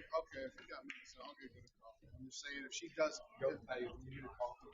Okay, if you got minutes, I'll get a coffee. I'm just saying, if she doesn't, hey, when you get a coffee.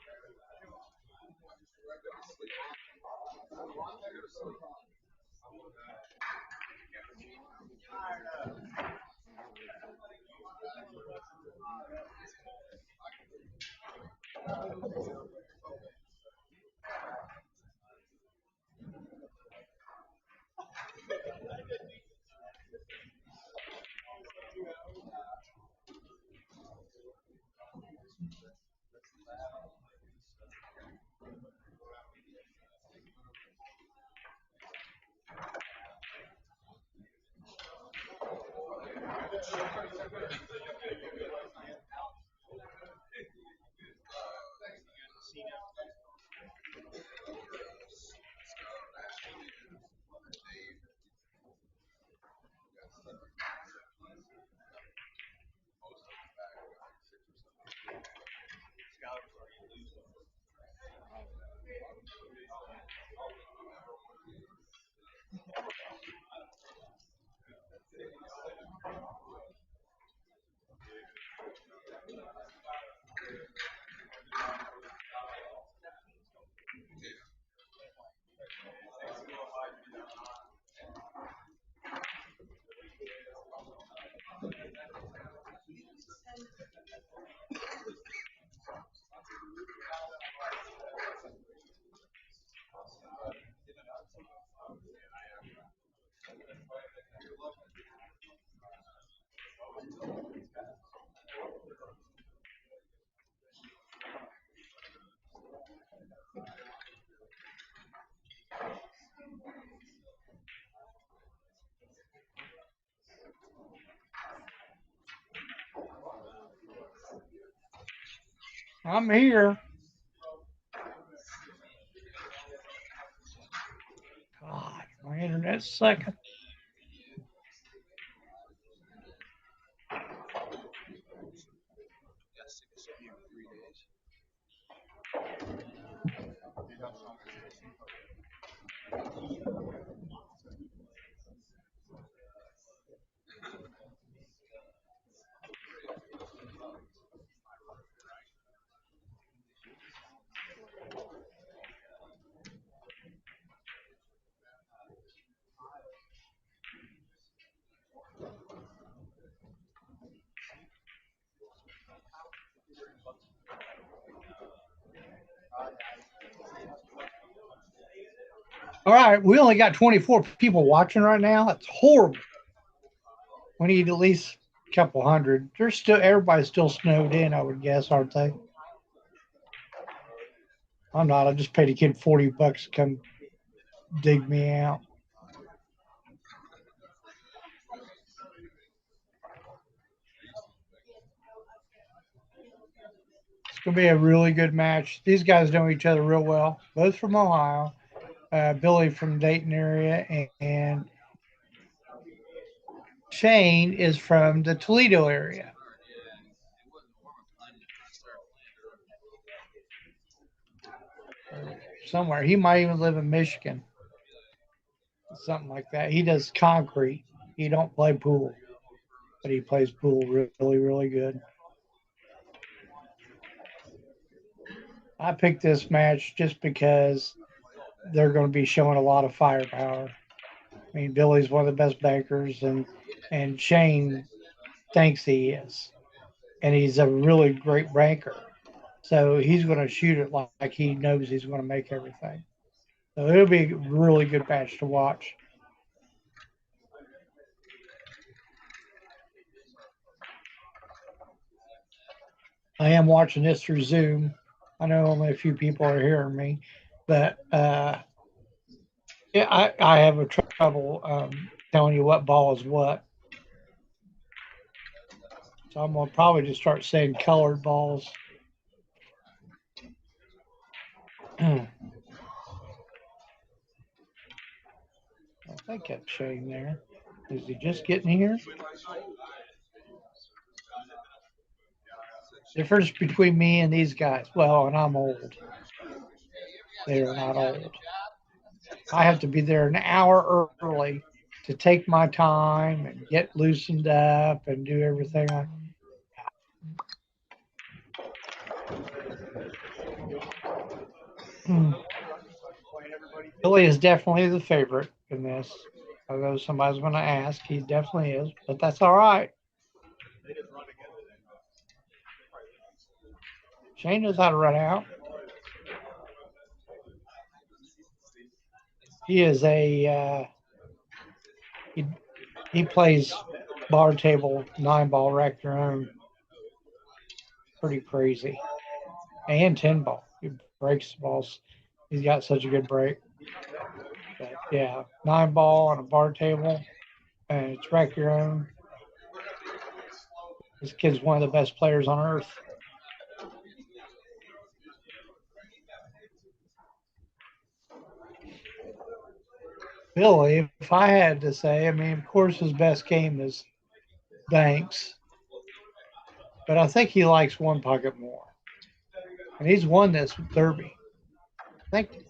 I'm here. God, my internet's sucking. All right, we only got 24 people watching right now. That's horrible. We need at least a couple hundred. There's still everybody's still snowed in, I would guess, aren't they? I'm not. I just paid a kid $40 to come dig me out. It's gonna be a really good match. These guys know each other real well. Both from Ohio. Billy from Dayton area, and Shane is from the Toledo area. Somewhere. He might even live in Michigan. Something like that. He does concrete. He don't play pool, but he plays pool really, really good. I picked this match just because they're going to be showing a lot of firepower. I mean, Billy's one of the best bankers, and Shane thinks he is, and he's a really great banker. So he's going to shoot it like he knows he's going to make everything. So it'll be a really good match to watch. I am watching this through Zoom. I know only a few people are hearing me, but yeah, I have a trouble telling you what ball is what. So I'm gonna probably just start saying colored balls. I think that's Shane there. Is he just getting here? Difference between me and these guys. Well, and I'm old. They are not old. I have to be there an hour early to take my time and get loosened up and do everything. Billy is definitely the favorite in this. Although somebody's going to ask, he definitely is, but that's all right. Shane knows how to run out. He is he plays bar table 9-ball rack your own. Pretty crazy. And 10-ball. He breaks the balls. He's got such a good break. But yeah, 9-ball on a bar table, and it's rack your own. This kid's one of the best players on earth. Billy, if I had to say, I mean, of course, his best game is Banks, but I think he likes one pocket more. And he's won this Derby. I think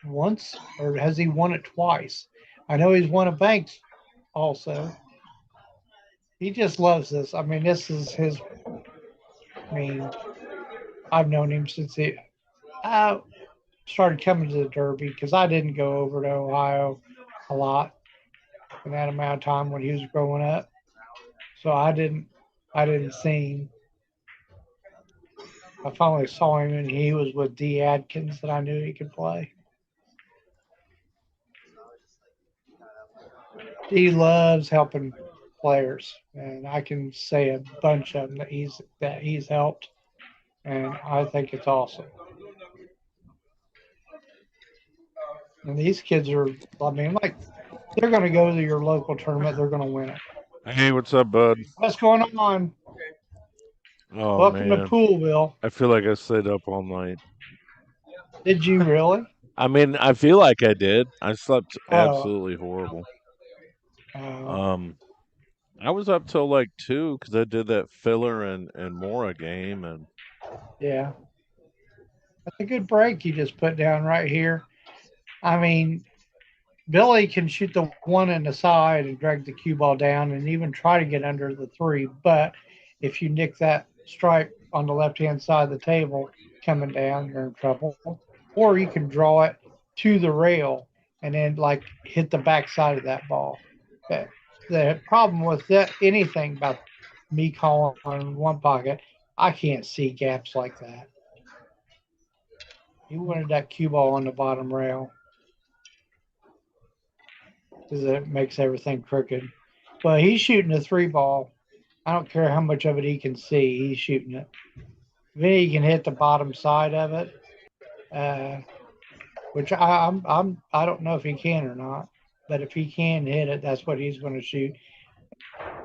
once, or has he won it twice? I know he's won a Banks also. He just loves this. I mean, this is his. I mean, I've known him since he started coming to the Derby because I didn't go over to Ohio a lot in that amount of time when he was growing up. So I didn't see him. I finally saw him and he was with D. Adkins that I knew he could play. D loves helping players, and I can say a bunch of them that he's helped, and I think it's awesome. And these kids are, I mean, like they're going to go to your local tournament, they're going to win it. Hey, what's up, bud? What's going on? Oh Welcome to man, Poolville. I feel like I stayed up all night. Did you really? I mean, I feel like I did. I slept Oh, absolutely horrible. oh, Um, I was up till like 2 because I did that filler and Mora game, and yeah. That's a good break you just put down right here. I mean, Billy can shoot the one in the side and drag the cue ball down and even try to get under the three. But if you nick that stripe on the left hand side of the table coming down, you're in trouble. Or you can draw it to the rail and then like hit the backside of that ball. The problem with that, anything about me calling on one pocket, I can't see gaps like that. He wanted that cue ball on the bottom rail because it makes everything crooked. But he's shooting a 3-ball. I don't care how much of it he can see. He's shooting it. Then he can hit the bottom side of it, which I don't know if he can or not. But if he can hit it, that's what he's going to shoot.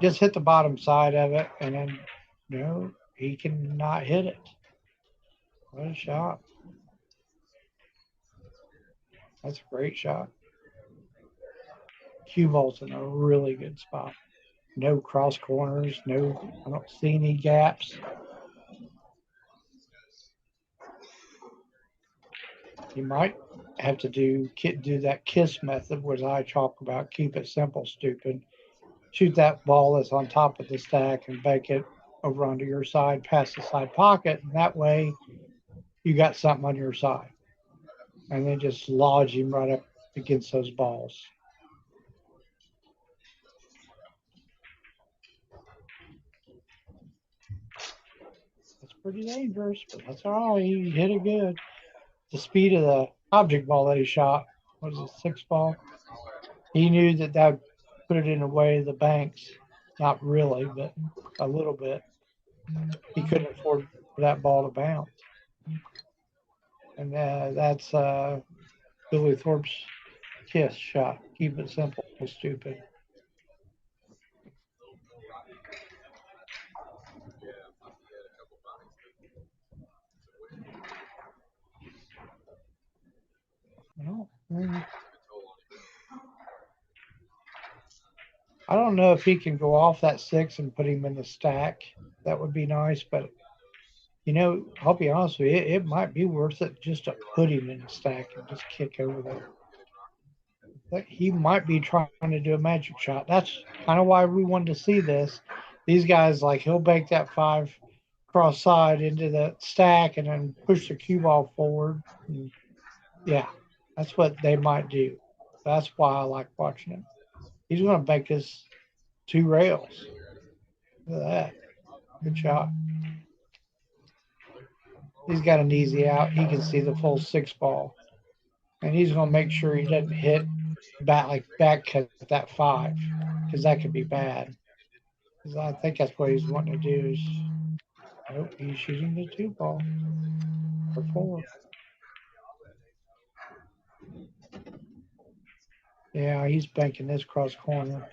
Just hit the bottom side of it, and then he cannot hit it. What a shot! That's a great shot. Cue ball's in a really good spot. No cross corners. I don't see any gaps. You might have to do that kiss method, which I talk about. Keep it simple, stupid. Shoot that ball that's on top of the stack and bank it over onto your side, past the side pocket, and that way you got something on your side. And then just lodge him right up against those balls. That's pretty dangerous, but that's all right. He hit it good. The speed of the object ball that he shot was a 6-ball. He knew that would put it in the way of the banks. Not really, but a little bit. He couldn't afford for that ball to bounce. And that's Billy Thorpe's kiss shot. Keep it simple, stupid. Well, I don't know if he can go off that 6 and put him in the stack. That would be nice, but I'll be honest with you, it might be worth it just to put him in the stack and just kick over there. that he might be trying to do a magic shot. That's kind of why we wanted to see this. These guys, like, he'll bank that 5 cross side into the stack and then push the cue ball forward. And yeah, that's what they might do. That's why I like watching him. He's going to bank his 2 rails. Look at that. Good shot. He's got an easy out. He can see the full 6 ball. And he's going to make sure he doesn't hit back cut that 5, because that could be bad. Because I think that's what he's wanting to do is, nope, he's shooting the 2 ball for 4. Yeah, he's banking this cross corner.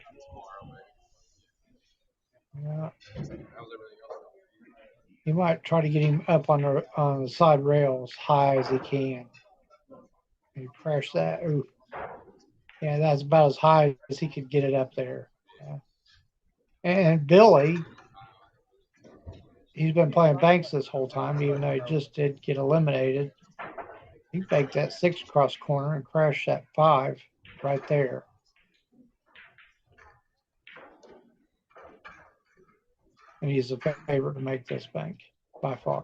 Yeah. He might try to get him up on the side rail as high as he can. He crash that. Ooh. Yeah, that's about as high as he could get it up there. Yeah. And Billy, he's been playing banks this whole time, even though he just did get eliminated. He banked that 6 cross corner and crashed that 5 right there. And he's the favorite to make this bank by far.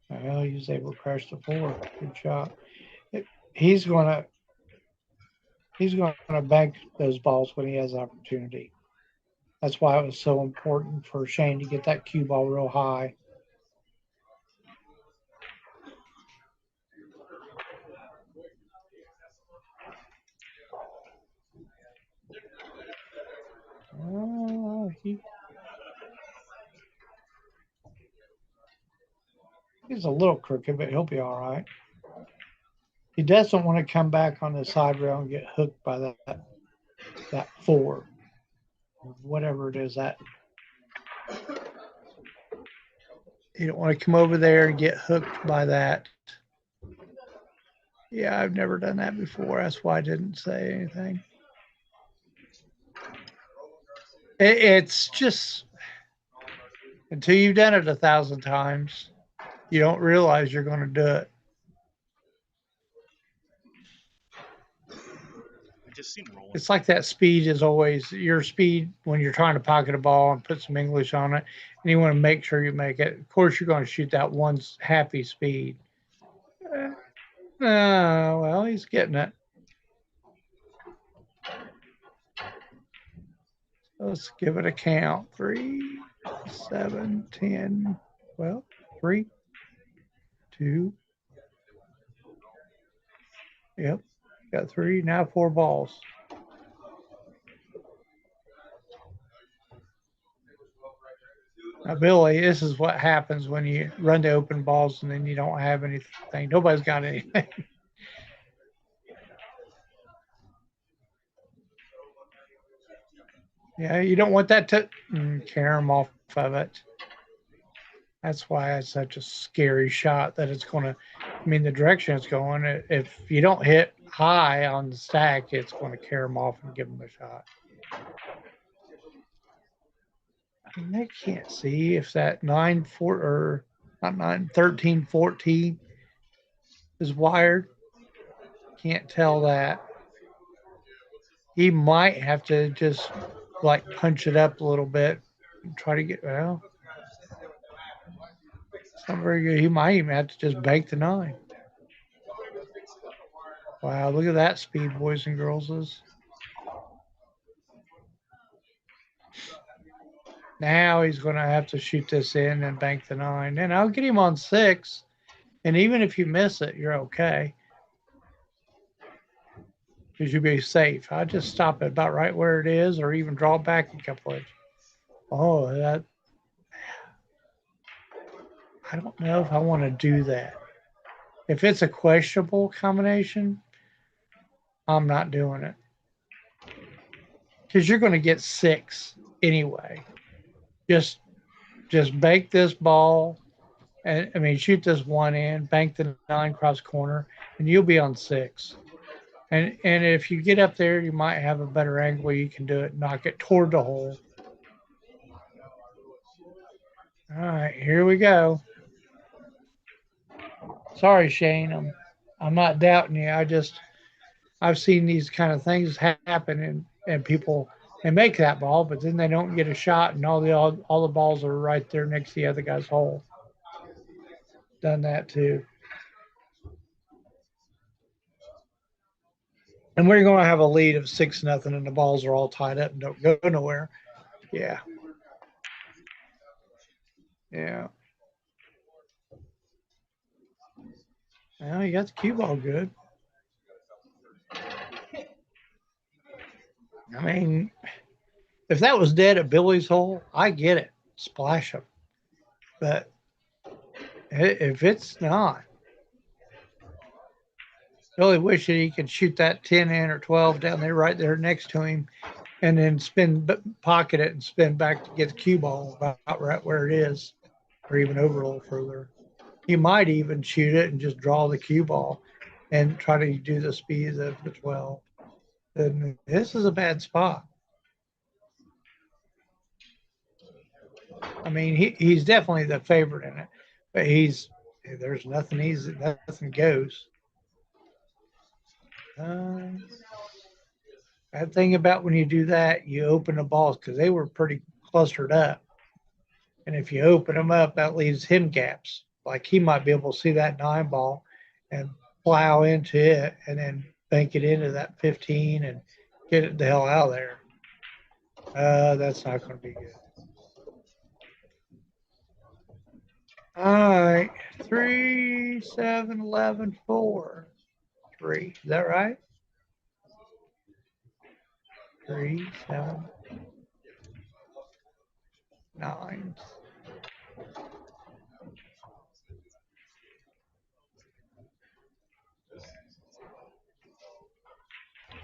Well, he was able to crash the 4. Good shot. He's going to bank those balls when he has opportunity. That's why it was so important for Shane to get that cue ball real high. He's a little crooked, but he'll be all right. He doesn't want to come back on the side rail and get hooked by that 4, whatever it is. That you don't want to come over there and get hooked by that. Yeah, I've never done that before. That's why I didn't say anything. It's just until you've done it 1,000 times, you don't realize you're going to do it. It's like that speed is always your speed when you're trying to pocket a ball and put some English on it, and you want to make sure you make it. Of course, you're going to shoot that one happy speed. Well, he's getting it. Let's give it a count. 3, 7, 10, 12, 3, 2. Yep, got 3. Now 4 balls. Now, Billy, this is what happens when you run to open balls and then you don't have anything. Nobody's got anything. Yeah, you don't want that to carry them off of it. That's why it's such a scary shot that it's going to, I mean, the direction it's going, if you don't hit high on the stack, it's going to carry them off and give them a shot. I mean, they can't see if that 9, 4, or not 9, 13, 14 is wired. Can't tell that. He might have to just like punch it up a little bit and try to get, well, it's not very good. He might even have to just bank the 9. Wow, look at that speed, boys and girls. Now he's going to have to shoot this in and bank the 9. And I'll get him on 6. And even if you miss it, you're okay. Because you'll be safe. I'll just stop it about right where it is or even draw it back a couple inches. Oh, that. I don't know if I want to do that. If it's a questionable combination, I'm not doing it. Because you're going to get 6 anyway. Just bank this ball, and I mean shoot this 1 in, bank the 9 cross corner, and you'll be on 6. And if you get up there, you might have a better angle. You can do it, knock it toward the hole. All right, here we go. Sorry, Shane. I'm not doubting you. I've seen these kind of things happen, and people they make that ball, but then they don't get a shot, and all the balls are right there next to the other guy's hole. Done that too. And we're going to have a lead of 6-0, and the balls are all tied up and don't go nowhere. Yeah. Yeah. Well, you got the cue ball good. I mean, if that was dead at Billy's hole, I get it. Splash him. But if it's not, really wish that he could shoot that 10 in or 12 down there right there next to him and then pocket it and spin back to get the cue ball about right where it is or even over a little further. He might even shoot it and just draw the cue ball and try to do the speed of the 12. And this is a bad spot. I mean, he's definitely the favorite in it, but there's nothing easy, nothing goes. Bad thing about when you do that, you open the balls because they were pretty clustered up. And if you open them up, that leaves him gaps. Like he might be able to see that 9 ball and plow into it and then bank it into that 15 and get it the hell out of there. That's not going to be good. All right. 3, 7, 11, 4, 3. Is that right? 3, 7, 9.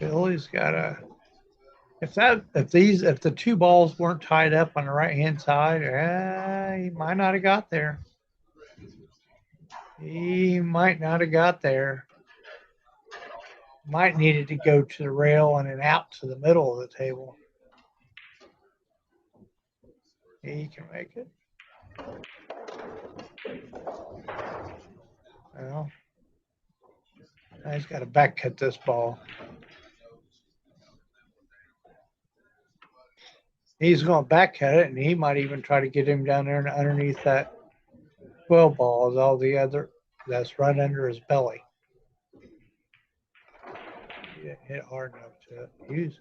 Billy's got a. If the 2 balls weren't tied up on the right hand side, he might not have got there. He might not have got there. Might needed to go to the rail and then out to the middle of the table. He can make it. Well, he's got to back cut this ball. He's going to back cut it, and he might even try to get him down there and underneath that 12 ball is all the other that's right under his belly. He didn't hit hard enough to it.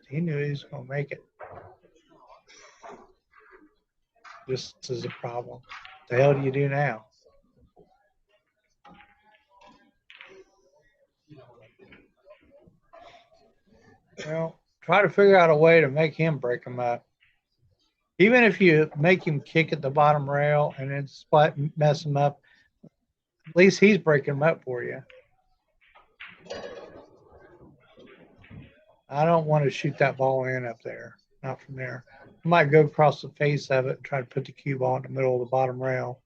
He knew he was going to make it. This is a problem. What the hell do you do now? Well, try to figure out a way to make him break him up. Even if you make him kick at the bottom rail and then mess him up, at least he's breaking him up for you. I don't want to shoot that ball in up there. Not from there. I might go across the face of it and try to put the cue ball in the middle of the bottom rail.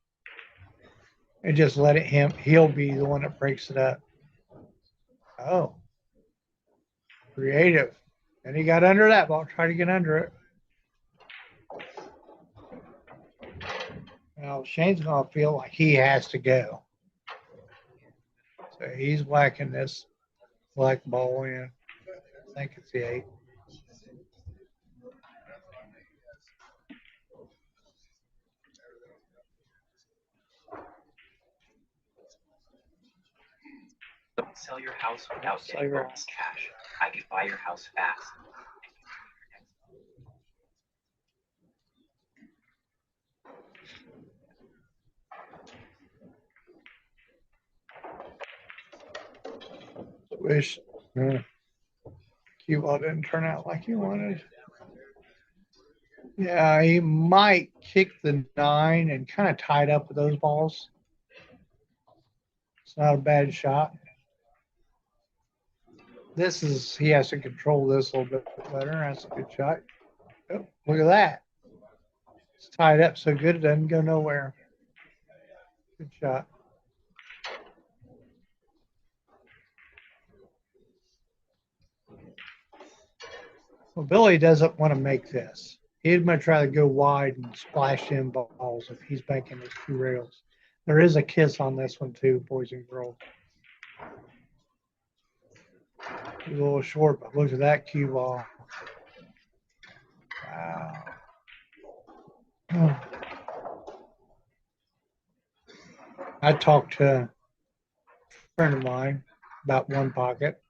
And just let he'll be the one that breaks it up. Oh. Creative. And he got under that ball. Try to get under it. Now, Shane's going to feel like he has to go. So he's whacking this black ball in. I think it's the 8. Don't sell your house without getting bonus cash. I could buy your house fast. Wish cue ball didn't turn out like you wanted. Yeah, he might kick the 9 and kind of tied up with those balls. It's not a bad shot. He has to control this a little bit better. That's a good shot. Oh, look at that. It's tied up so good it doesn't go nowhere. Good shot. Well, Billy doesn't want to make this. He'd much rather go wide and splash in balls if he's banking those 2 rails. There is a kiss on this one too, boys and girls. He's a little short, but look at that cue ball. Wow. I talked to a friend of mine about one pocket.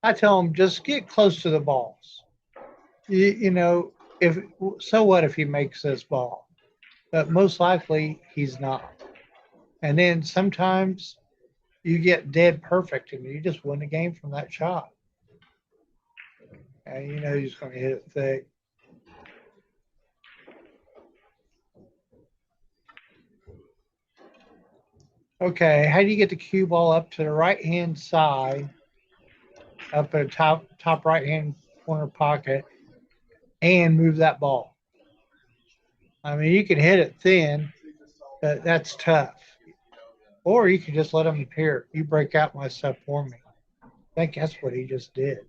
I tell him just get close to the balls. You know, if so, what if he makes this ball? But most likely he's not. And then sometimes you get dead perfect and you just win the game from that shot. And you know he's going to hit it thick. Okay, how do you get the cue ball up to the right hand side, up at the top right hand corner pocket, and move that ball? I mean, you can hit it thin, but that's tough. Or you can just let him here. You break out my stuff for me. I think that's what he just did.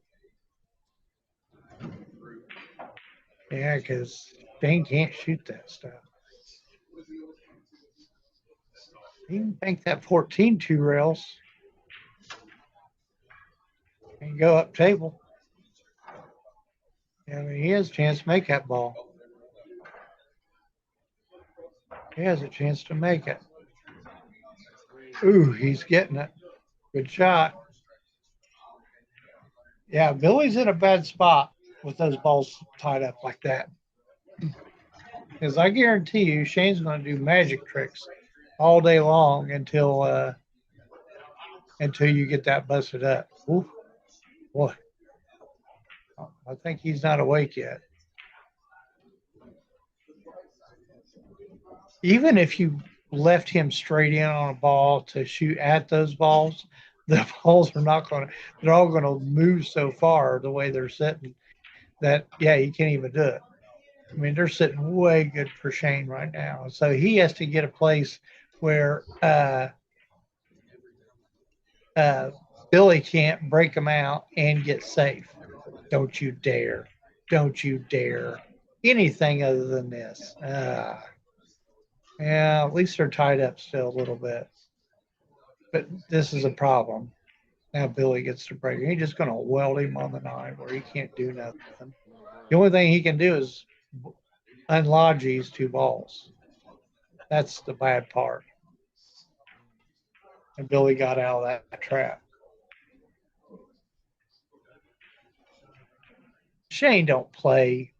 Yeah, because Shane can't shoot that stuff. He can bank that 14 two rails and go up table. I mean, he has a chance to make that ball. He has a chance to make it. Ooh, he's getting it. Good shot. Yeah, Billy's in a bad spot with those balls tied up like that. Because I guarantee you, Shane's going to do magic tricks all day long until you get that busted up. Ooh, boy, I think he's not awake yet. Even if you left him straight in on a ball to shoot at those balls, the balls are not going to, they're all going to move so far the way they're sitting that, yeah, you can't even do it. I mean, they're sitting way good for Shane right now. So he has to get a place where Billy can't break them out and get safe. Don't you dare. Don't you dare. Anything other than this. Yeah, at least they're tied up still a little bit. But this is a problem. Now Billy gets to break. He's just going to weld him on the 9 where he can't do nothing. The only thing he can do is unlodge these 2 balls. That's the bad part. And Billy got out of that trap. Shane don't play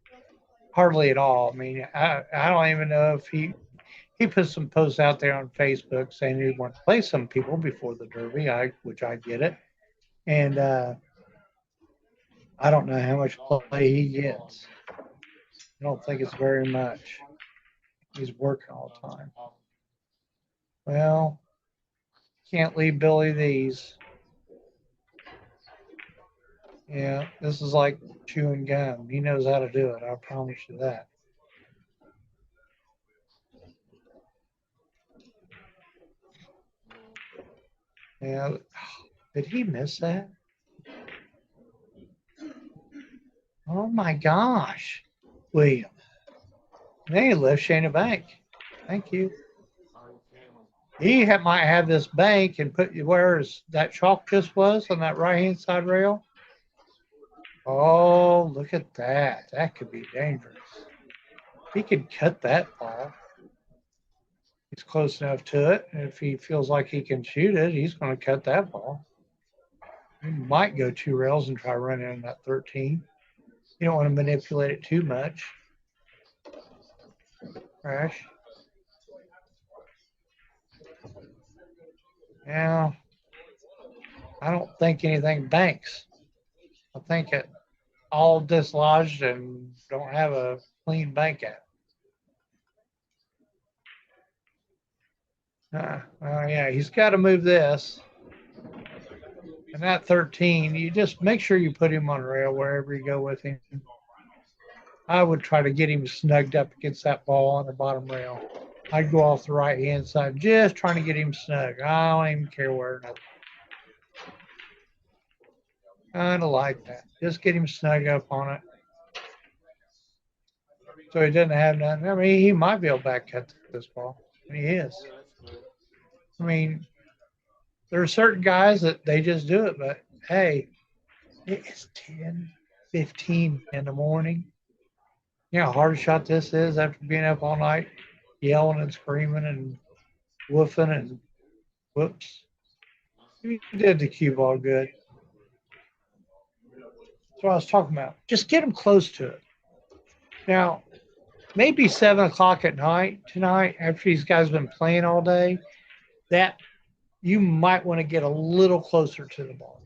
hardly at all. I mean, I don't even know if he put some posts out there on Facebook saying he wanted to play some people before the Derby, which I get it. And I don't know how much play he gets. I don't think it's very much. He's working all the time. Well, can't leave Billy these. Yeah, this is like chewing gum. He knows how to do it. I promise you that. Yeah, did he miss that? Oh my gosh, William. They left Shane a bank. Thank you. He might have this bank and put where that chalk just was on that right hand side rail. Oh, look at that. That could be dangerous. He could cut that ball. He's close enough to it. And if he feels like he can shoot it, he's going to cut that ball. He might go 2 rails and try running in that 13. You don't want to manipulate it too much. Crash. Yeah. I don't think anything banks. I think it all dislodged and don't have a clean bank at. Yeah, he's got to move this. And that 13, you just make sure you put him on rail wherever you go with him. I would try to get him snugged up against that ball on the bottom rail. I'd go off the right-hand side, just trying to get him snug. I don't even care where. Kind of like that. Just get him snug up on it. So he doesn't have nothing. I mean, he might be able to back cut this ball. And he is. I mean, there are certain guys that they just do it, but hey, It's 10:15 in the morning. You know how hard a shot this is after being up all night, yelling and screaming and woofing and whoops. You did the cue ball good. That's what I was talking about. Just get them close to it. Now, maybe 7 o'clock at night tonight, after these guys been playing all day, that you might want to get a little closer to the ball.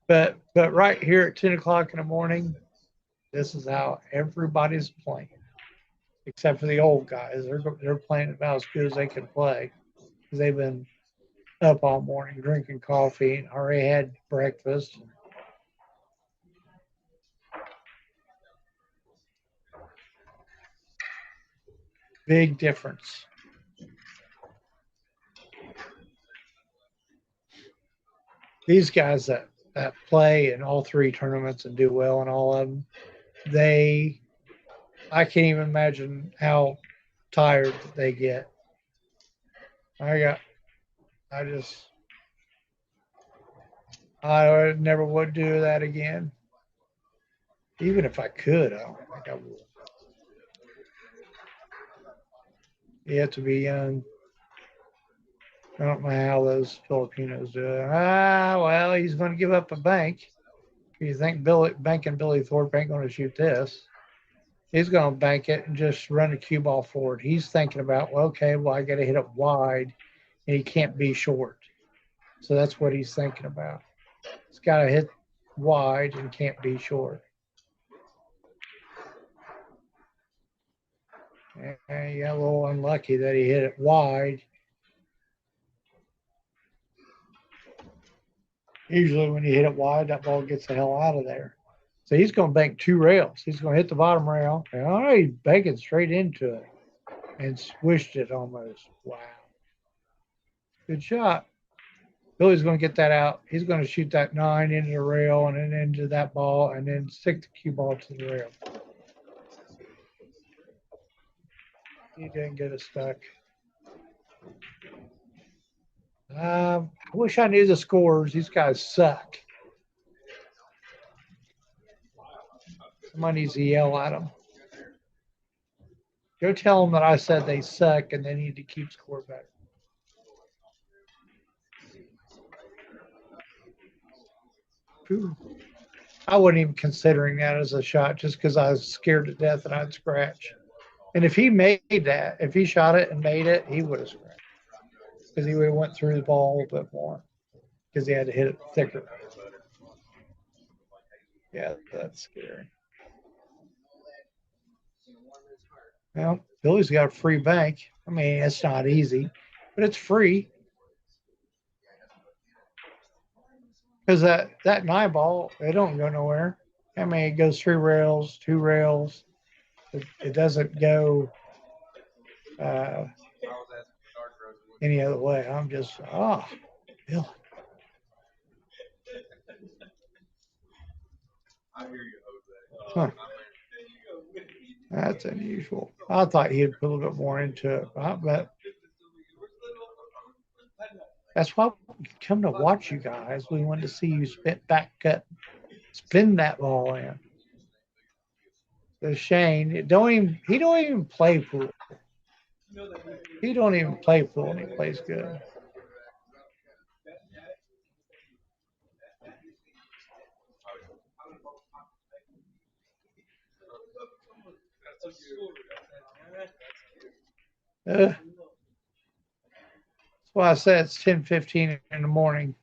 But right here at 10 o'clock in the morning, this is how everybody's playing, except for the old guys. They're playing about as good as they can play because they've been up all morning drinking coffee and already had breakfast. Big difference. These guys that play in all three tournaments and do well in all of them, I can't even imagine how tired they get. I never would do that again. Even if I could, I don't think I would. You have to be young. I don't know how those Filipinos do it. Well, he's going to give up a bank. You think banking Billy Thorpe ain't going to shoot this? He's going to bank it and just run the cue ball forward. He's thinking about, well, okay, well, I got to hit it wide, and he can't be short. So that's what he's thinking about. He's got to hit wide and can't be short. And he got a little unlucky that he hit it wide. Usually when you hit it wide, that ball gets the hell out of there. So he's going to bank two rails. He's going to hit the bottom rail. And all right, he's banking straight into it and swished it almost. Wow. Good shot. Billy's going to get that out. He's going to shoot that 9 into the rail and then into that ball and then stick the cue ball to the rail. He didn't get it stuck. I wish I knew the scores. These guys suck. Somebody needs to yell at them. Go tell them that I said they suck and they need to keep score better. I wasn't even considering that as a shot just because I was scared to death that I'd scratch. And if he made that, if he shot it and made it, he would have scratched because he would have went through the ball a little bit more because he had to hit it thicker. Yeah, that's scary. Well, Billy's got a free bank. I mean, it's not easy, but it's free. Because that 9 ball, it don't go nowhere. I mean, it goes 3 rails, 2 rails. It doesn't go any other way. I'm just, Bill. Huh. That's unusual. I thought he'd put a little bit more into it, but that's why we come to watch you guys. We want to see you spin that ball in. So Shane, he don't even play pool. He don't even play pool and he plays good. That's why I said it's 10:15 in the morning.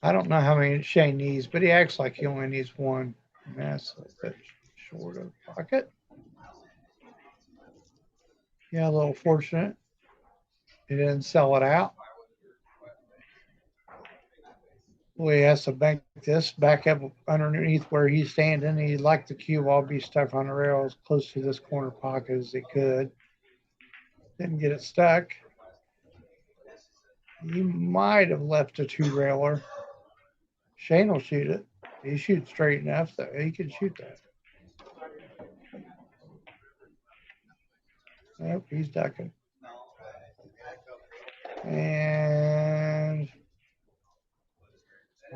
I don't know how many Shane needs, but he acts like he only needs one. That's a bit short of pocket. Yeah, a little fortunate. He didn't sell it out. Well, he has to bank this back up underneath where he's standing. He'd like the cue ball be stuck on the rail as close to this corner pocket as he could. Didn't get it stuck. You might have left a two-railer. Shane will shoot it. He shoots straight enough that he can shoot that. Nope, he's ducking. And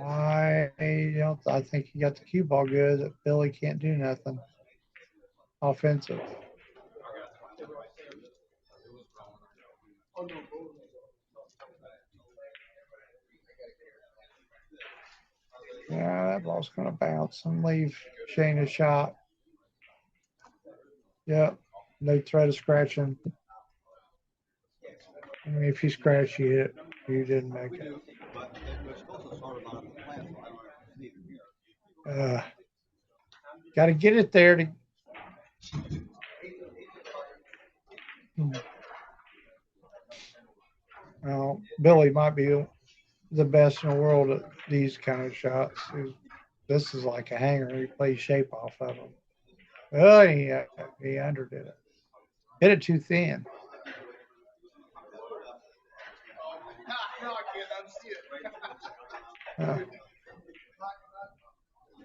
I think he got the cue ball good. That Billy can't do nothing offensive. Yeah, that ball's going to bounce and leave Shane a shot. Yep, no threat of scratching. I mean, if you scratch, you hit. You didn't make it. Got to get it there to. Well, Billy might be the best in the world at these kind of shots. This is like a hanger. He plays shape off of them. Oh, he underdid it. Hit it too thin.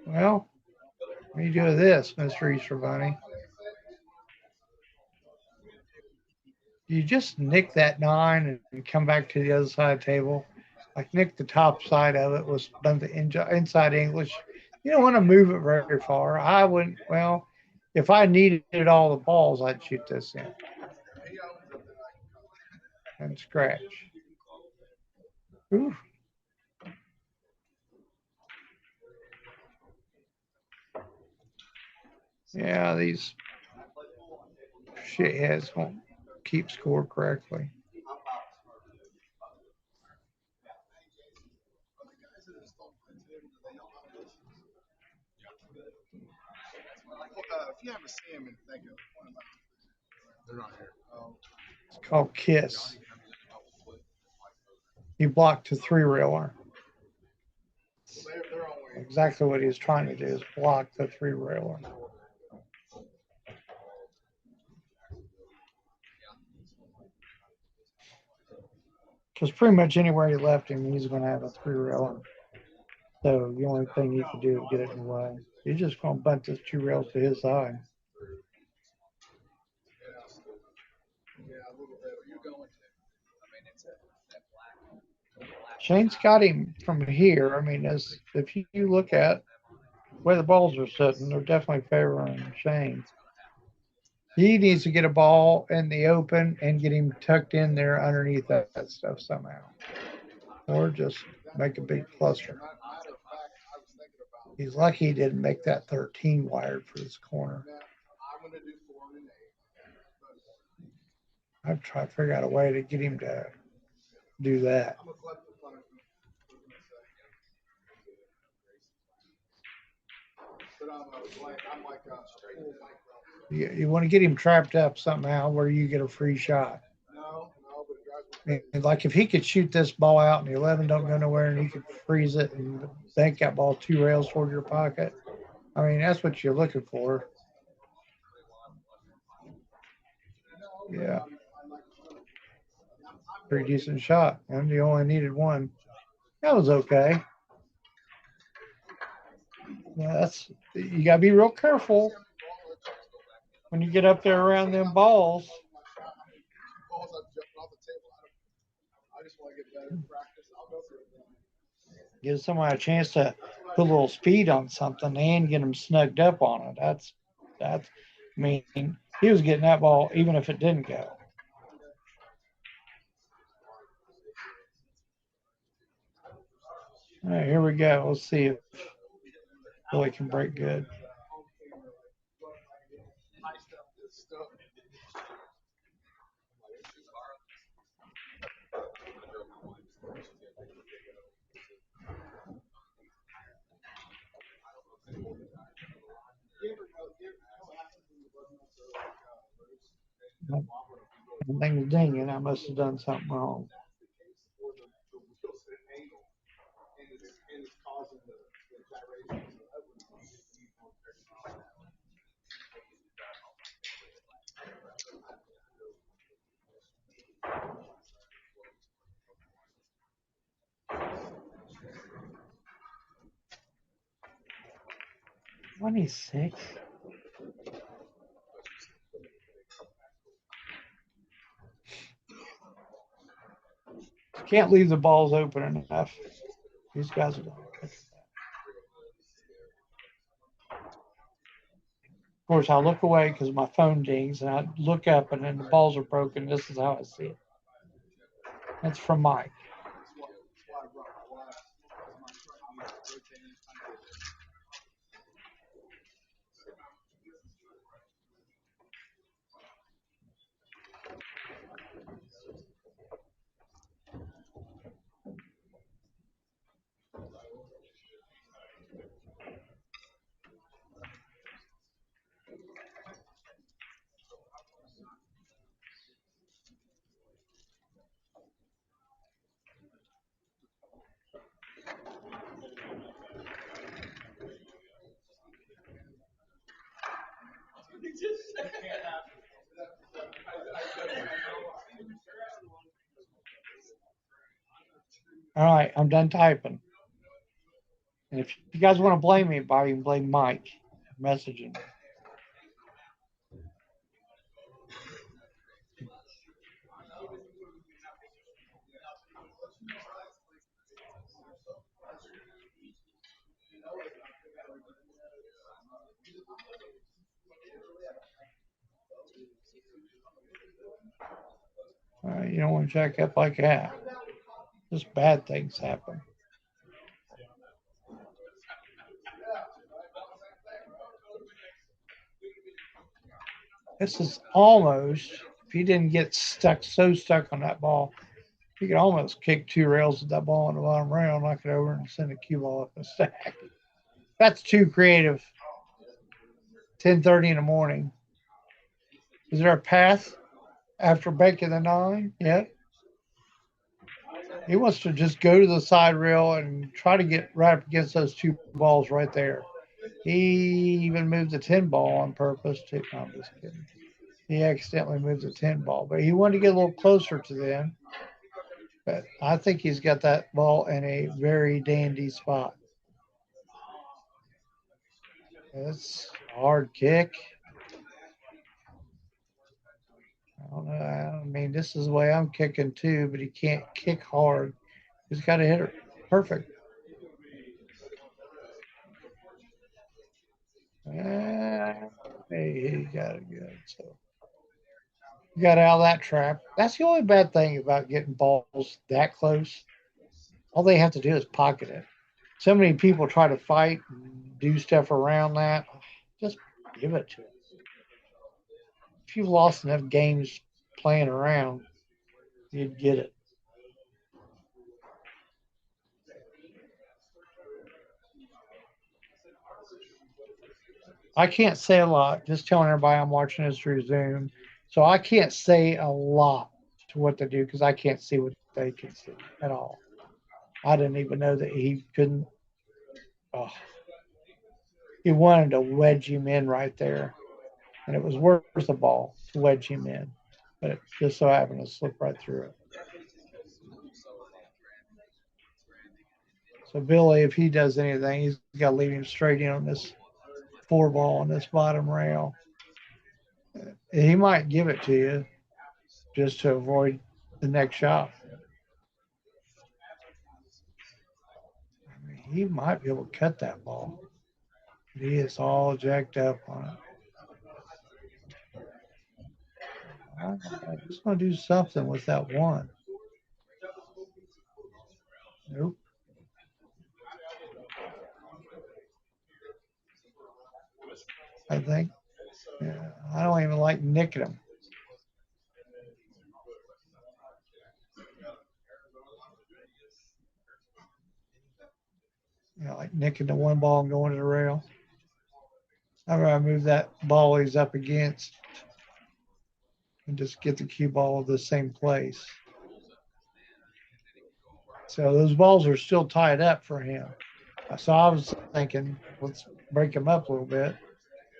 Well, what do you do with this, Mr. Easter Bunny? You just nick that 9 and come back to the other side of the table. Like nick the top side of it was done the inside English. You don't want to move it very far. I wouldn't. Well, if I needed all the balls, I'd shoot this in and scratch. Ooh. Yeah, these shitheads won't keep score correctly. If you ever see him and think of they're not here. It's called Kiss. He blocked a three-railer. Exactly what he was trying to do is block the three-railer. Because pretty much anywhere you left him, he's going to have a three-railer. So the only thing you can do is get it in the way. You're just going to bunt the two rails to his side. Shane's got him from here. I mean, if you look at where the balls are sitting, they're definitely favoring Shane. He needs to get a ball in the open and get him tucked in there underneath that stuff somehow. Or just make a big cluster. He's lucky he didn't make that 13 wired for this corner. I've tried to figure out a way to get him to do that. You want to get him trapped up somehow where you get a free shot. And like if he could shoot this ball out and the 11 don't go nowhere and he could freeze it and bank that ball 2 rails toward your pocket. I mean, that's what you're looking for. Yeah. Pretty decent shot. And you only needed one. That was okay. Yeah, you gotta be real careful when you get up there around them balls. Give somebody a chance to put a little speed on something and get them snugged up on it. That's. I mean, he was getting that ball even if it didn't go. All right, here we go. Let's see if Billy can break good. Thing's dinging. I must have done something wrong. 26. Can't leave the balls open enough. These guys are going to catch that. Of course, I look away because my phone dings, and I look up, and then the balls are broken. This is how I see it. That's from Mike. All right, I'm done typing. And if you guys want to blame me, you can blame Mike messaging me. You don't want to jack up like that. Just bad things happen. This is almost, if he didn't get stuck on that ball, he could almost kick 2 rails with that ball in the bottom rail, knock it over, and send a cue ball up the stack. That's too creative. 10:30 in the morning. Is there a path after banking the 9? Yeah. He wants to just go to the side rail and try to get right up against those 2 balls right there. He even moved the 10 ball on purpose too. No, I'm just kidding. He accidentally moved the 10 ball, but he wanted to get a little closer to them. But I think he's got that ball in a very dandy spot. It's a hard kick. I don't know. I mean, this is the way I'm kicking too, but he can't kick hard. He's got to hit it perfect. Hey, he got it good. So you got out of that trap. That's the only bad thing about getting balls that close. All they have to do is pocket it. So many people try to fight and do stuff around that. Just give it to them. If you've lost enough games playing around, you'd get it. I can't say a lot. Just telling everybody I'm watching this through Zoom. So I can't say a lot to what to do because I can't see what they can see at all. I didn't even know that he couldn't. Oh, he wanted to wedge him in right there. And it was worth the ball to wedge him in. But it just so happened to slip right through it. So Billy, if he does anything, he's got to leave him straight in on this 4 ball on this bottom rail. He might give it to you just to avoid the next shot. I mean, he might be able to cut that ball. He is all jacked up on it. He's going to do something with that 1. Nope. I think. Yeah, I don't even like nicking him. Like nicking the 1 ball and going to the rail. I'd rather move that ball he's up against and just get the cue ball of the same place. So those balls are still tied up for him. So I was thinking, let's break him up a little bit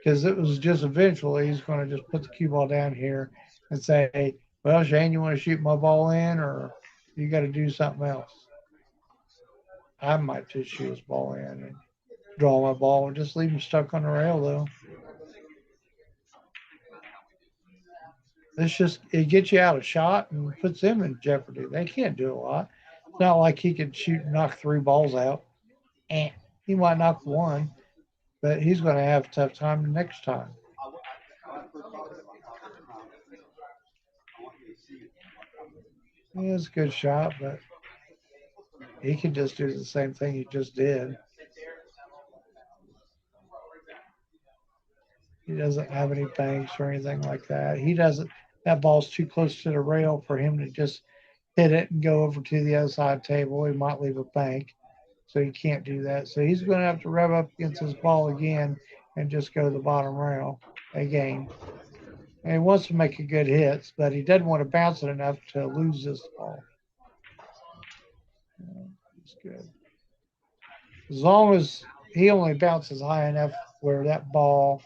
because it was just eventually he's going to just put the cue ball down here and say, hey, well, Shane, you want to shoot my ball in or you got to do something else? I might just shoot his ball in and draw my ball. Just leave him stuck on the rail though. It gets you out of shot and puts them in jeopardy. They can't do a lot. It's not like he could shoot and knock 3 balls out. And he might knock one, but he's going to have a tough time the next time. Yeah, it's a good shot, but he can just do the same thing he just did. He doesn't have any banks or anything like that. He doesn't. That ball's too close to the rail for him to just hit it and go over to the other side table. He might leave a bank, so he can't do that. So he's going to have to rev up against his ball again and just go to the bottom rail again. And he wants to make a good hits, but he doesn't want to bounce it enough to lose this ball. It's good. As long as he only bounces high enough where that ball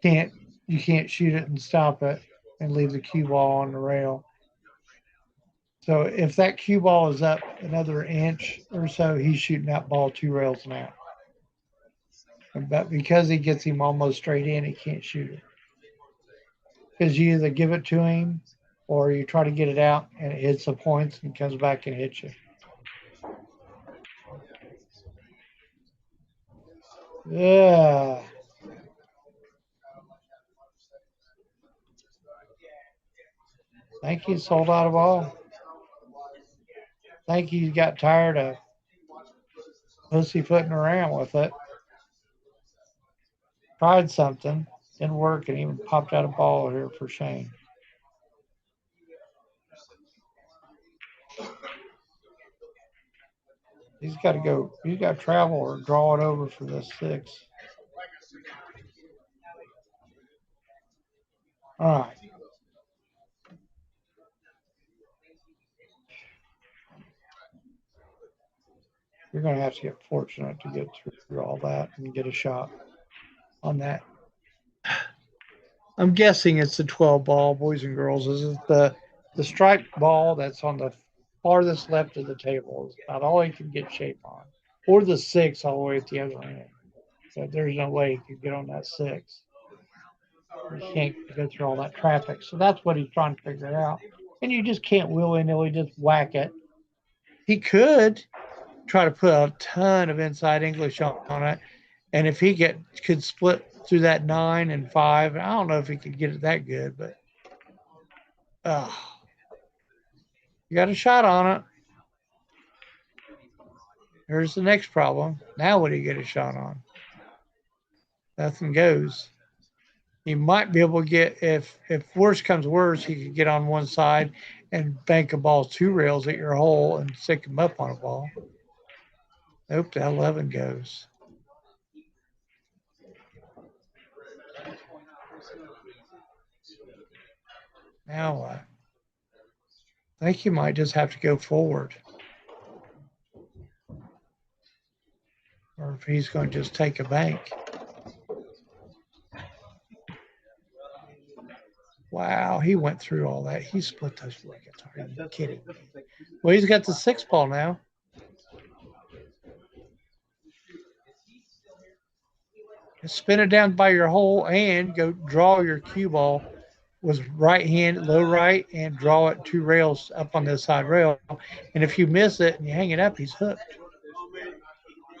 you can't shoot it and stop it and leave the cue ball on the rail. So if that cue ball is up another inch or so, he's shooting that ball 2 rails now. But because he gets him almost straight in, he can't shoot it. Because you either give it to him or you try to get it out and it hits the points and comes back and hits you. Yeah. I think he sold out of all. I think he got tired of pussyfooting around with it. Tried something, didn't work, and even popped out a ball here for Shane. He's got to go. He's got to travel or draw it over for this 6. All right. You're going to have to get fortunate to get through all that and get a shot on that. I'm guessing it's the 12 ball, boys and girls. This is the striped ball that's on the farthest left of the table. It's about all he can get shape on. Or the 6 all the way at the other end. So there's no way he could get on that 6. You can't go through all that traffic. So that's what he's trying to figure out. And you just can't willy-nilly just whack it. He could try to put a ton of inside English on it. And if he could split through that 9 and 5, I don't know if he could get it that good, but you got a shot on it. Here's the next problem. Now what do you get a shot on? Nothing goes. He might be able to get, if worse comes worse, he could get on one side and bank a ball 2 rails at your hole and stick him up on a ball. Nope, that 11 goes. Now what? I think you might just have to go forward. Or if he's going to just take a bank. Wow, he went through all that. He split those wickets. Are you kidding me? Well, he's got the 6 ball now. Spin it down by your hole and go draw your cue ball with right hand, low right, and draw it 2 rails up on the side rail. And if you miss it and you hang it up, he's hooked.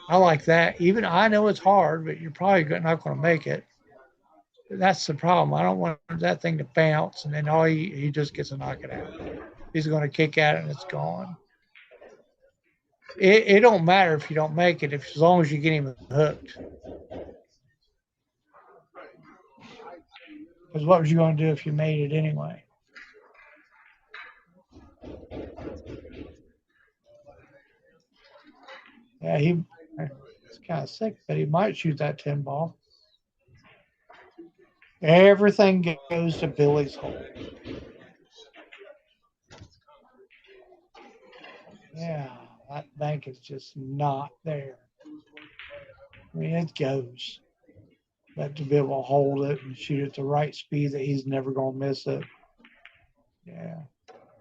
I like that. Even I know it's hard, but you're probably not going to make it. That's the problem. I don't want that thing to bounce, and then he just gets to knock it out. He's going to kick at it, and it's gone. It don't matter if you don't make it, as long as you get him hooked. Because what was you going to do if you made it anyway? Yeah, he's kind of sick, but he might shoot that 10 ball. Everything goes to Billy's hole. Yeah, that bank is just not there. I mean, it goes. But to be able to hold it and shoot at the right speed that he's never going to miss it. Yeah,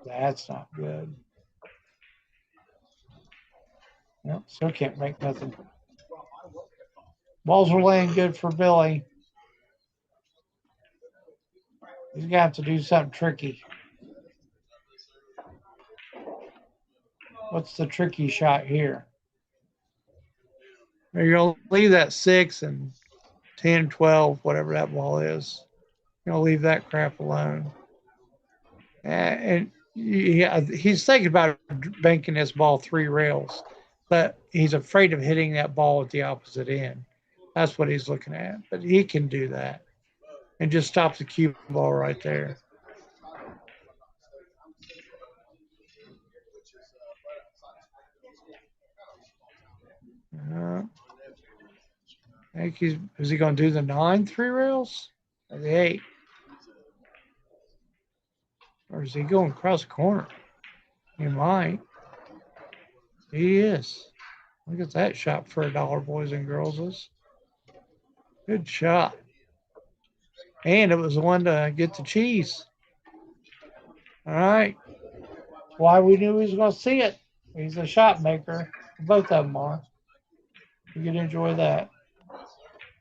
that's not good. Nope, still can't make nothing. Balls are laying good for Billy. He's going to have to do something tricky. What's the tricky shot here? You're going to leave that 6 and 10, 12, whatever that ball is. You're going to leave that crap alone. And he's thinking about banking this ball 3 rails, but he's afraid of hitting that ball at the opposite end. That's what he's looking at. But he can do that and just stop the cue ball right there. I think is he going to do the 9 3 rails or the 8? Or is he going across the corner? He might. He is. Look at that shot for $1, boys and girls. Good shot. And it was the one to get the cheese. All right. Why we knew he was going to see it. He's a shot maker. Both of them are. You can enjoy that.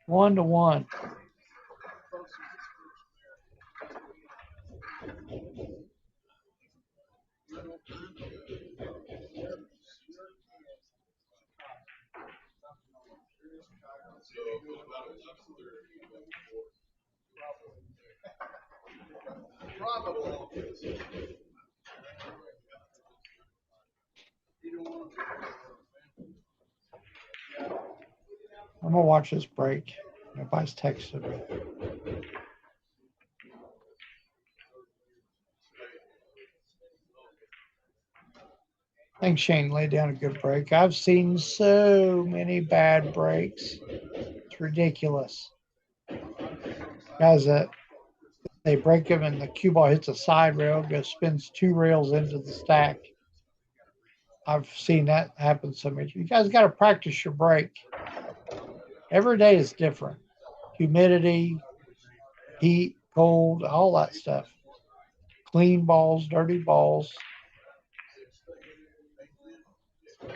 1-1. I'm going to watch this break. Everybody's texting me. I think Shane laid down a good break. I've seen so many bad breaks. It's ridiculous. Guys that they break them and the cue ball hits a side rail, spins 2 rails into the stack. I've seen that happen so much. You guys got to practice your break. Every day is different. Humidity, heat, cold, all that stuff. Clean balls, dirty balls. Got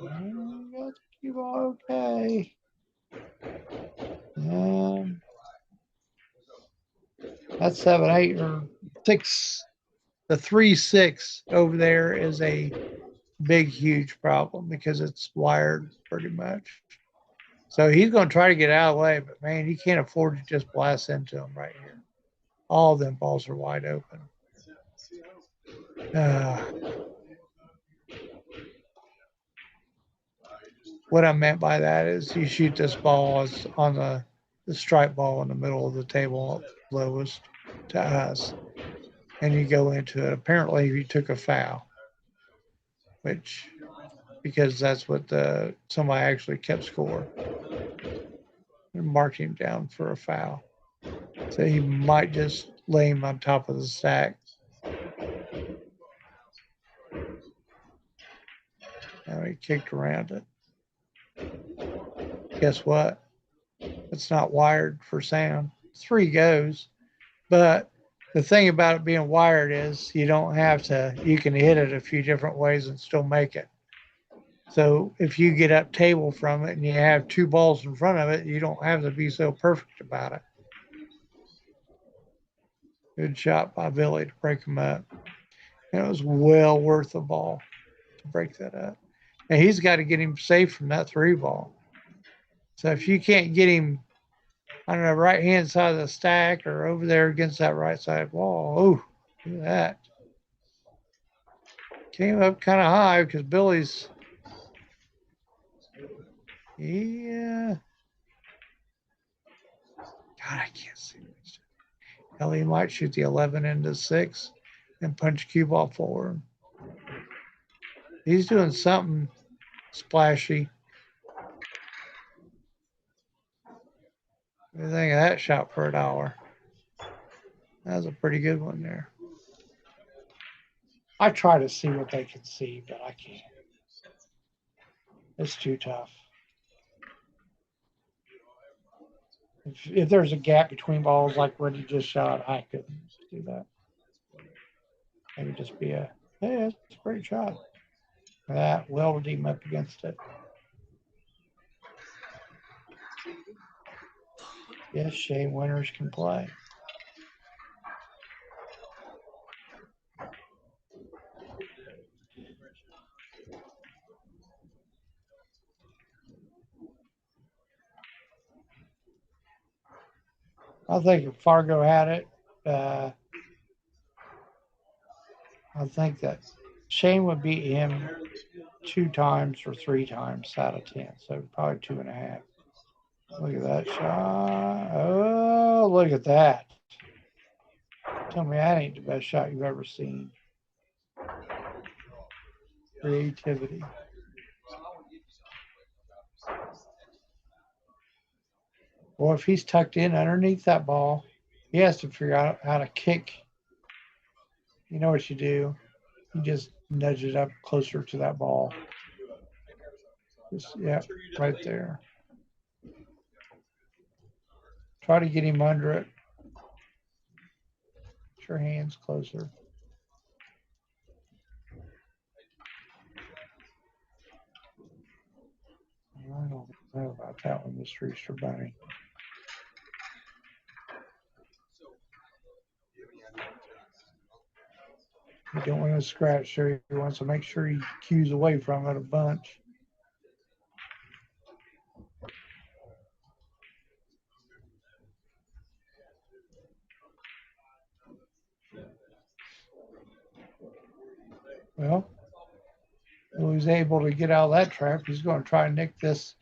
the cue ball okay. That's 7, 8, or 6. The 3-6 over there is a big, huge problem because it's wired pretty much. So he's going to try to get out of the way, but man, he can't afford to just blast into them right here. All of them balls are wide open. What I meant by that is you shoot this ball as on the stripe ball in the middle of the table, lowest to us, and you go into it. Apparently, you took a foul, which because that's what somebody actually kept score and marked him down for a foul. So he might just lay him on top of the stack. Now he kicked around it. Guess what? It's not wired for sound. 3 goes, but the thing about it being wired is you don't have to, you can hit it a few different ways and still make it. So if you get up table from it and you have 2 balls in front of it, you don't have to be so perfect about it. Good shot by Billy to break him up. And it was well worth the ball to break that up. And he's got to get him safe from that 3 ball. So if you can't get him on the right-hand side of the stack or over there against that right side wall, oh, look at that. Came up kind of high because Billy's, yeah. God, I can't see this. Hell, he might shoot the 11 into 6 and punch cue ball forward. He's doing something splashy. What do you think of that shot for $1? That was a pretty good one there. I try to see what they can see, but I can't. It's too tough. If there's a gap between balls like what he just shot, I couldn't do that. It would just be hey, that's a great shot. That welded him up against it. Yes, Shane Winters can play. I think if Fargo had it, I think that Shane would beat him 2 times or 3 times out of 10. So probably 2.5. Look at that shot. Oh, look at that. Tell me that ain't the best shot you've ever seen. Creativity. Well, if he's tucked in underneath that ball, he has to figure out how to kick. You know what you do? You just nudge it up closer to that ball. Just, yeah, right there. Try to get him under it. Get your hands closer. I don't know about that one, Mr. Easter Bunny. You don't want to scratch there. He wants to make sure he cues away from it a bunch. Well, he was able to get out of that trap. He's going to try and nick this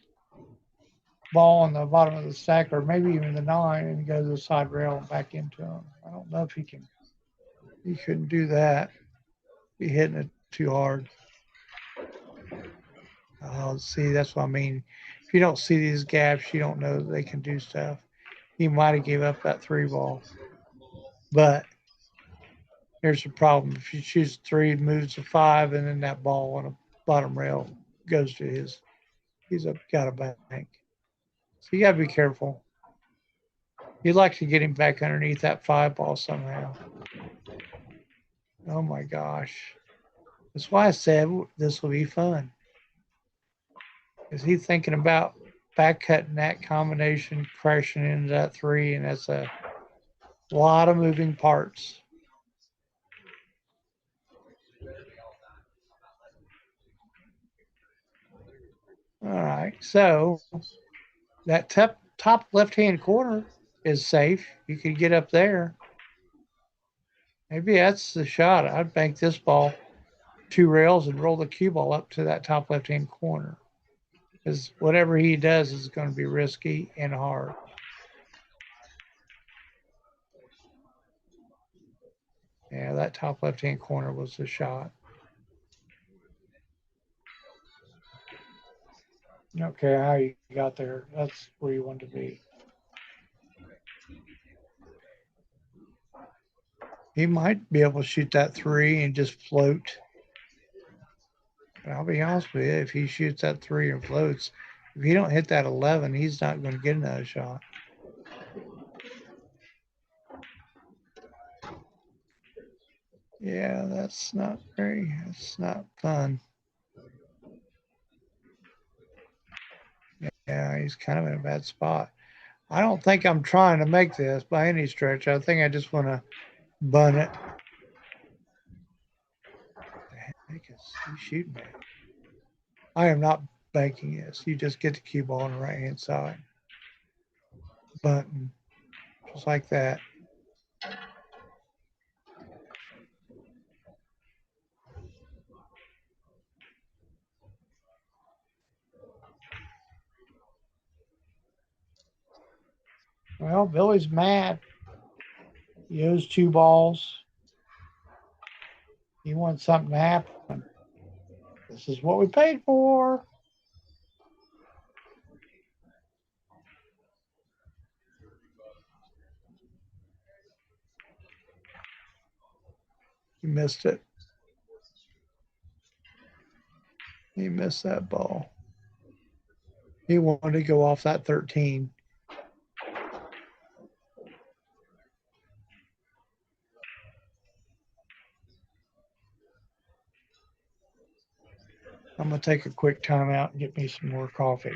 ball on the bottom of the stack, or maybe even the 9, and go to the side rail and back into him. I don't know if he can. He couldn't do that. Be hitting it too hard. See, that's what I mean. If you don't see these gaps, you don't know that they can do stuff. He might have gave up that 3 ball. But here's the problem. If you choose 3, moves to 5, and then that ball on the bottom rail goes to his, he's got a bank. So you got to be careful. You'd like to get him back underneath that 5 ball somehow. Oh my gosh. That's why I said this will be fun. Is he thinking about back cutting that combination, crashing into that 3, and that's a lot of moving parts. All right, so that top left-hand corner is safe. You could get up there. Maybe that's the shot. I'd bank this ball 2 rails and roll the cue ball up to that top left-hand corner. Because whatever he does is going to be risky and hard. Yeah, that top left-hand corner was the shot. Okay, how you got there. That's where you want to be. He might be able to shoot that 3 and just float. But I'll be honest with you, if he shoots that 3 and floats, if he don't hit that 11, he's not going to get another shot. Yeah, that's not fun. Yeah, he's kind of in a bad spot. I don't think I'm trying to make this by any stretch. I think I just want to bun it. What the heck is he shooting at? I am not banking this. You just get the cue ball on the right-hand side. Button. Just like that. Well, Billy's mad. He owes 2 balls. He wants something to happen. This is what we paid for. He missed it. He missed that ball. He wanted to go off that 13. I'm going to take a quick timeout and get me some more coffee.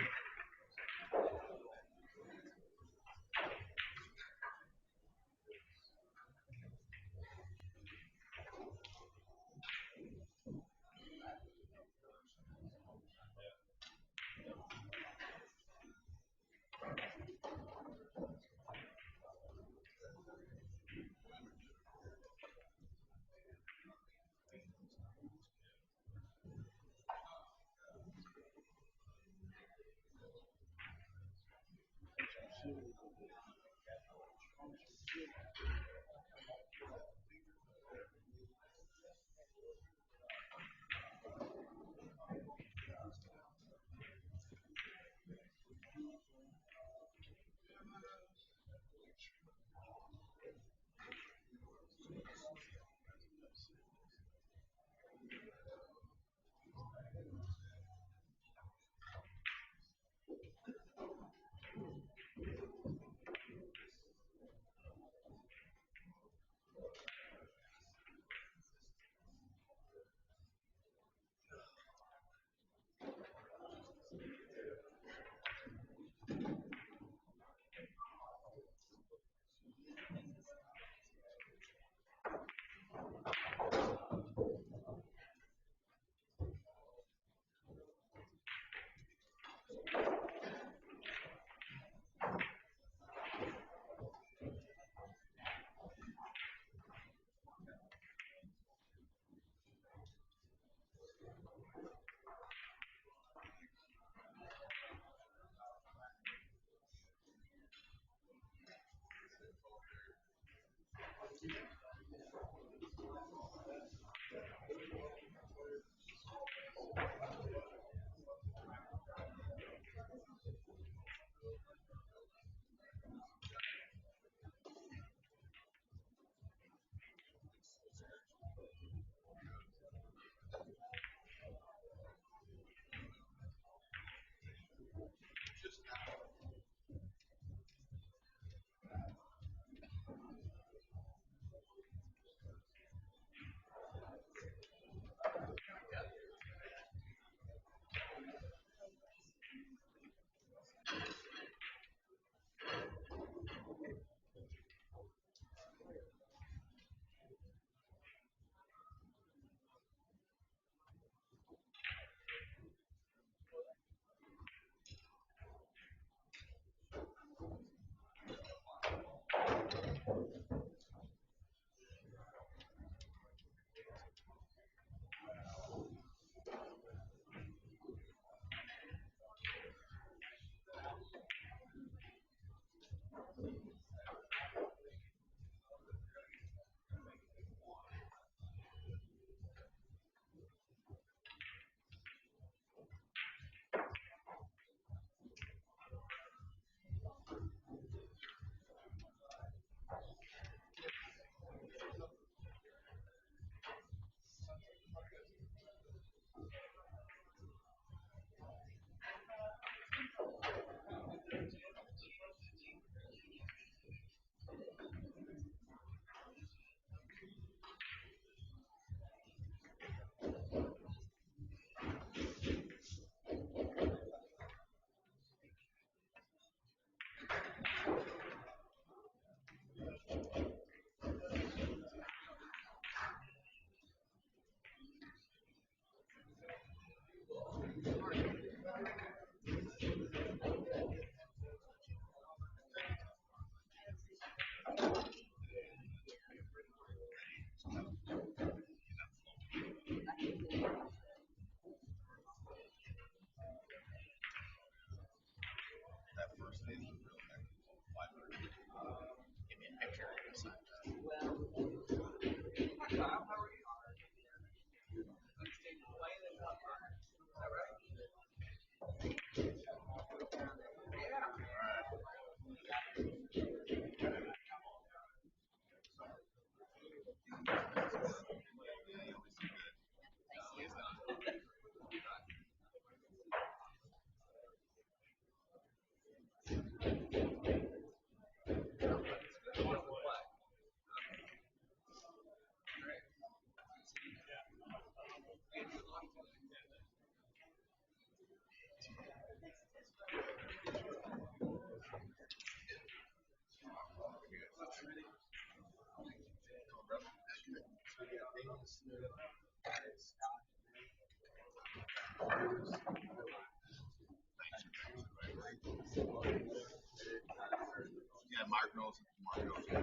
Yeah, Mark knows. Mark knows. Yeah,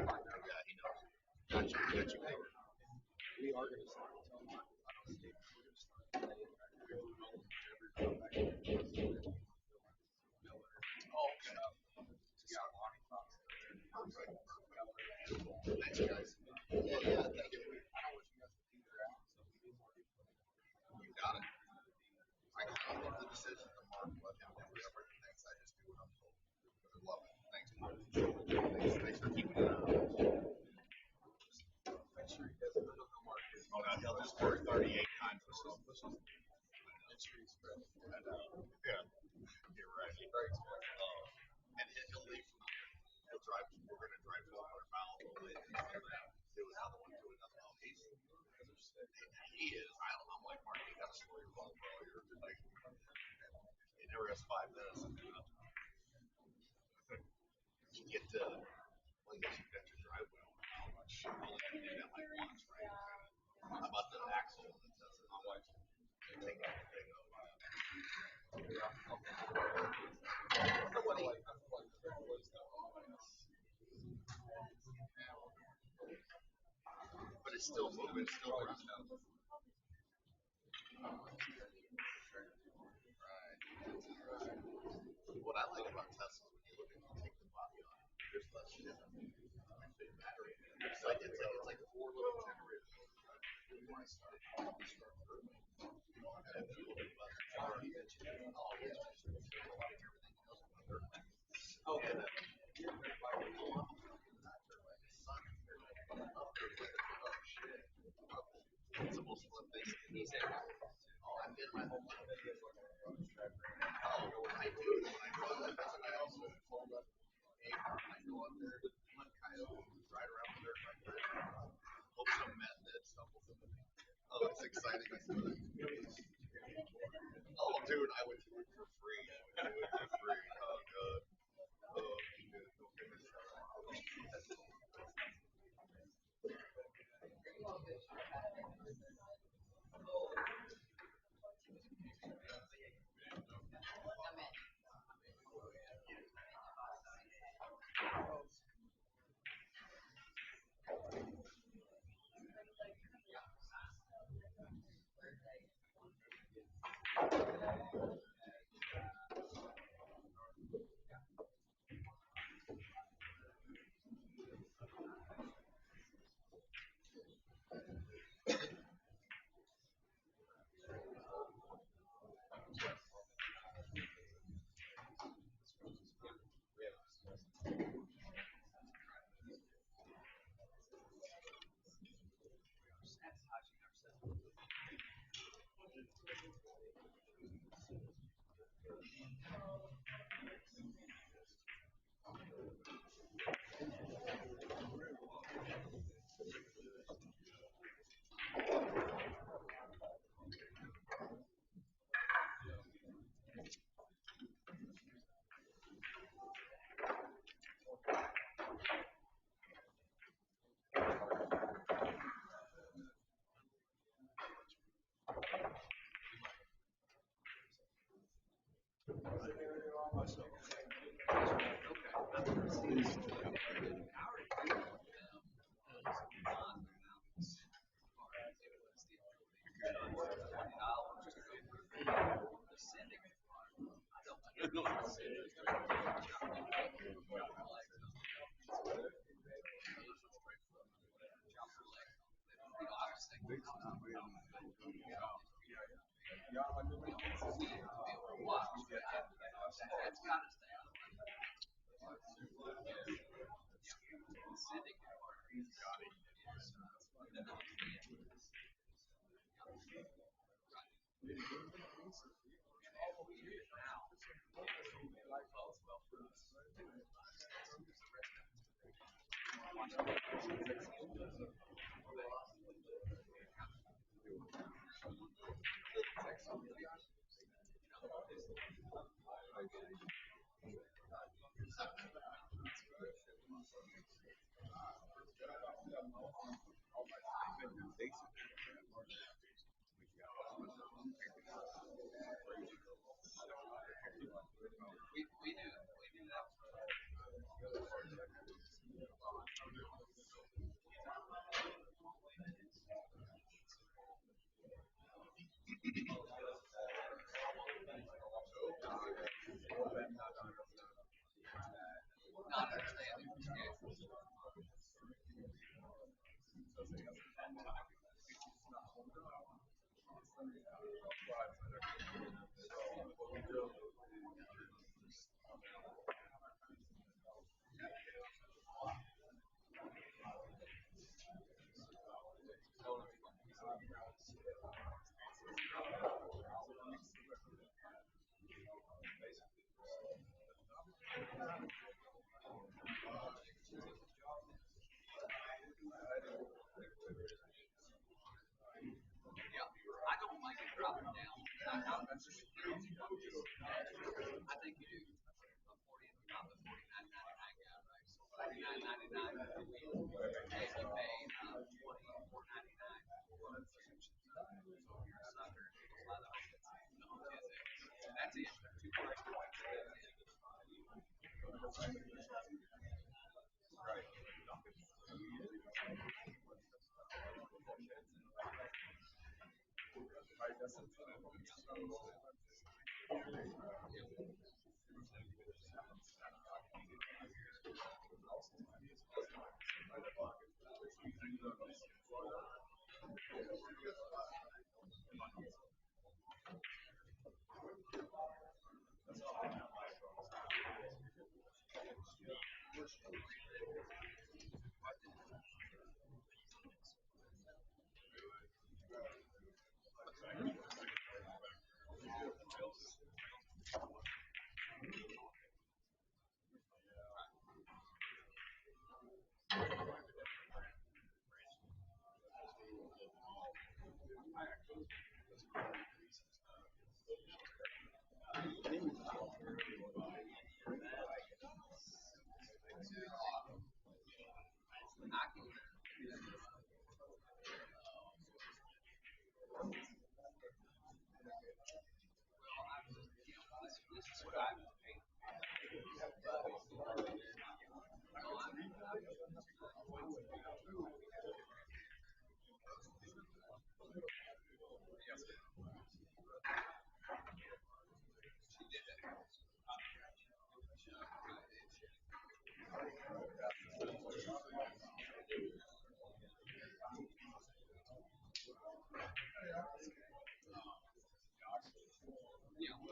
he knows. Gotcha. Gotcha. We are going to start. Tell Mark. Oh, okay. Yeah, Lonnie Fox. got it. I kind of love the decision to Mark let him do certain things. I just do what I'm told. I love it. Thanks, Mark. Thanks for keeping it up. Make sure he doesn't. I don't know Mark. Oh, no, he'll just work 38 times or so. Make sure he's ready. Yeah, you're right. And he'll leave from here. He'll drive. We're going to drive 1,200 miles away. Do another one. Do another one. He is. I'm like Mark. You got to slow your roll, bro. He never has 5 minutes. You get to. Well, I guess you got your driveway on how much. You only have to do that like once, right? How about the axle that does it? My wife take out the thing of. But it's still moving. It's still running. Right. What I like about Tesla when you look at you take the body on it, there's less shit on the big battery. It's like 4 little generators. Before I start early. You don't have to fuel it less charge. Always just everything else. Oh, and then it's the most fun thing. He's in. Oh, I've been my whole life. Oh, I do. I also fold up I go up there, hunt coyotes, ride around with their bike, hope some method stumbles into me. Oh, it's exciting. Oh, dude, I would do it for free. I would do it for free. Oh, God. Oh, dude, don't get me started.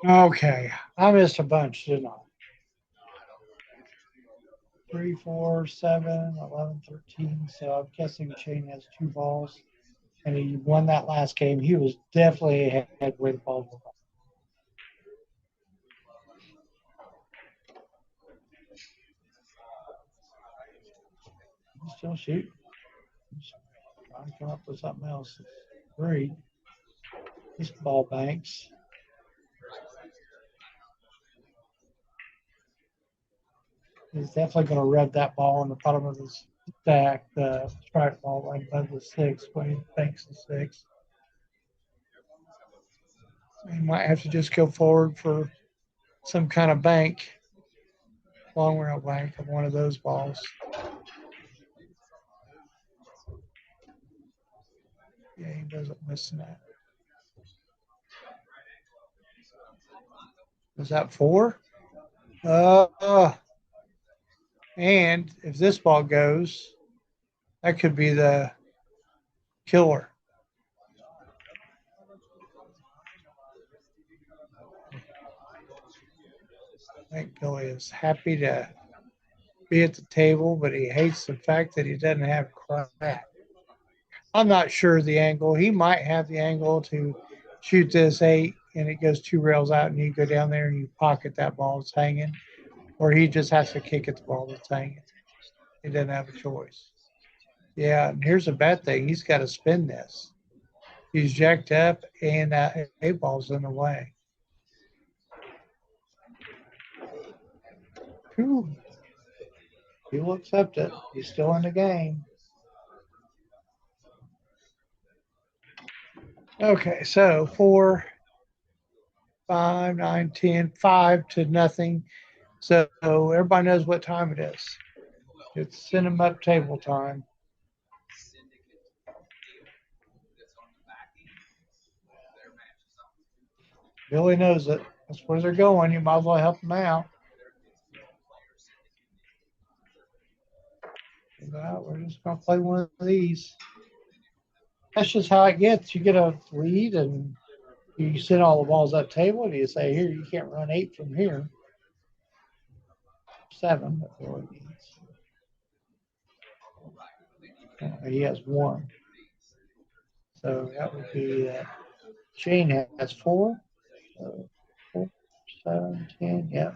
Okay, I missed a bunch, didn't I? 3, 4, 7, 11, 13. So I'm guessing Shane has 2 balls. And he won that last game. He was definitely ahead with the balls. He's still shooting. He's trying to come up with something else. 3. These ball banks. He's definitely going to rev that ball on the bottom of his stack, the strike ball right above the 6 when he banks the 6. He might have to just go forward for some kind of bank, long rail bank of one of those balls. Yeah, he doesn't miss that. Was that 4? And if this ball goes, that could be the killer. I think Billy is happy to be at the table, but he hates the fact that he doesn't have crack. I'm not sure the angle. He might have the angle to shoot this 8 and it goes 2 rails out and you go down there and you pocket that ball that's hanging, or he just has to kick at the ball that's hanging. He doesn't have a choice. Yeah, and here's a bad thing. He's got to spin this. He's jacked up and that 8 ball's in the way. Whew. He will accept it. He's still in the game. Okay, so 4, 5, 9, 10, 5 to nothing. So everybody knows what time it is. It's send them up table time. Billy knows it. That's where they're going. You might as well help them out. Well, we're just going to play one of these. That's just how it gets. You get a lead and you send all the balls up table and you say, here, you can't run 8 from here. 7, but Billy needs. He has 1. So that would be Shane has 4. So 4, 7, 10, yeah.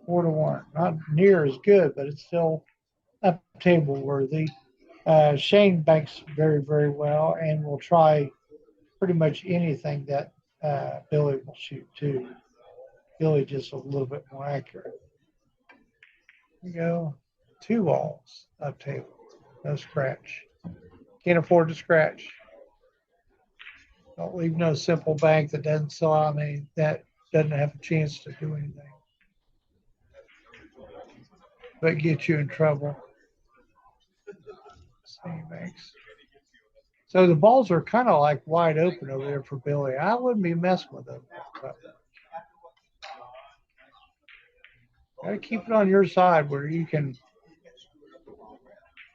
4 to 1. Not near as good, but it's still up table worthy. Shane banks very, very well and will try pretty much anything that Billy will shoot too. Billy just a little bit more accurate. There you go. 2 balls up table. No scratch. Can't afford to scratch. Don't leave no simple bank that doesn't sell out. I mean, that doesn't have a chance to do anything but get you in trouble. Same banks. So the balls are kind of like wide open over there for Billy. I wouldn't be messing with them. But gotta keep it on your side where you can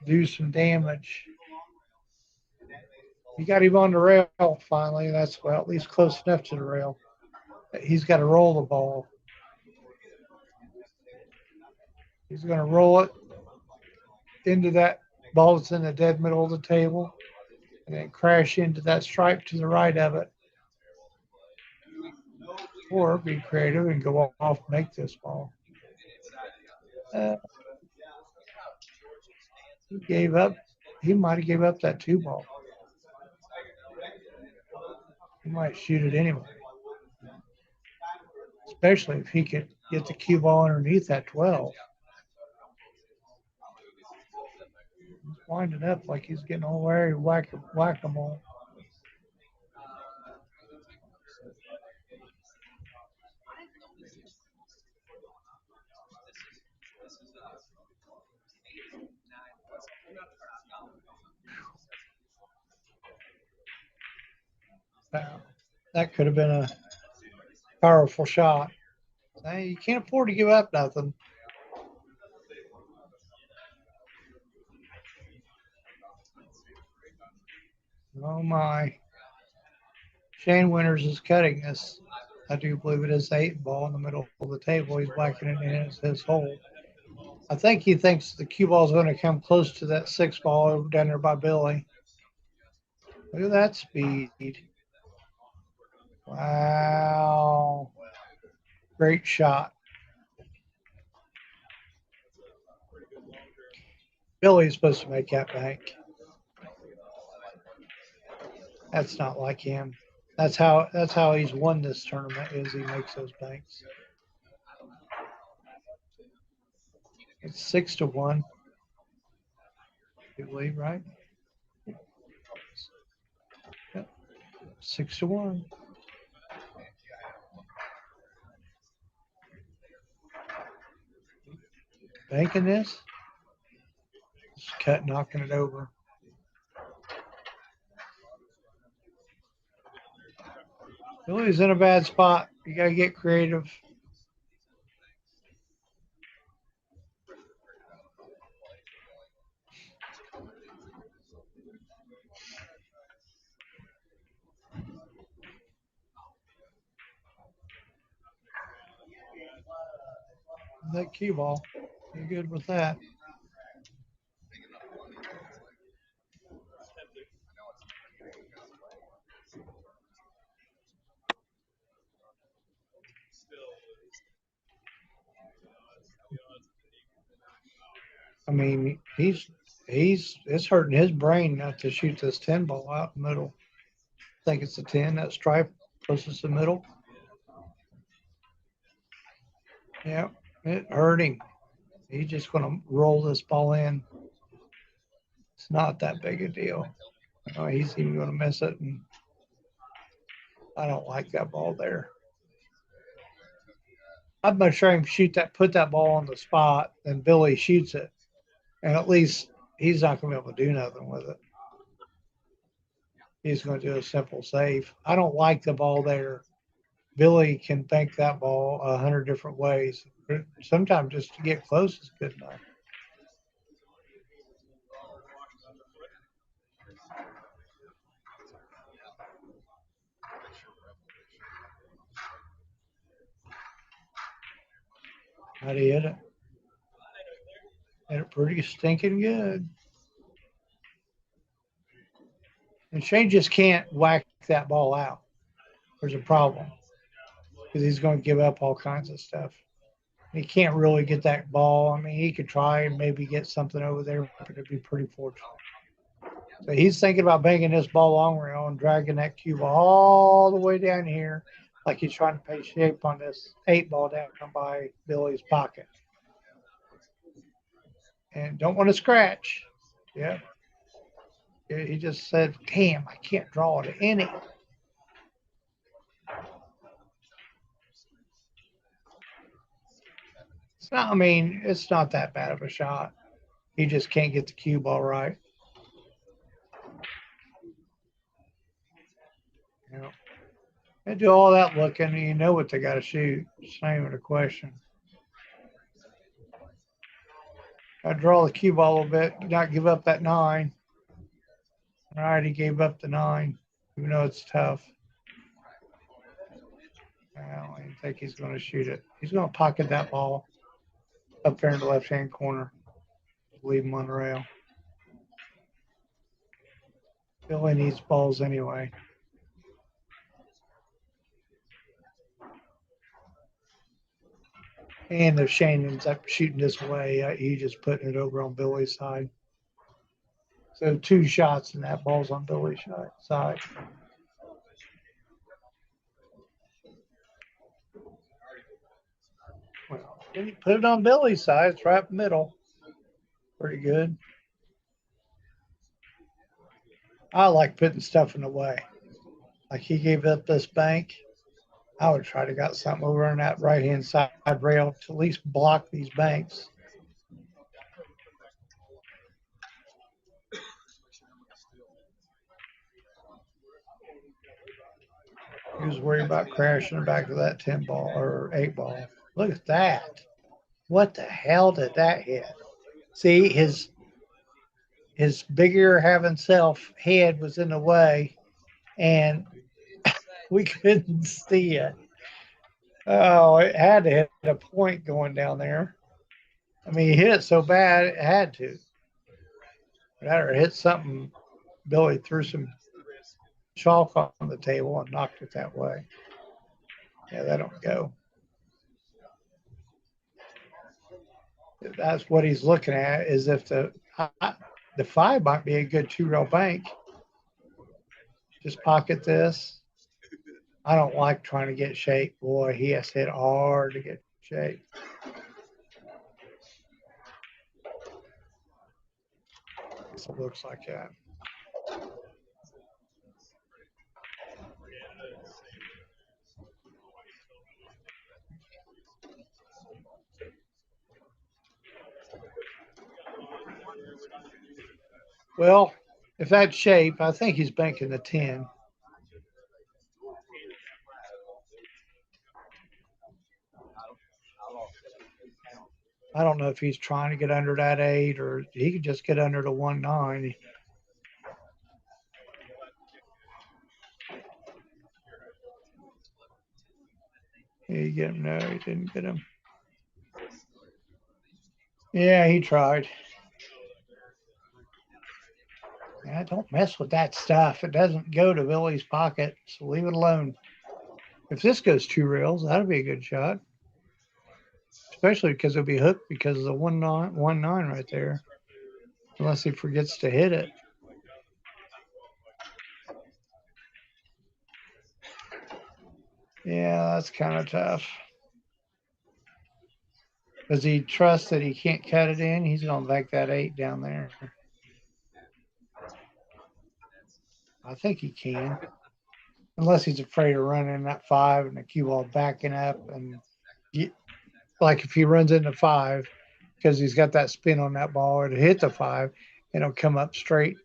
do some damage. You got him on the rail finally. That's well, at least close enough to the rail. He's got to roll the ball. He's going to roll it into that ball that's in the dead middle of the table and then crash into that stripe to the right of it. Or be creative and go off and make this ball. He gave up. He might have gave up that 2 ball. He might shoot it anyway. Especially if he could get the cue ball underneath that 12. He's winding up like he's getting all wary, whack-a-mole. That could have been a powerful shot. Hey, you can't afford to give up nothing. Oh my. Shane Winters is cutting this. I do believe it is the 8 ball in the middle of the table. He's whacking it in as his hole. I think he thinks the cue ball is going to come close to that 6 ball over down there by Billy. Look at that speed. Wow. Great shot. Billy's supposed to make that bank. That's not like him. That's how he's won this tournament is he makes those banks. It's 6-1. You believe, right? Yep. 6-1. Banking this. Just cut, knocking it over. Billy's in a bad spot. You got to get creative. That cue ball. You're good with that. I mean, it's hurting his brain not to shoot this 10 ball out in the middle. I think it's a 10, that stripe closest to the middle. Yeah, it hurt him. He's just going to roll this ball in. It's not that big a deal. He's even going to miss it, and I don't like that ball there. I'd much rather him put that ball on the spot than Billy shoots it, and at least he's not going to be able to do nothing with it. He's going to do a simple save. I don't like the ball there. Billy can bank that ball 100 different ways. Sometimes just to get close is good enough. How'd he hit it? Hit it pretty stinking good. And Shane just can't whack that ball out. There's a problem because he's going to give up all kinds of stuff. He can't really get that ball. I mean, he could try and maybe get something over there, but it'd be pretty fortunate. So he's thinking about banging this ball long rail and dragging that cue ball all the way down here, like he's trying to pay shape on this 8-ball down by Billy's pocket. And don't want to scratch. Yeah. He just said, damn, I can't draw it any. It's not, I mean, it's not that bad of a shot. He just can't get the cue ball right. You know, they do all that looking, and you know what they got to shoot. It's not even a question. I draw the cue ball a little bit, not give up that 9. All right, he gave up the 9, even though it's tough. I don't even think he's going to shoot it. He's going to pocket that ball up there in the left-hand corner. Leave him on the rail. Billy needs balls anyway. And if Shane ends up shooting this way, he just putting it over on Billy's side. So 2 shots and that ball's on Billy's side. Well, then you put it on Billy's side. It's right in the middle. Pretty good. I like putting stuff in the way. Like he gave up this bank. I would try to got something over on that right-hand side rail to at least block these banks. He was worried about crashing the back of that 10-ball or 8-ball. Look at that. What the hell did that hit? See, his bigger having self head was in the way, and we couldn't see it. Oh, it had to hit a point going down there. I mean, he hit it so bad, it had to. That or hit something. Billy threw some chalk on the table and knocked it that way. Yeah, that don't go. That's what he's looking at, is if the 5 might be a good 2-rail bank. Just pocket this. I don't like trying to get shape. Boy, he has to hit hard to get shape. So it looks like that. Well, if that's shape, I think he's banking the 10. I don't know if he's trying to get under that 8 or he could just get under the 1-9. He get him? No, he didn't get him. Yeah, he tried. Yeah, don't mess with that stuff. It doesn't go to Billy's pocket, so leave it alone. If this goes 2 rails, that'd be a good shot. Especially because it'll be hooked because of the 1-9 right there. Unless he forgets to hit it. Yeah, that's kind of tough. Does he trust that he can't cut it in? He's going to bank that 8 down there. I think he can. Unless he's afraid of running that 5 and the cue ball backing up. And like if he runs into 5, because he's got that spin on that ball, or to hit the 5, and it'll come up straight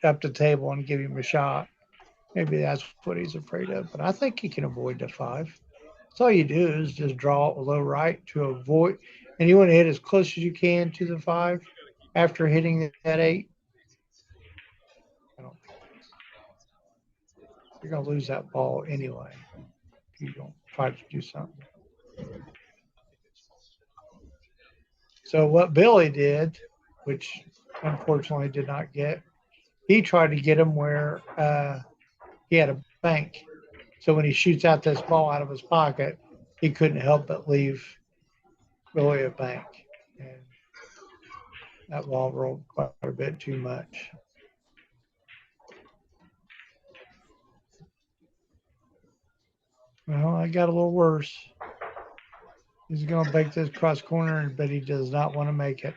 up the table and give him a shot. Maybe that's what he's afraid of. But I think he can avoid the 5. So all you do is just draw a low right to avoid, and you want to hit as close as you can to the 5 after hitting that 8. I don't think you're going to lose that ball anyway if you don't try to do something. So what Billy did, which unfortunately did not get, he tried to get him where he had a bank. So when he shoots out this ball out of his pocket, he couldn't help but leave Billy a bank. And that ball rolled quite a bit too much. Well, I got a little worse. He's going to bake this cross corner, but he does not want to make it.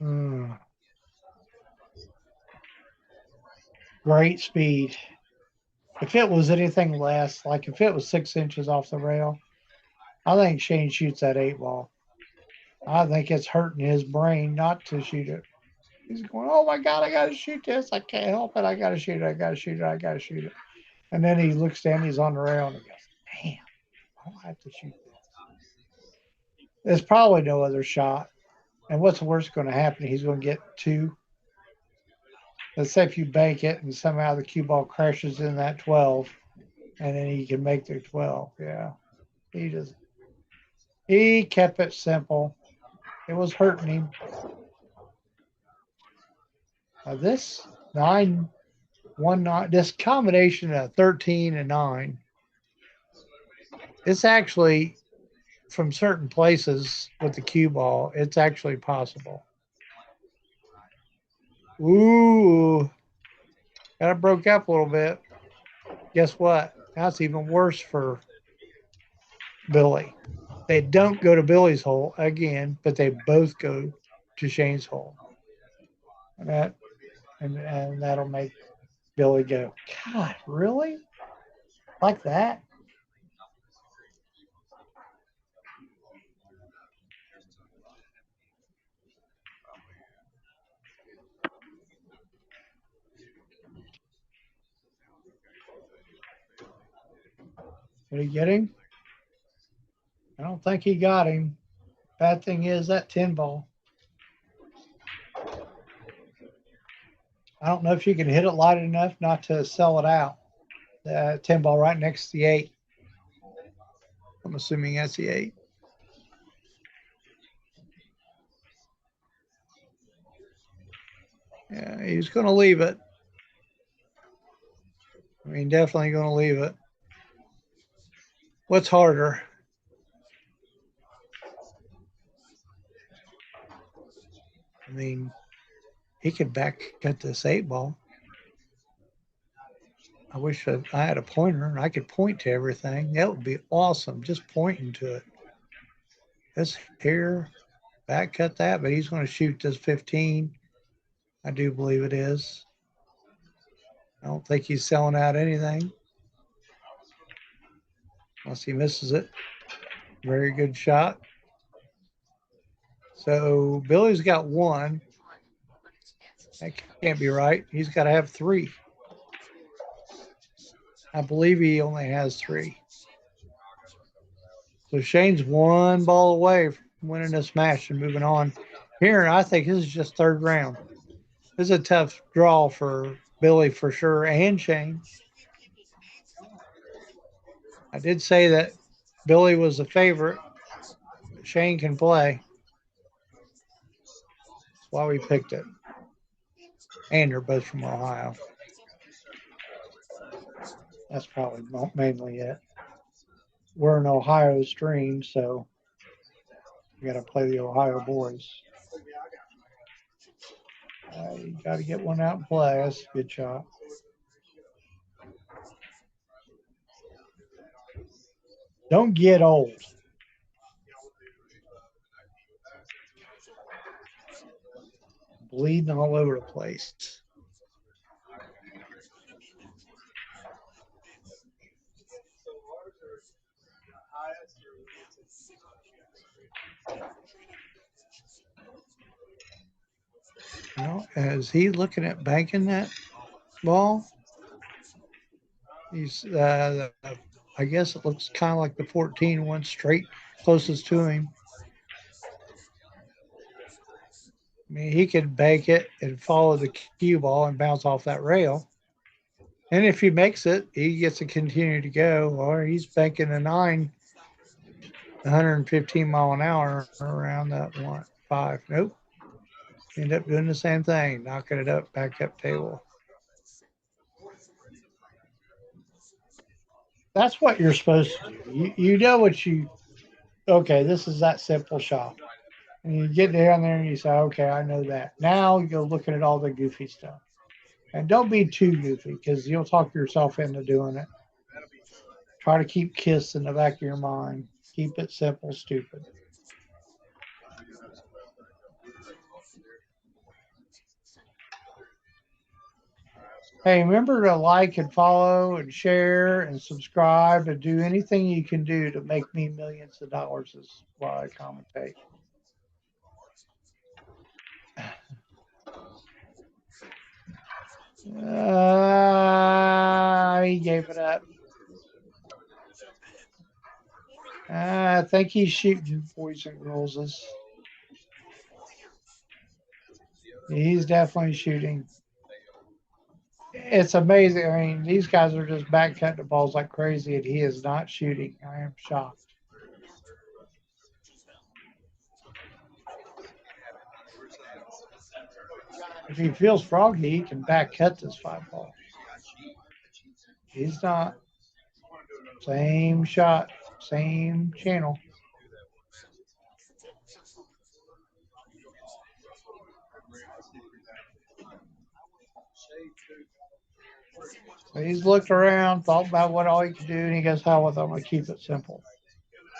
Mm. Great speed. If it was anything less, like if it was 6 inches off the rail, I think Shane shoots that 8 ball. I think it's hurting his brain not to shoot it. He's going, oh my God, I got to shoot this. I can't help it. I got to shoot it. I got to shoot it. I got to shoot it. And then he looks down, he's on the rail, and he goes, damn, I have to shoot this. There's probably no other shot. And what's worse going to happen? He's going to get 2. Let's say if you bank it and somehow the cue ball crashes in that 12, and then he can make the 12. Yeah. He kept it simple. It was hurting him. This 9, 1, 9, this combination of 13 and 9, it's actually from certain places with the cue ball, it's actually possible. Ooh, that broke up a little bit. Guess what? That's even worse for Billy. They don't go to Billy's hole again, but they both go to Shane's hole. And that'll make Billy go, God, really? Like that? Did he get him? I don't think he got him. Bad thing is that 10 ball. I don't know if you can hit it light enough not to sell it out. The 10 ball right next to the 8. I'm assuming that's the 8. Yeah, he's going to leave it. I mean, definitely going to leave it. What's harder? I mean, he could back cut this 8 ball. I wish I had a pointer and I could point to everything. That would be awesome, just pointing to it. This here, back cut that, but he's going to shoot this 15. I do believe it is. I don't think he's selling out anything. Unless he misses it. Very good shot. So Billy's got 1. That can't be right. He's got to have 3. I believe he only has 3. So Shane's 1 ball away from winning this match and moving on. Here, I think this is just 3rd round. This is a tough draw for Billy for sure and Shane. I did say that Billy was the favorite. Shane can play. That's why we picked it. And they're both from Ohio. That's probably mainly it. We're an Ohio stream, so we got to play the Ohio boys. You got to get one out and play. That's a good shot. Don't get old. Bleeding all over the place. Well, is he looking at banking that ball? He's, I guess it looks kind of like the 14 went straight closest to him. I mean, he could bank it and follow the cue ball and bounce off that rail. And if he makes it, he gets to continue to go. Or he's banking a 9, 115 mile an hour around that 5. Nope. End up doing the same thing, knocking it up, back up table. That's what you're supposed to do. You know what you, okay, this is that simple shot. And you get down there and you say, okay, I know that. Now you're looking at all the goofy stuff. And don't be too goofy because you'll talk yourself into doing it. Try to keep KISS in the back of your mind. Keep it simple, stupid. Hey, remember to like and follow and share and subscribe and do anything you can do to make me millions of dollars is while I commentate. He gave it up. I think he's shooting, boys and girls. He's definitely shooting. It's amazing. I mean, these guys are just back cutting the balls like crazy, and he is not shooting. I am shocked. If he feels froggy, he can back cut this 5 ball. He's not. Same shot, same channel. So he's looked around, thought about what all he could do, and he goes, "Hell with it, I'm gonna keep it simple.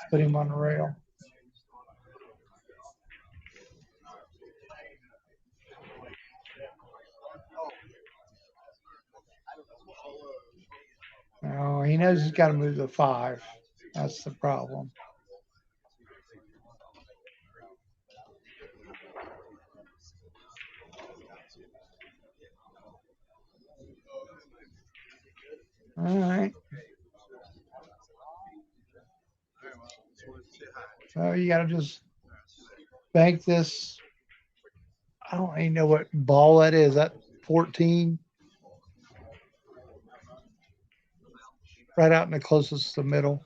Put him on the rail." No, he knows he's got to move the 5. That's the problem. All right. So you got to just bank this. I don't even know what ball that is. That 14, right out in the closest to the middle.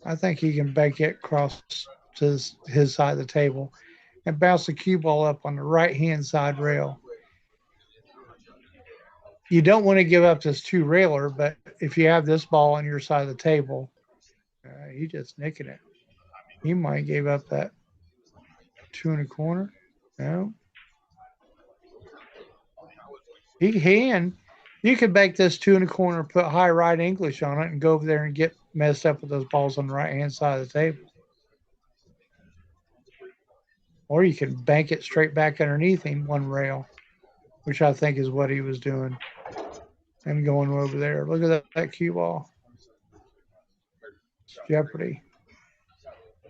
I think he can bank it across to his side of the table and bounce the cue ball up on the right hand side rail. You don't want to give up this 2 railer, but if you have this ball on your side of the table, he just nicking it. He might give up that 2 1/4. No, he can. You could make this 2 1/4, put high right English on it, and go over there and get messed up with those balls on the right hand side of the table. Or you can bank it straight back underneath him 1 rail, which I think is what he was doing. And going over there. Look at that cue ball. It's Jeopardy.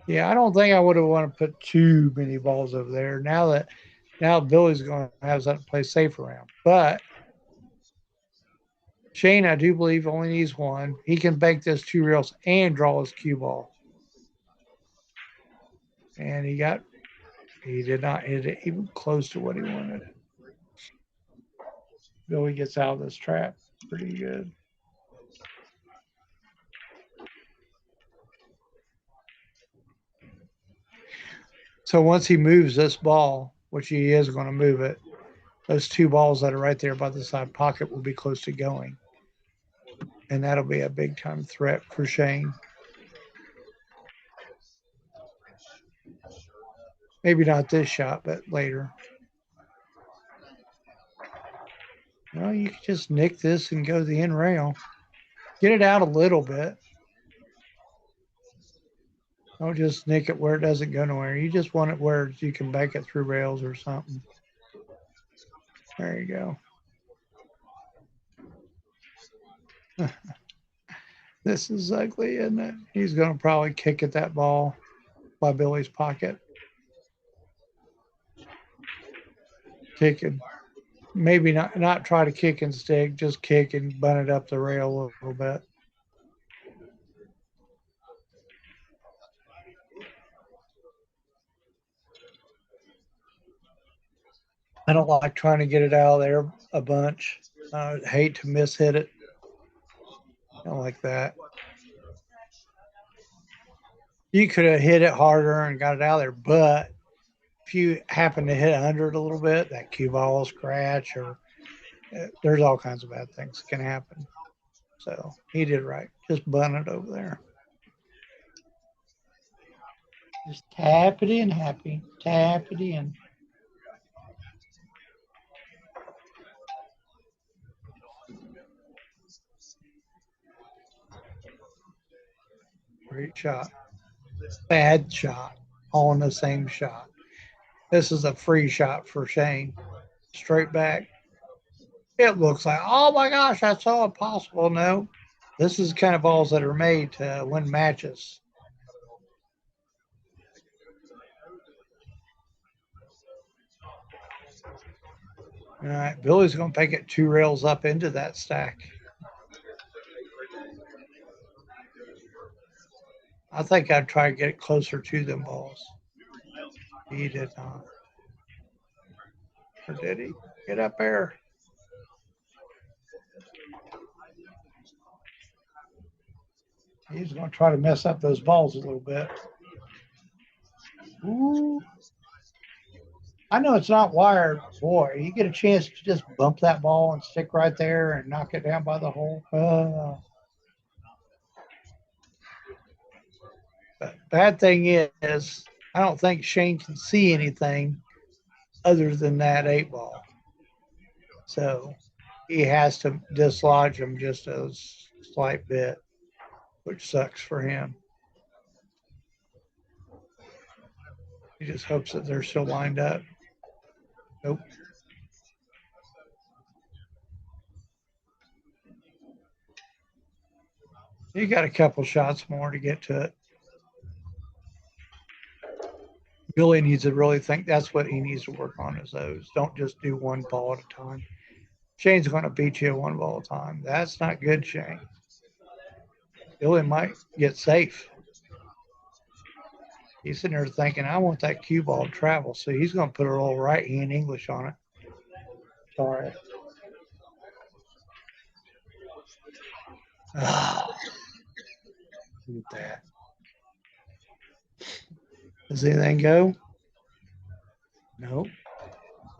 Yeah, I don't think I would have wanted to put too many balls over there. Now Billy's going to have something to play safe around. But Shane, I do believe, only needs 1. He can bank this 2 rails and draw his cue ball. And he did not hit it even close to what he wanted. Billy gets out of this trap pretty good. So once he moves this ball, which he is going to move it, those 2 balls that are right there by the side pocket will be close to going. And that'll be a big time threat for Shane. Maybe not this shot, but later. Well, you can just nick this and go to the end rail. Get it out a little bit. Don't just nick it where it doesn't go nowhere. You just want it where you can bank it through rails or something. There you go. This is ugly, isn't it? He's going to probably kick at that ball by Billy's pocket. Kicking. Maybe not try to kick and stick, just kick and bunt it up the rail a little bit. I don't like trying to get it out of there a bunch. I hate to miss hit it. I don't like that. You could have hit it harder and got it out of there, but if you happen to hit under it a little bit, that cue ball will scratch, or there's all kinds of bad things can happen. So he did right. Just bunt it over there. Just tap it in, Happy. Tap it in. Great shot. Bad shot. All in the same shot. This is a free shot for Shane. Straight back. It looks like, oh my gosh, that's so impossible. No, this is the kind of balls that are made to win matches. All right, Billy's going to take it 2 rails up into that stack. I think I'd try to get closer to them balls. He did not. Or did he? Get up there. He's going to try to mess up those balls a little bit. Ooh. I know it's not wired. Boy, you get a chance to just bump that ball and stick right there and knock it down by the hole. But bad thing is, I don't think Shane can see anything other than that 8 ball. So he has to dislodge them just a slight bit, which sucks for him. He just hopes that they're still lined up. Nope. You got a couple shots more to get to it. Billy needs to really think that's what he needs to work on is those. Don't just do 1 ball at a time. Shane's going to beat you 1 ball at a time. That's not good, Shane. Billy might get safe. He's sitting there thinking, I want that cue ball to travel. So he's going to put a little right hand English on it. Sorry. Look at that. Does anything go? Nope.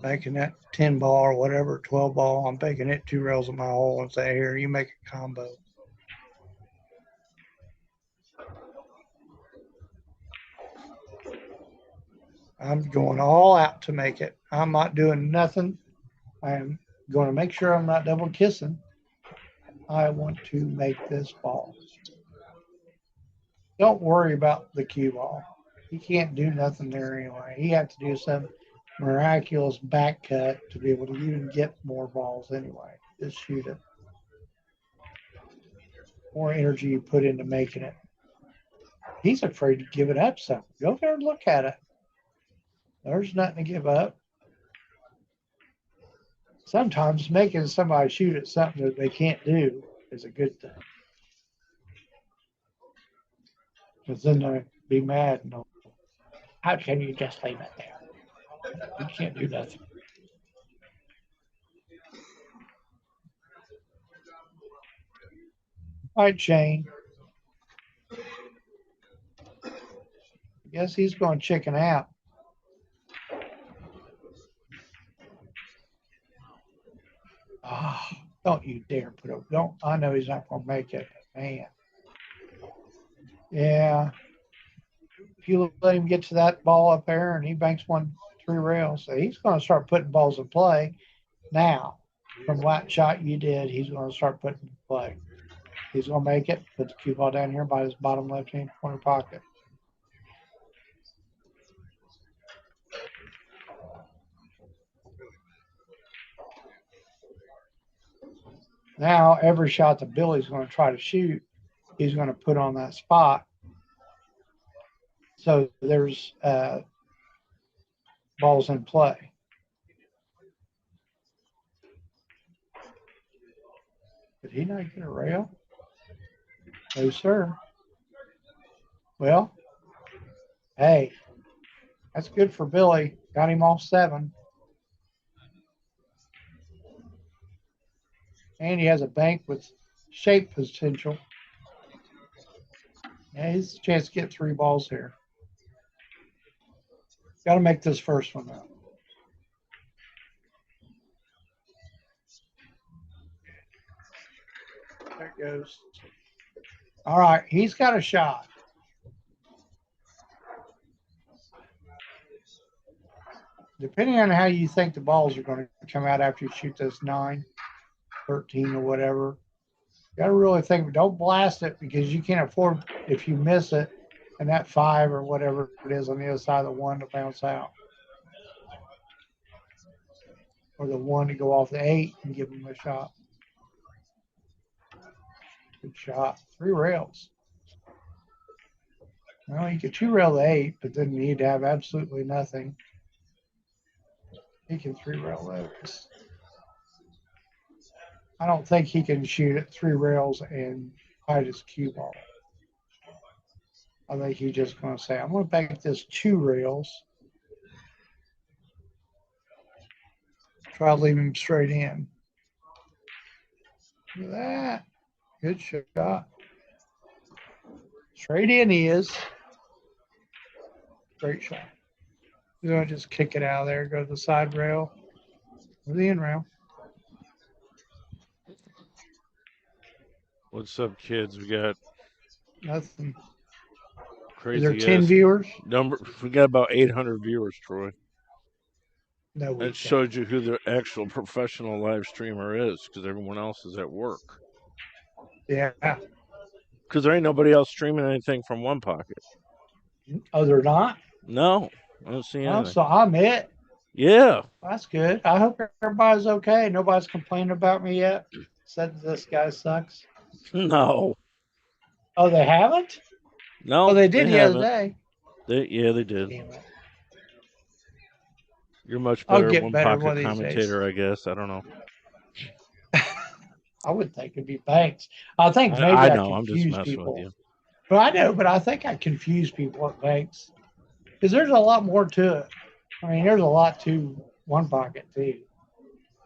Making that 10 ball or whatever, 12 ball, I'm taking it 2 rails in my hole and say, here, you make a combo. I'm going all out to make it. I'm not doing nothing. I am going to make sure I'm not double kissing. I want to make this ball. Don't worry about the cue ball. He can't do nothing there anyway. He has to do some miraculous back cut to be able to even get more balls anyway. Just shoot it. More energy you put into making it. He's afraid to give it up some. Go there and look at it. There's nothing to give up. Sometimes making somebody shoot at something that they can't do is a good thing. Because then they'll be mad and they'll, how can you just leave it there? You can't do nothing. All right, Shane. I guess he's going to chicken out. Oh, don't you dare put up. Don't. I know he's not going to make it. Man. Yeah. If you let him get to that ball up there and he banks 3 rails, so he's going to start putting balls in play. Now, from what shot you did, he's going to start putting in play. He's going to make it. Put the cue ball down here by his bottom left-hand corner pocket. Now, every shot that Billy's going to try to shoot, he's going to put on that spot. So there's balls in play. Did he not get a rail? No, sir. Well, hey, that's good for Billy. Got him off 7. And he has a bank with shape potential. Yeah, he's a chance to get 3 balls here. Got to make this first one though. There it goes. All right, he's got a shot. depending on how you think the balls are going to come out after you shoot those 9, 13, or whatever, you got to really think. Don't blast it because you can't afford if you miss it and that 5 or whatever it is on the other side of the 1 to bounce out, or the 1 to go off the 8 and give them a shot. Good shot. 3 rails. Well, you could 2-rail the 8, but then you need to have absolutely nothing. He can 3-rail those. I don't think he can shoot at 3 rails and hide his cue ball. I think he's just going to say, I'm going to bank this 2 rails. Try to leave him straight in. Look at that. Good shot. Straight in he is. Great shot. He's going to just kick it out of there, go to the side rail or the in rail. What's up, kids? We got Nothing. crazy. Is there 10 viewers? Number. We got about 800 viewers, Troy. No, That showed you who the actual professional live streamer is, because everyone else is at work. Yeah. Because there ain't nobody else streaming anything from One Pocket. Oh, they're not? No, I don't see anything. Oh, so I'm it. Yeah. That's good. I hope everybody's okay. Nobody's complaining about me yet. Said this guy sucks. No. Oh, they haven't? No. Oh, they did the haven't. other day. They did. Damn it. You're much I'll better get One better Pocket one of these commentator, days. I guess. I don't know. I would think it'd be Banks. I think maybe I I know. I'm just confuse messing people. with you. But I know, but I think I confuse people at Banks because there's a lot more to it. I mean, there's a lot to One Pocket too.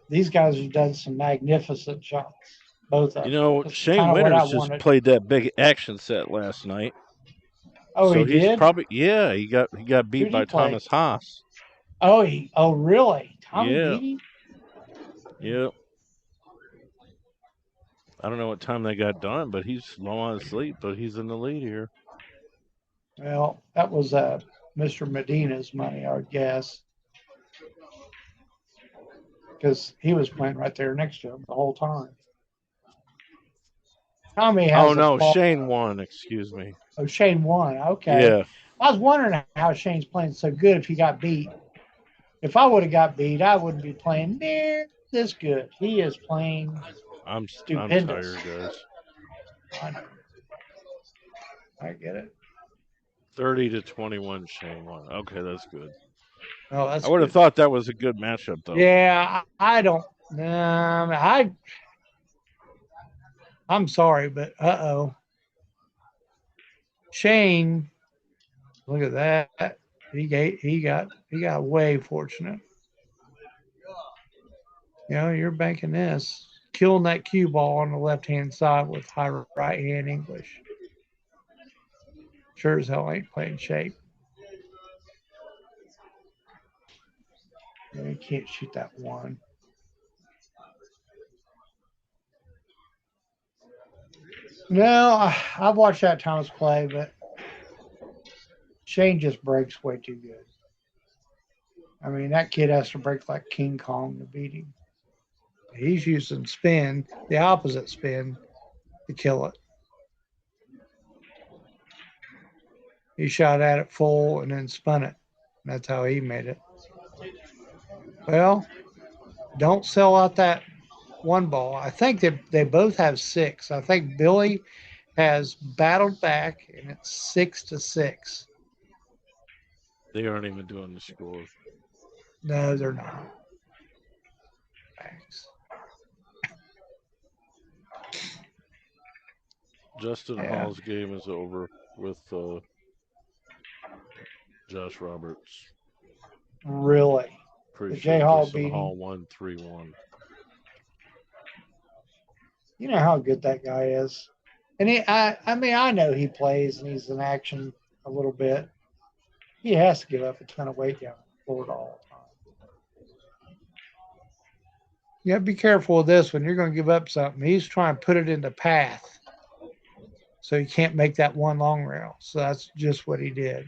These guys have done some magnificent shots, both of them. You know, That's Shane kind of what I Winters just wanted. played that big action set last night. Oh, So he he's did? probably he got beat Who'd he by play? Thomas Haas. Oh, really? Tommy Yeah. beat him? Yep. I don't know what time they got done, but he's low on sleep, but he's in the lead here. Well, that was Mr. Medina's money, I would guess. Because he was playing right there next to him the whole time. Tommy has Shane won, excuse me. Oh, Shane won. Okay. Yeah. I was wondering how Shane's playing so good if he got beat. If I would have got beat, I wouldn't be playing near this good. He is playing stupendous. I'm tired, guys. I know. I get it. 30-21 Shane won. Okay, that's good. Oh, that's I would have thought that was a good matchup, though. Yeah, I don't. I'm sorry, but Shane, look at that. He got way fortunate. You know, you're banking this, killing that cue ball on the left hand side with high right hand English. Sure as hell ain't playing shape. You can't shoot that 1. No, I've watched that Thomas play, but Shane just breaks way too good. I mean, that kid has to break like King Kong to beat him. He's using spin, the opposite spin, to kill it. He shot at it full and then spun it. That's how he made it. Well, don't sell out that 1 ball. I think they both have 6. I think Billy has battled back, and it's 6-6. They aren't even doing the score. No, they're not. Thanks. Justin Hall's game is over with Josh Roberts. Really? Pretty Jay sure Hall Justin beat Hall him? won 3-1. You know how good that guy is. And I know he plays and he's in action a little bit. He has to give up a ton of weight down the floor all the time. You have to be careful with this when you're going to give up something. He's trying to put it in the path. So he can't make that 1 long rail. So that's just what he did.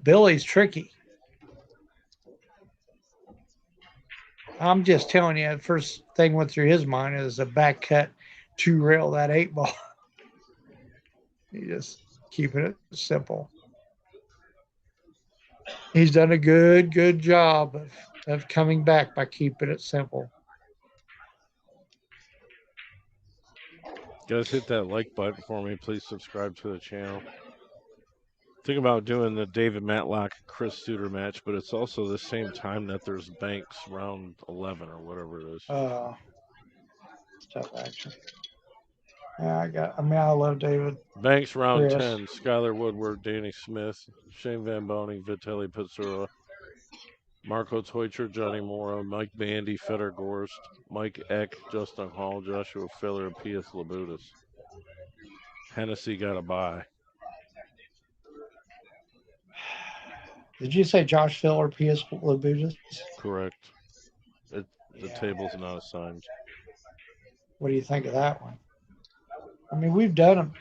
Billy's tricky. I'm just telling you, the first thing went through his mind is a back cut to rail that 8 ball. He just keeping it simple. He's done a good job of coming back by keeping it simple. Guys, hit that like button for me. Please subscribe to the channel. Think about doing the David Matlock Chris Suter match, but it's also the same time that there's Banks round 11 or whatever it is. Tough action. Yeah, I love David. Banks round Chris. 10, Skylar Woodward, Danny Smith, Shane Van Boning, Vitaly Pitsura, Marco Teutcher, Johnny Mora, Mike Bandy, Feder Gorst, Mike Eck, Justin Hall, Joshua Filler, and P.S. Labutis. Hennessy got a bye. Did you say Josh Filler, P.S. Labutis? Correct. The table's not assigned. What do you think of that one? I mean, we've done them.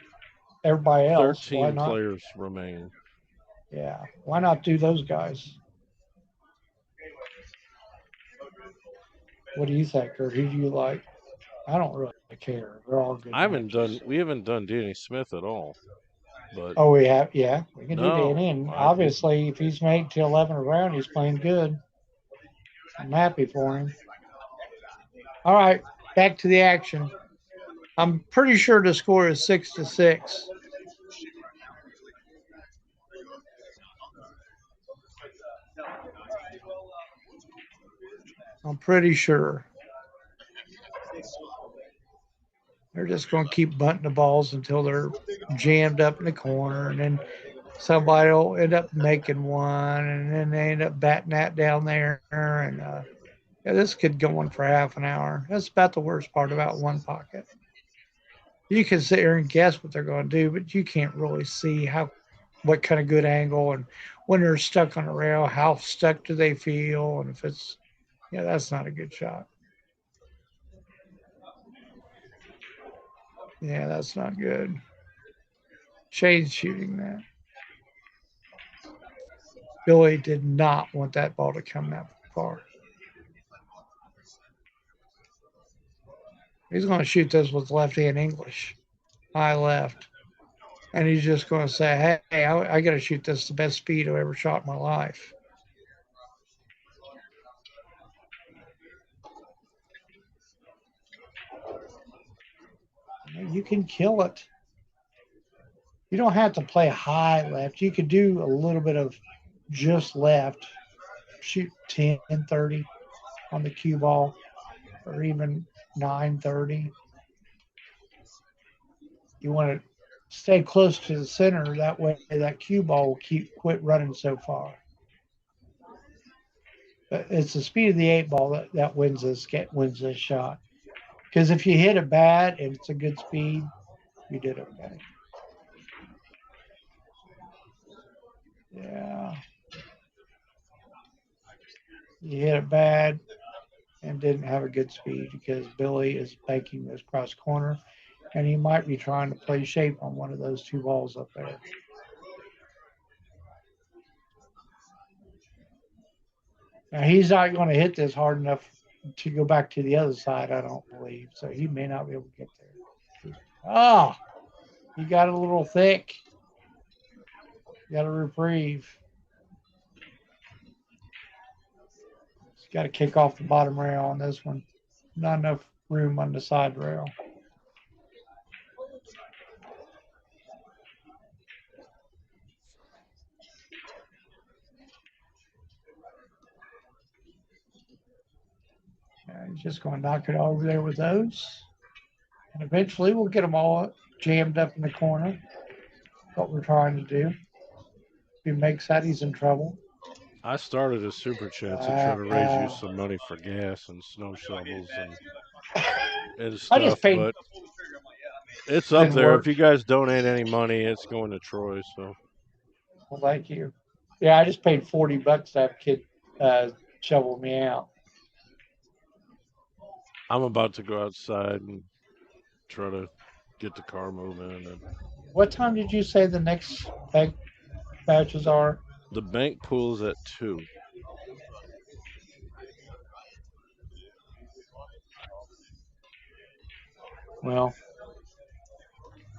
Everybody else. 13 players remain. Yeah. Why not do those guys? What do you think, or who do you like? I don't really care. They're all good. We haven't done Danny Smith at all. But we have. Yeah, we can do Danny, and obviously, if he's made to 11 around, he's playing good. I'm happy for him. All right, back to the action. I'm pretty sure the score is 6-6. I'm pretty sure. They're just going to keep bunting the balls until they're jammed up in the corner, and then somebody will end up making one, and then they end up batting that down there. And yeah, this could go on for half an hour. That's about the worst part about one pocket. You can sit here and guess what they're going to do, but you can't really see what kind of good angle, and when they're stuck on a rail, how stuck do they feel, and if it's, yeah, that's not a good shot. Yeah, that's not good. Shane's shooting that. Billy did not want that ball to come that far. He's going to shoot this with left-hand English, high left. And he's just going to say, hey, I got to shoot this the best speed I've ever shot in my life. You can kill it. You don't have to play high left. You could do a little bit of just left, shoot 10, 30 on the cue ball, or even 9-30. You want to stay close to the center. That way that cue ball will quit running so far. But it's the speed of the 8 ball that wins this shot. Because if you hit it bad and it's a good speed, you did okay. Yeah. You hit it bad and didn't have a good speed because Billy is banking this cross corner, and he might be trying to play shape on one of those 2 balls up there. Now, he's not going to hit this hard enough to go back to the other side, I don't believe. So he may not be able to get there. Oh, he got a little thick. Got a reprieve. He's got to kick off the bottom rail on this one. Not enough room on the side rail. He's just going to knock it over there with those. And eventually we'll get them all jammed up in the corner. What we're trying to do. If he makes that, he's in trouble. I started a super chat to try to raise you some money for gas and snow shovels and stuff, but it's up there. If you guys donate any money, it's going to Troy. So, well, thank you. Yeah, I just paid $40 to have a kid shovel me out. I'm about to go outside and try to get the car moving. And what time did you say the next batches are? The bank pool's at 2. Well,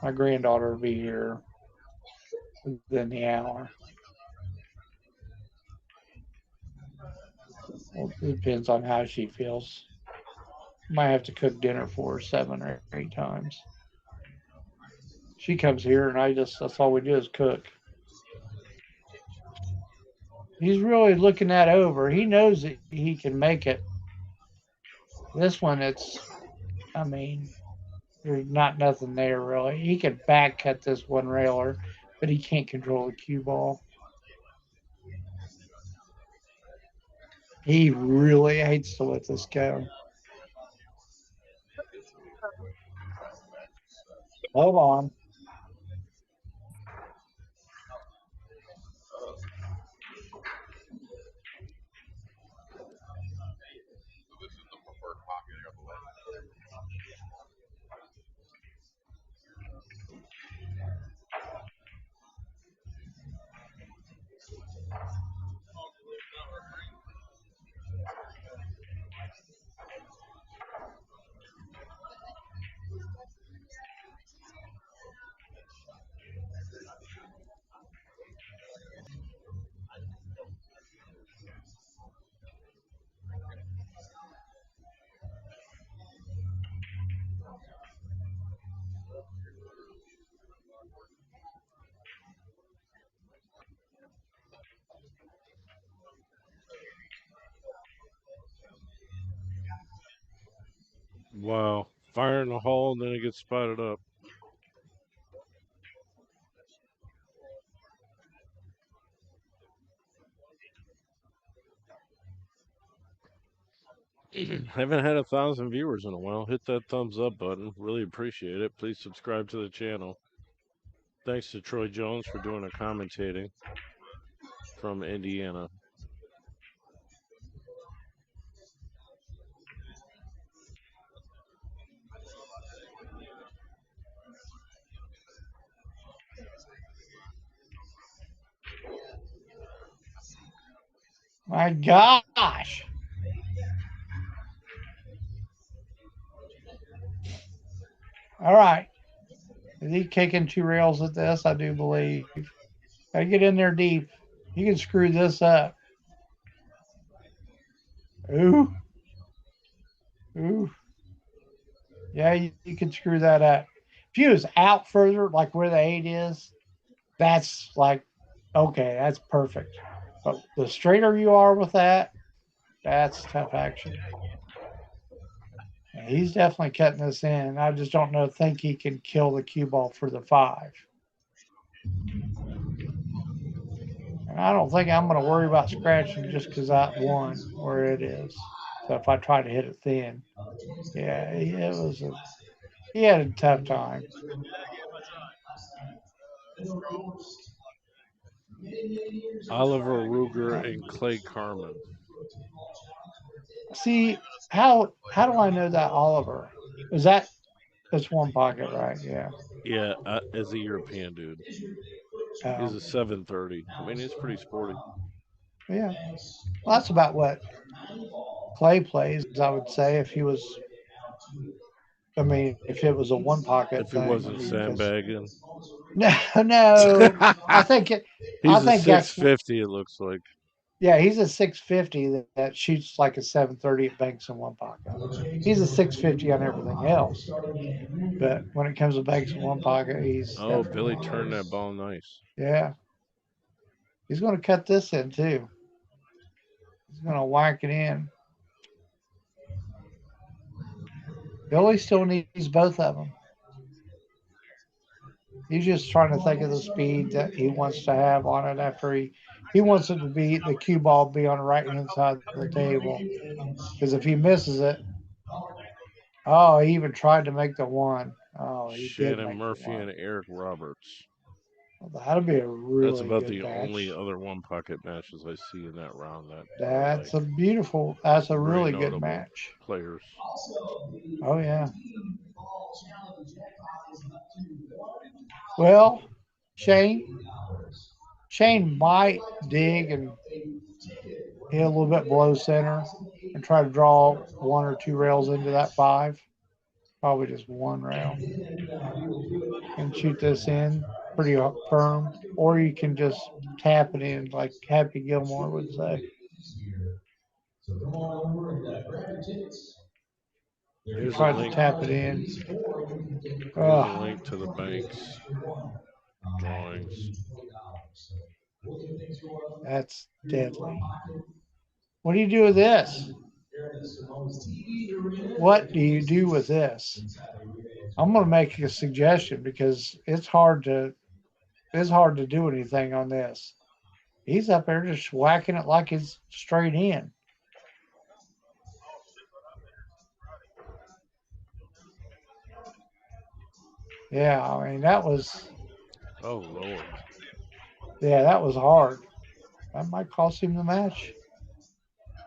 my granddaughter will be here within the hour. Well, it depends on how she feels. Might have to cook dinner for her 7 or 8 times. She comes here and that's all we do is cook. He's really looking that over. He knows that he can make it. This one, I mean, there's not nothing there really. He could back cut this one railer, but he can't control the cue ball. He really hates to let this go. Hold on. This is the preferred pocket of the left. Wow. Fire in the hole and then it gets spotted up. Haven't had 1,000 viewers in a while. Hit that thumbs up button. Really appreciate it. Please subscribe to the channel. Thanks to Troy Jones for doing the commentating from Indiana. My gosh. All right. Is he kicking 2 rails at this? I do believe. Gotta get in there deep. You can screw this up. Ooh. Ooh. Yeah, you can screw that up. If he was out further, like where the 8 is, that's like, okay, that's perfect. But the straighter you are with that, that's tough action. And he's definitely cutting this in. I just don't think he can kill the cue ball for the 5. And I don't think I'm going to worry about scratching just because that one where it is. So if I try to hit it thin, yeah, he had a tough time. Oliver Ruger and Clay Carmen. See, how do I know that Oliver? Is that's one pocket, right? Yeah. Yeah, as a European dude. He's a 730. I mean, he's pretty sporty. Yeah. Well, that's about what Clay plays, I would say, if he was. I mean, if it was a one pocket If he thing. wasn't sandbagging. No. I think He's a 650. It looks like. Yeah, he's a 650 that shoots like a 730 at banks in one pocket. He's a 650 on everything else, but when it comes to banks in one pocket, he's Billy turned that ball nice. Yeah, he's going to cut this in too. He's going to whack it in. Billy still needs both of them. He's just trying to think of the speed that he wants to have on it after he wants it to be the cue ball be on the right hand side of the table. Because if he misses it, oh, he even tried to make the 1. Oh, he did Shannon make Murphy the 1. and Eric Roberts. Well, that'll be a really That's about good the match. only other one pocket matches I see in that round. That's a really good match. Players. Oh yeah. Well, Shane, Shane might dig and hit a little bit below center and try to draw one or two rails into that 5. Probably just one rail. And shoot this in pretty firm. Or you can just tap it in like Happy Gilmore would say. Here's a Try to link. tap it in. Here's a link to the bank's drawings. That's deadly. What do you do with this? What do you do with this? I'm going to make a suggestion because it's hard to do anything on this. He's up there just whacking it like it's straight in. Yeah, I mean that was. Oh Lord. Yeah, that was hard. That might cost him the match.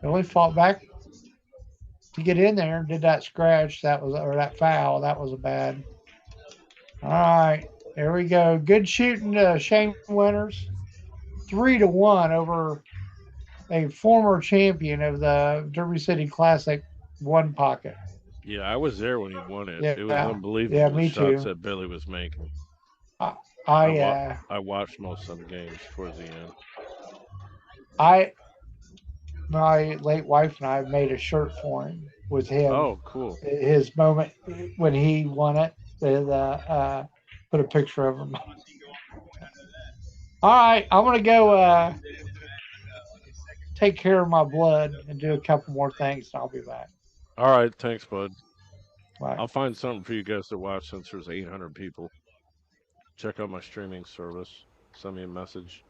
He only fought back to get in there and did that scratch. That was or that foul. That was a bad. All right, there we go. Good shooting, Shane Winters. 3-1 over a former champion of the Derby City Classic, One Pocket. Yeah, I was there when he won it. It was Yeah, unbelievable the me shots too. that Billy was making. I I watched most of the games towards the end. My late wife and I made a shirt for him with him. Oh, cool. His moment when he won it. With, put a picture of him. All right, I'm gonna go take care of my blood and do a couple more things, and I'll be back. All right, thanks, bud. Bye. I'll find something for you guys to watch since there's 800 people. Check out my streaming service. Send me a message.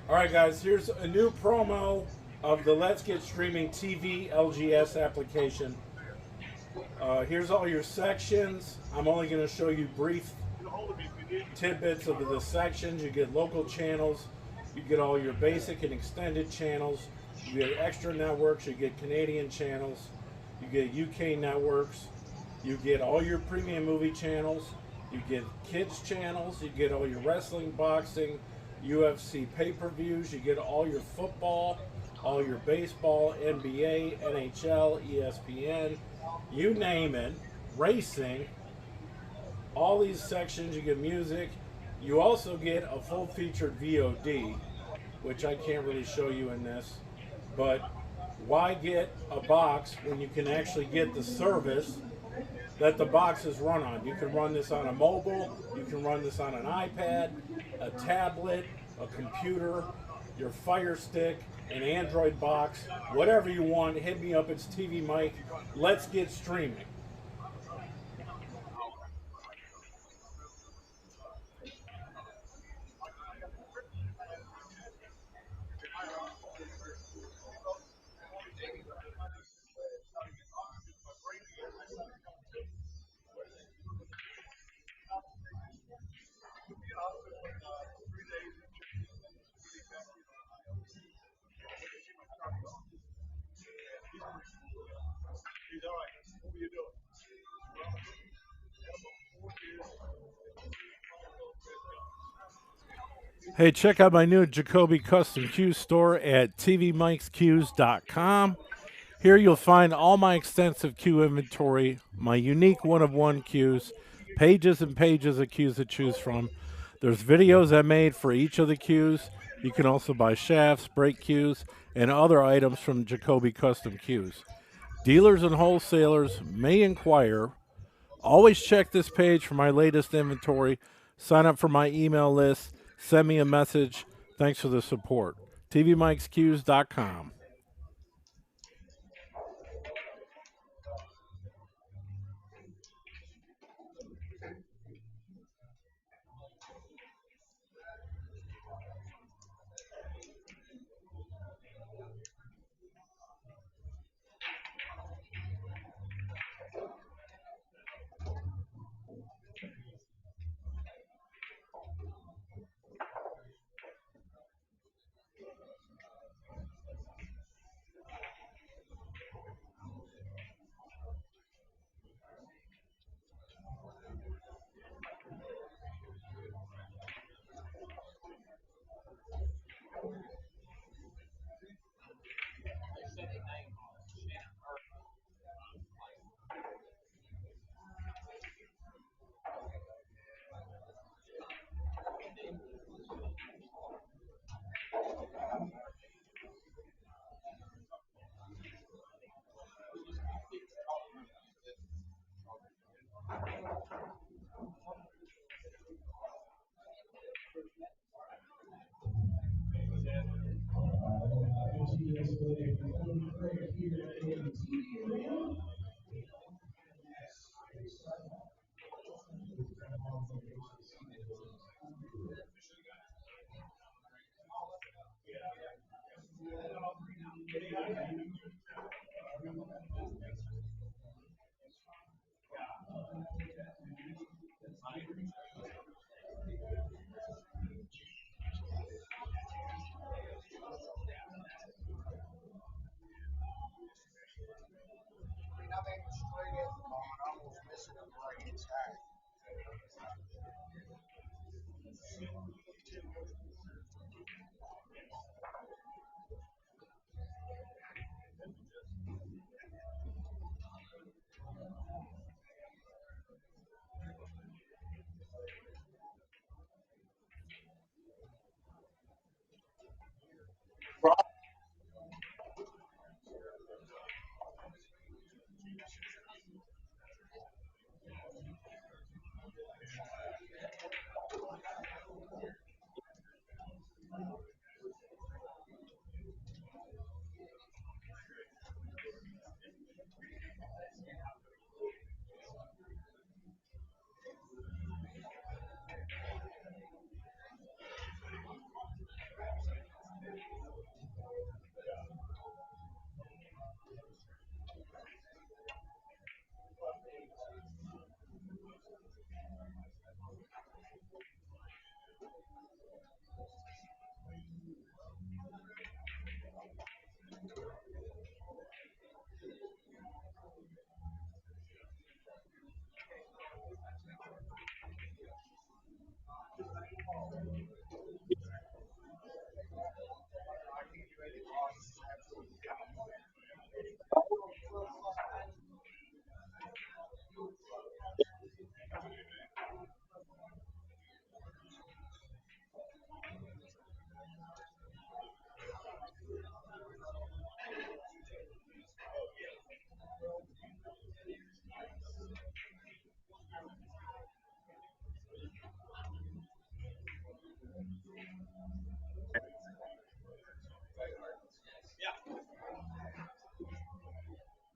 All right, guys, here's a new promo of the Let's Get Streaming TV LGS application. Here's all your sections. I'm only going to show you brief tidbits of the sections. You get local channels. You get all your basic and extended channels. You get extra networks. You get Canadian channels. You get UK networks. You get all your premium movie channels. You get kids channels. You get all your wrestling, boxing, UFC pay-per-views. You get all your football, all your baseball, NBA, NHL, ESPN, you name it, racing, all these sections. You get music. You also get a full-featured VOD, which I can't really show you in this, but why get a box when you can actually get the service that the box is run on? You can run this on a mobile, you can run this on an iPad, a tablet, a computer, your Fire Stick, an Android box, whatever you want. Hit me up, it's TV Mike. Let's get streaming. Hey, check out my new Jacoby Custom Cues store at tvmikescues.com. Here you'll find all my extensive cue inventory, my unique one-of-one cues, pages and pages of cues to choose from. There's videos I made for each of the cues. You can also buy shafts, brake cues, and other items from Jacoby Custom Cues. Dealers and wholesalers may inquire. Always check this page for my latest inventory. Sign up for my email list. Send me a message. Thanks for the support. tvmikescues.com.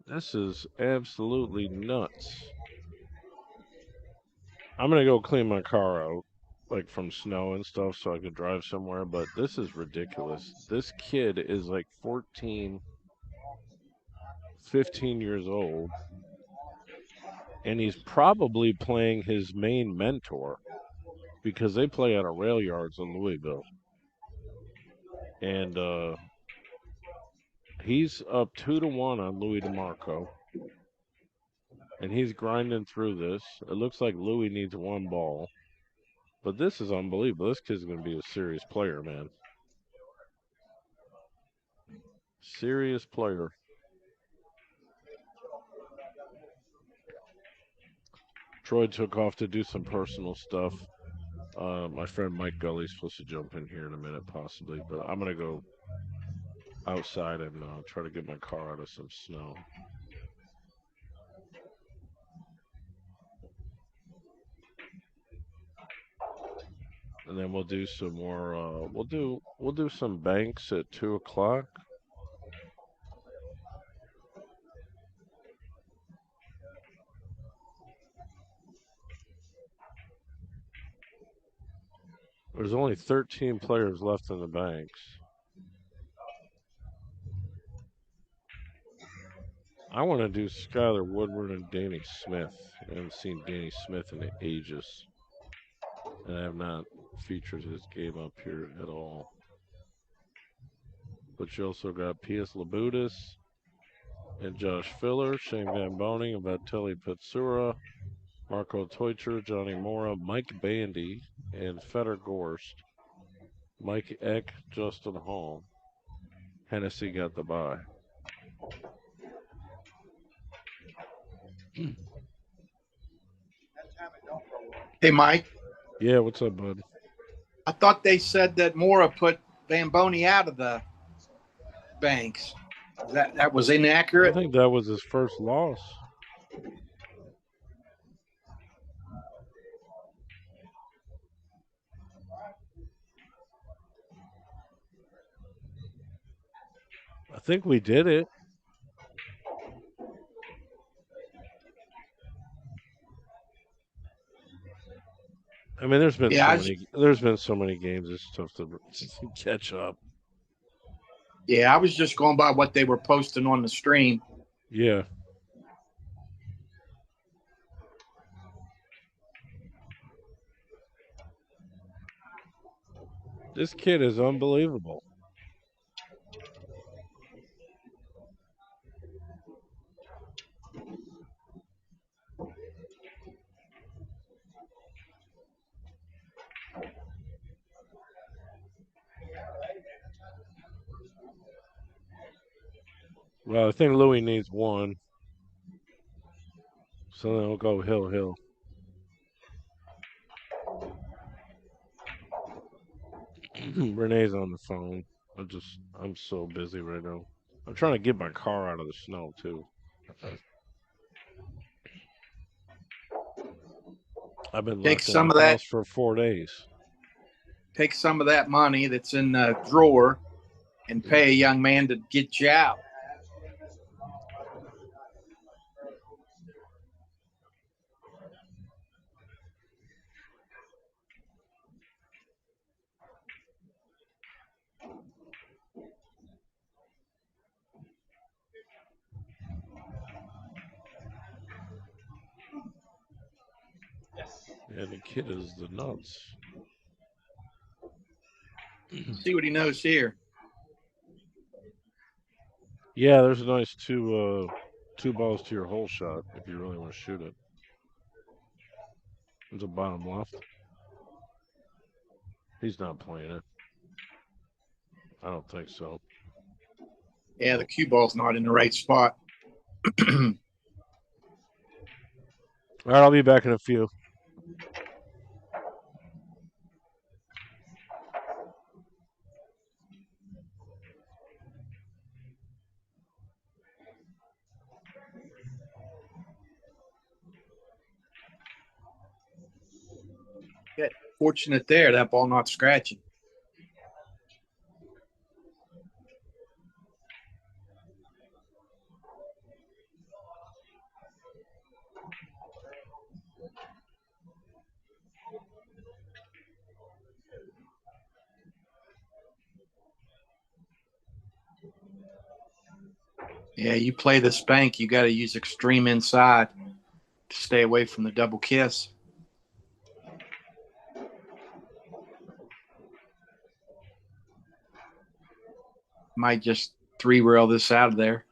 This is absolutely nuts. I'm gonna go clean my car out, like from snow and stuff, so I could drive somewhere. But this is ridiculous. This kid is like 14, 15 years old, and he's probably playing his main mentor because they play out of rail yards in Louisville. And he's up 2-1 on Louis DeMarco, and he's grinding through this. It looks like Louis needs one ball, but this is unbelievable. This kid's going to be a serious player, man. Serious player. Troy took off to do some personal stuff. My friend Mike Gully's supposed to jump in here in a minute, possibly, but I'm going to go outside and try to get my car out of some snow. And then we'll do some more. We'll do some banks at 2 o'clock. There's only 13 players left in the banks. I want to do Skylar Woodward and Danny Smith. I haven't seen Danny Smith in ages, and I have not featured his game up here at all. But you also got P.S. Labutis and Josh Filler, Shane Van Boning, Vatelli Pitsura, Marco Teutcher, Johnny Mora, Mike Bandy, and Feder Gorst. Mike Eck, Justin Hall. Hennessy got the bye. Hey, Mike, Yeah, what's up, bud? I thought they said that Mora put Vamboni out of the banks. That was I inaccurate. think that was his first loss. I think we did it. I mean, there's been Yeah, so many games. It's tough to catch up. I was just going by what they were posting on the stream. Yeah. This kid is unbelievable. Well, I think Louis needs one. So then we'll go Hill. Renee's on the phone. I'm so busy right now. I'm trying to get my car out of the snow too. I've been Take locked in the some of that. house for 4 days. Take some of that money that's in the drawer and pay a young man to get you out. Yeah, the kid is the nuts. See what he knows here. Yeah, there's a nice two balls to your hole shot if you really want to shoot it. There's a bottom left. He's not playing it. I don't think so. Yeah, the cue ball's not in the right spot. All right, I'll be back in a few. Yeah, fortunate there, that ball not scratching. Yeah, you play the spank, you got to use extreme inside to stay away from the double kiss. Might just 3-rail this out of there.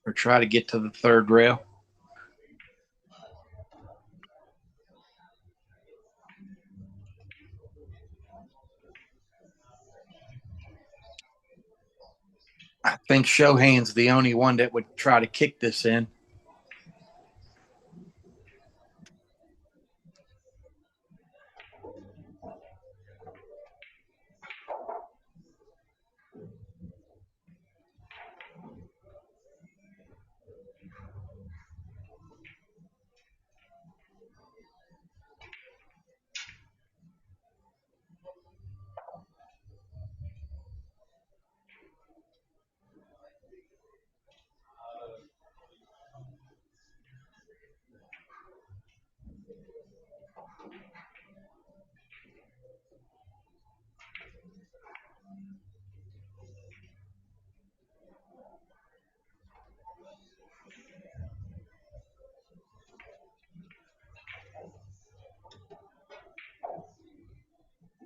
Or try to get to the third rail. I think Shohan's the only one that would try to kick this in.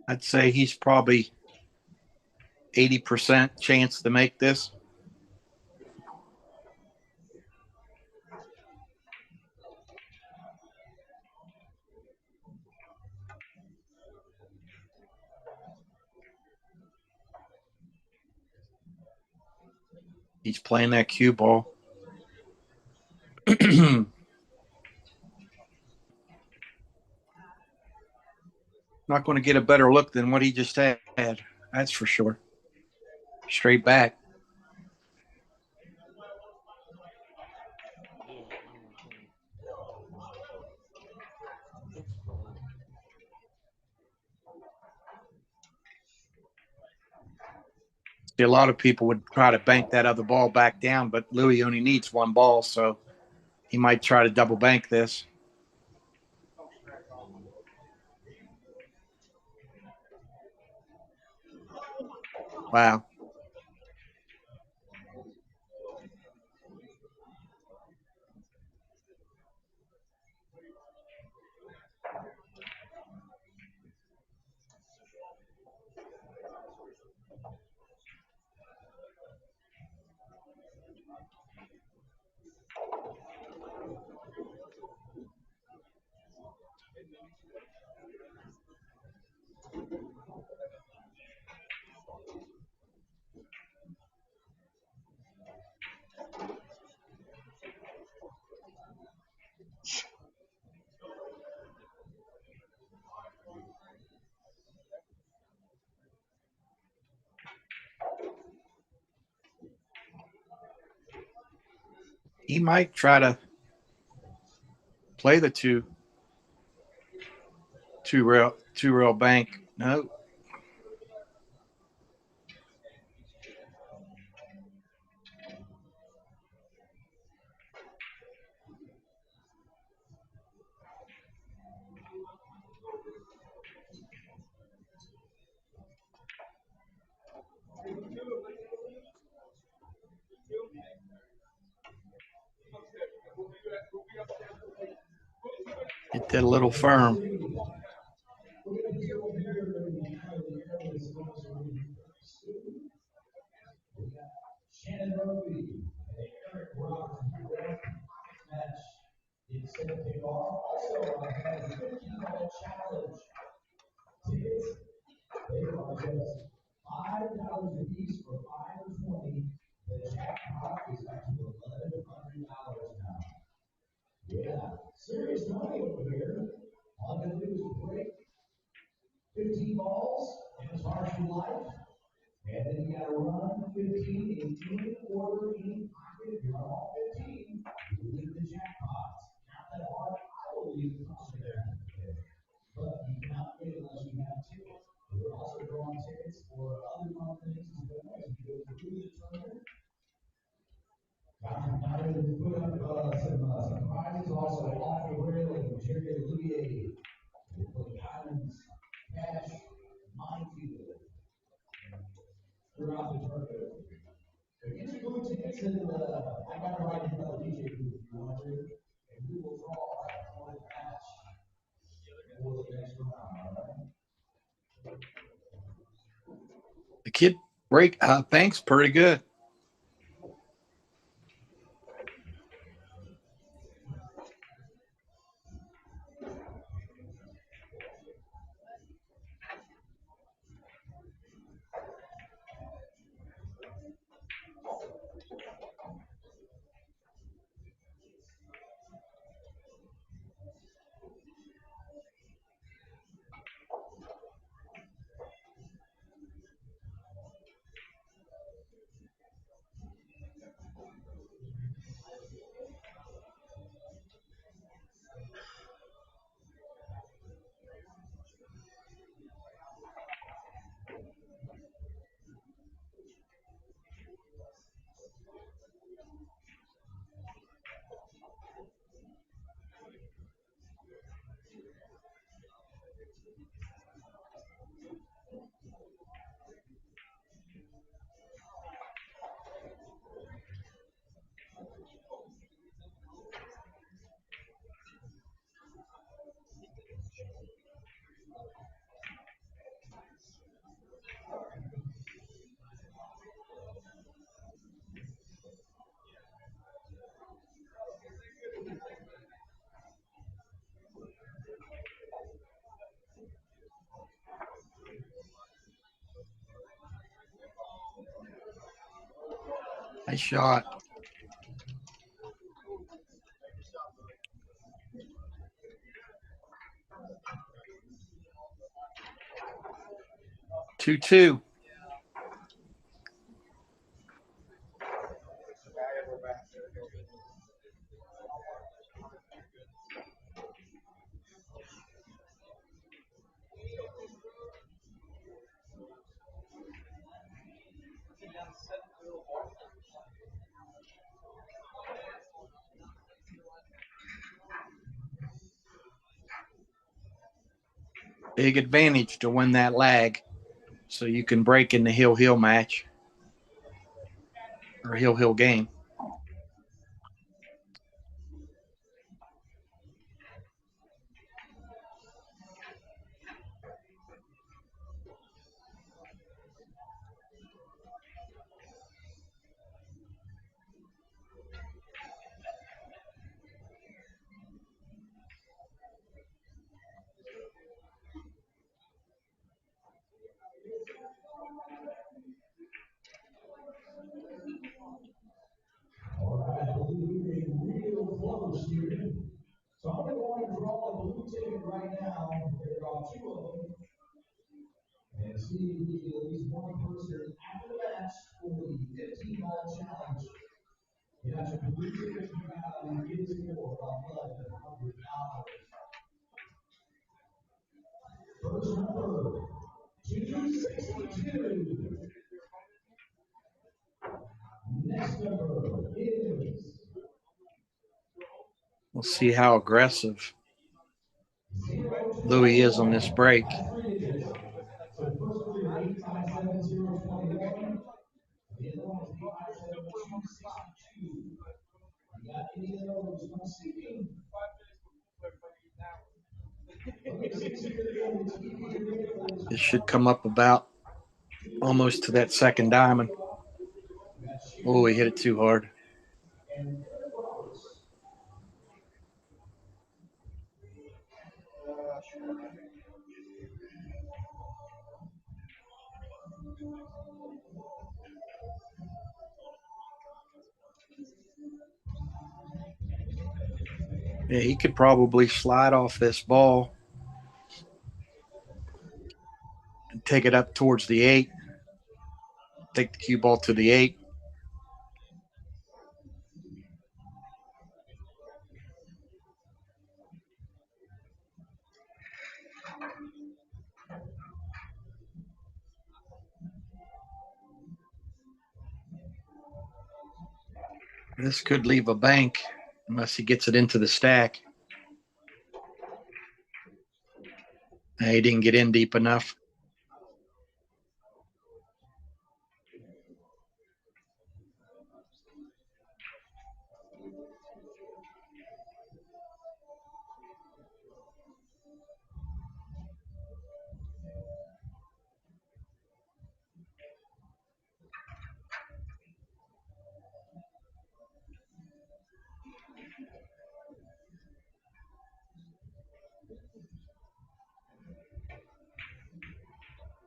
I'd say he's probably 80% chance to make this. He's playing that cue ball. Not going to get a better look than what he just had. That's for sure. Straight back. See, a lot of people would try to bank that other ball back down, but Louis only needs one ball, so he might try to double bank this. Wow. He might try to play the two rail bank. No. It did a little firm. The kid banks pretty good. Nice shot. Two. Big advantage to win that lag, so you can break in the heel match or heel game. We'll see how aggressive Louis is on this break. This should come up about almost to that second diamond. Oh, he hit it too hard. Yeah, he could probably slide off this ball and take it up towards the 8. Take the cue ball to the 8. This could leave a bank unless he gets it into the stack. He didn't get in deep enough.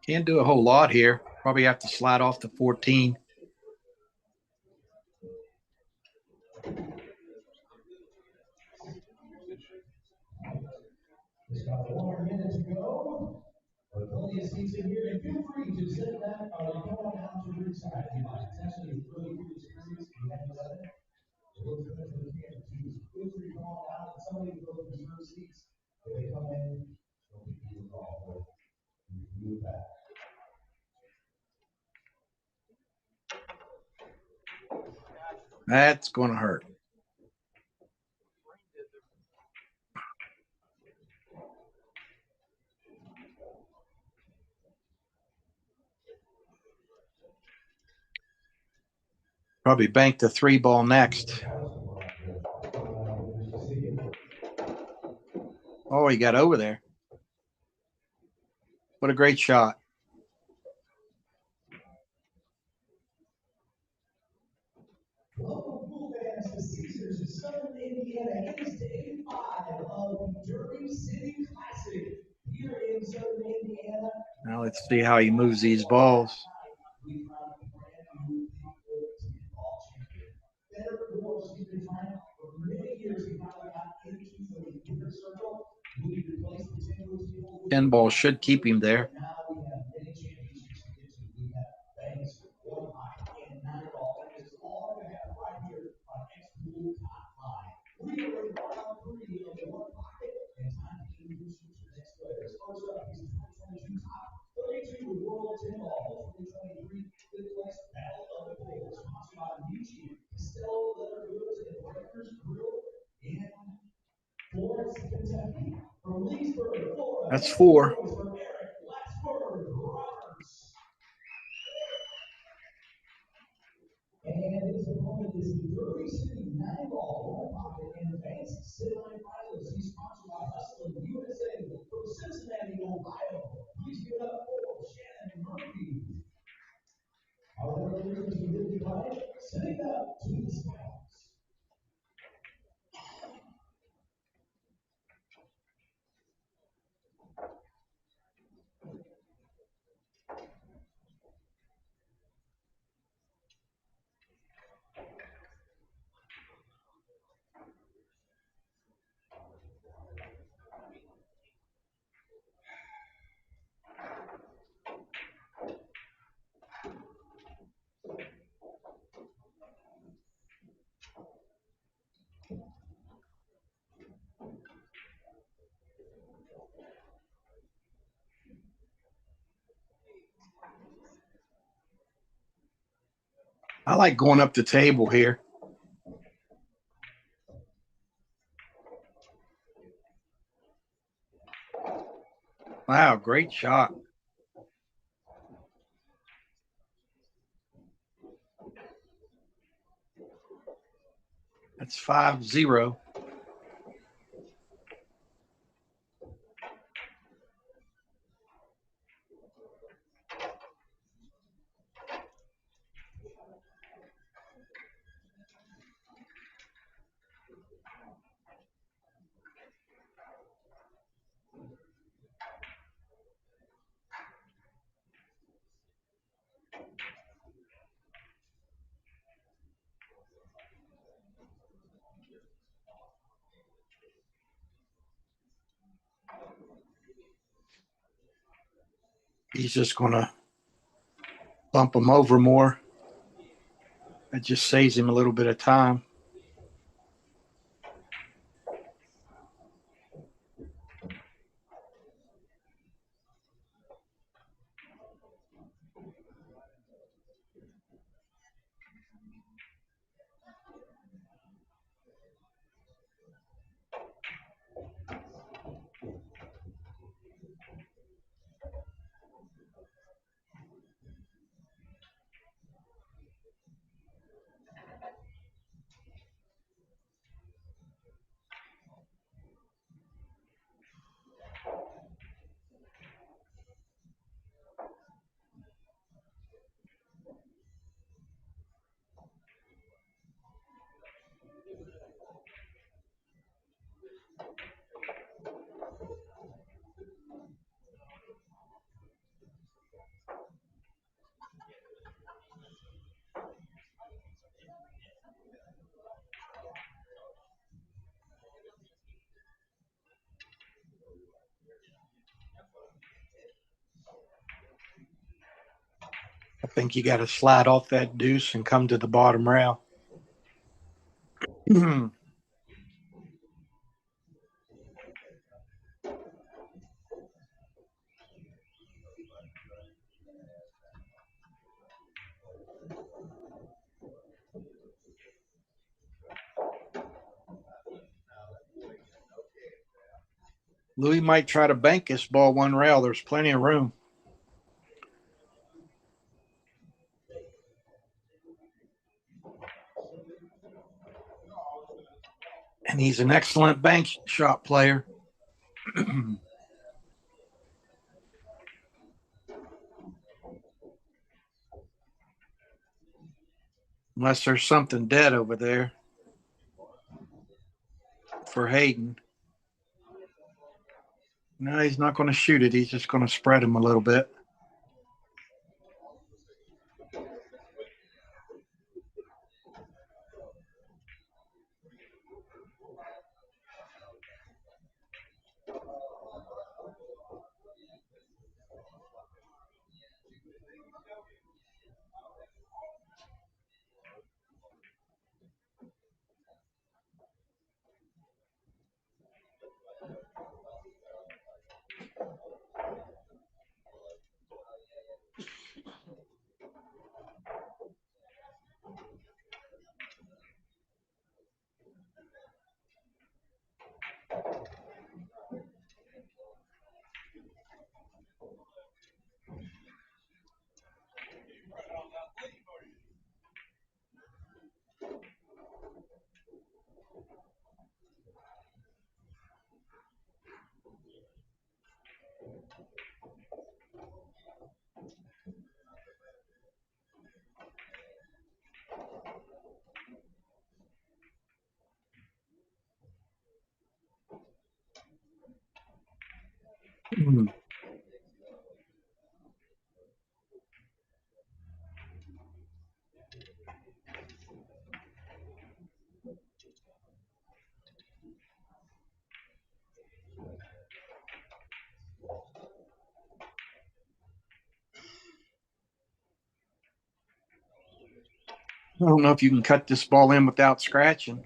Can't do a whole lot here. Probably have to slide off to 14. That's going to hurt. Probably bank the 3 ball next. Oh, he got over there. What a great shot. Now let's see how he moves these balls. Ten ball should keep him there. That's 4. I like going up the table here. Wow, great shot. That's 5-0. He's just going to bump him over more. That just saves him a little bit of time. I think you got to slide off that deuce and come to the bottom rail. Louis might try to bank this ball one rail. There's plenty of room. And he's an excellent bank shot player. Unless there's something dead over there for Hayden. No, he's not going to shoot it. He's just going to spread him a little bit. I don't know if you can cut this ball in without scratching.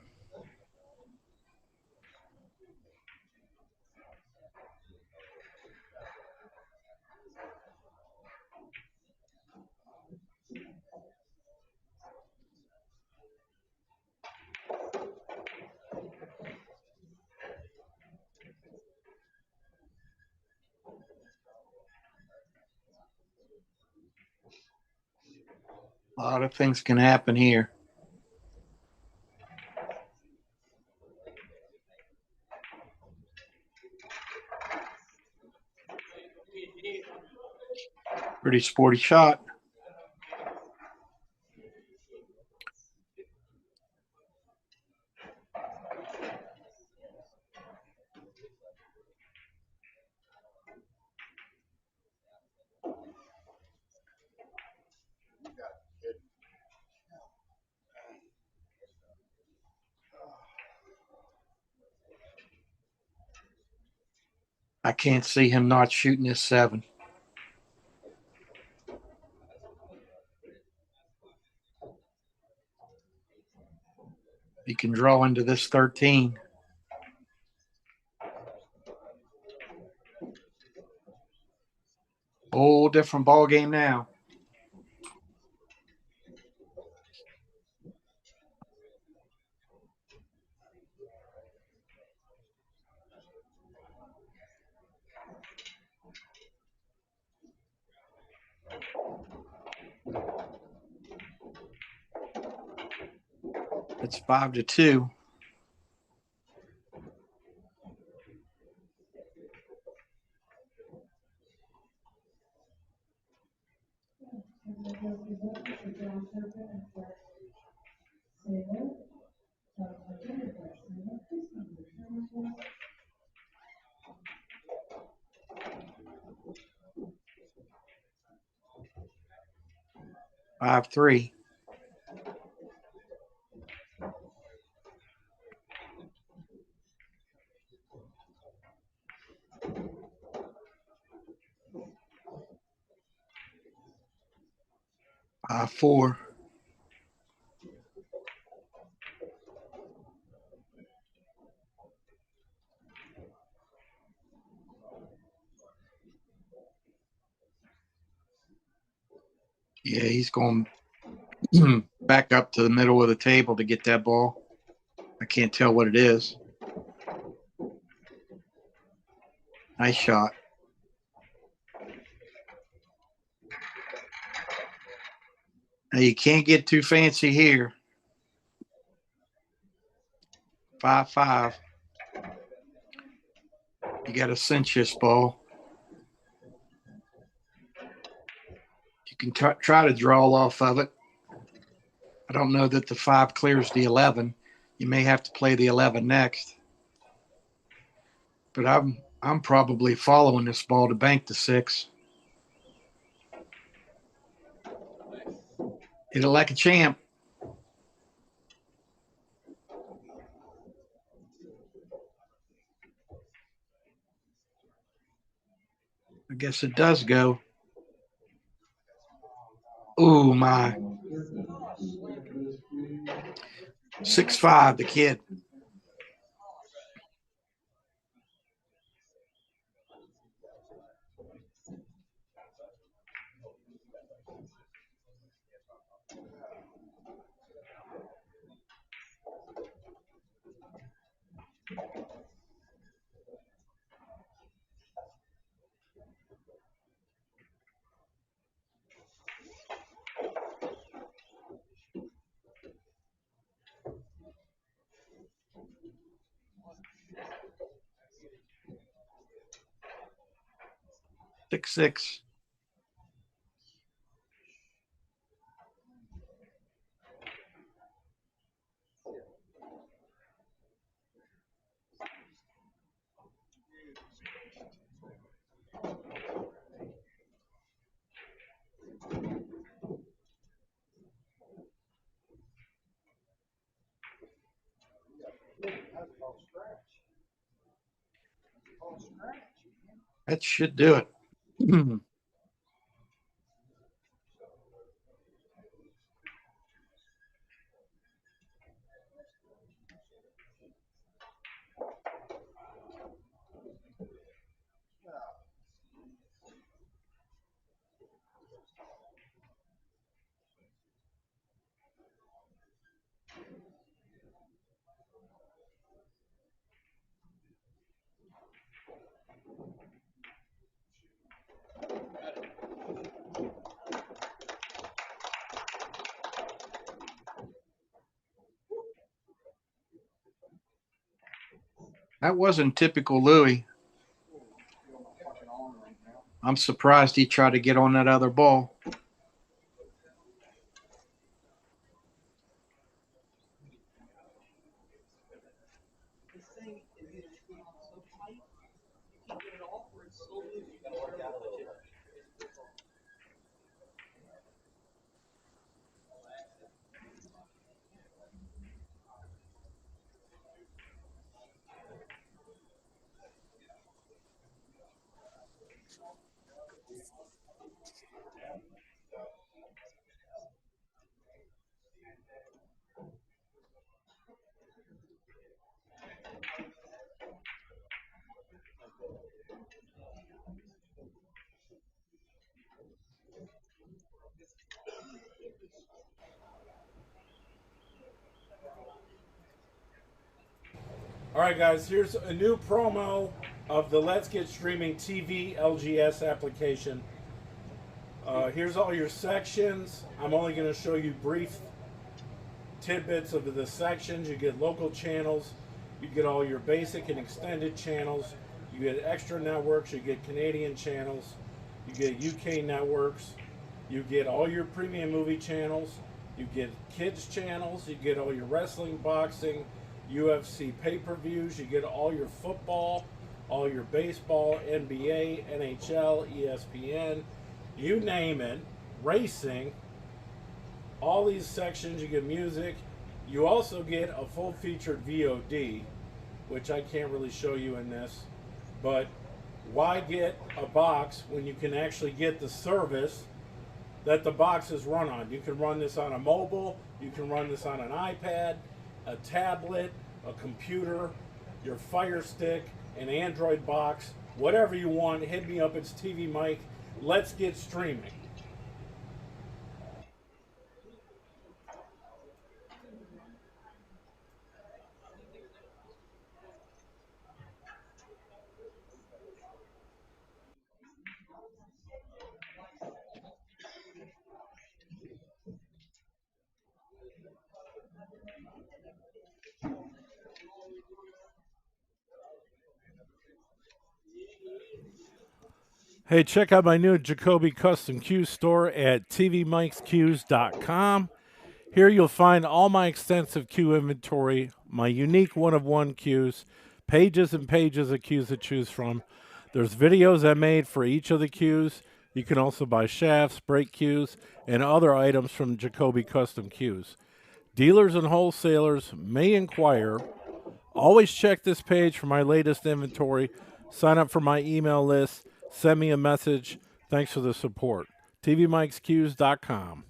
A lot of things can happen here. Pretty sporty shot. I can't see him not shooting this 7. He can draw into this 13. Whole different ball game now. It's 5-2. Five, 3. Five, 4. Yeah, he's going back up to the middle of the table to get that ball. I can't tell what it is. Nice shot. Now you can't get too fancy here. 5-5. You got to cinch this ball. You can try to draw off of it. I don't know that the 5 clears the 11. You may have to play the 11 next. But I'm probably following this ball to bank the 6. Hit it like a champ. I guess it does go. Oh, my. 6-5, the kid. Six. That should do it. That wasn't typical Louis. I'm surprised he tried to get on that other ball. All right, guys, here's a new promo of the Let's Get Streaming TV LGS application. Here's all your sections. I'm only going to show you brief tidbits of the sections. You get local channels. You get all your basic and extended channels. You get extra networks. You get Canadian channels. You get UK networks. You get all your premium movie channels. You get kids channels. You get all your wrestling, boxing, UFC pay-per-views. You get all your football, all your baseball, NBA, NHL, ESPN, you name it, racing. All these sections, you get music. You also get a full-featured VOD, which I can't really show you in this. But why get a box when you can actually get the service that the box is run on? You can run this on a mobile, you can run this on an iPad, a tablet, a computer, your Fire Stick, an Android box, whatever you want. Hit me up, it's TV Mike. Let's get streaming. Hey, check out my new Jacoby Custom Cue store at tvmikescues.com. Here you'll find all my extensive cue inventory, my unique one-of-one cues, pages and pages of cues to choose from. There's videos I made for each of the cues. You can also buy shafts, brake cues, and other items from Jacoby Custom Cues. Dealers and wholesalers may inquire. Always check this page for my latest inventory. Sign up for my email list. Send me a message. Thanks for the support. tvmikescues.com.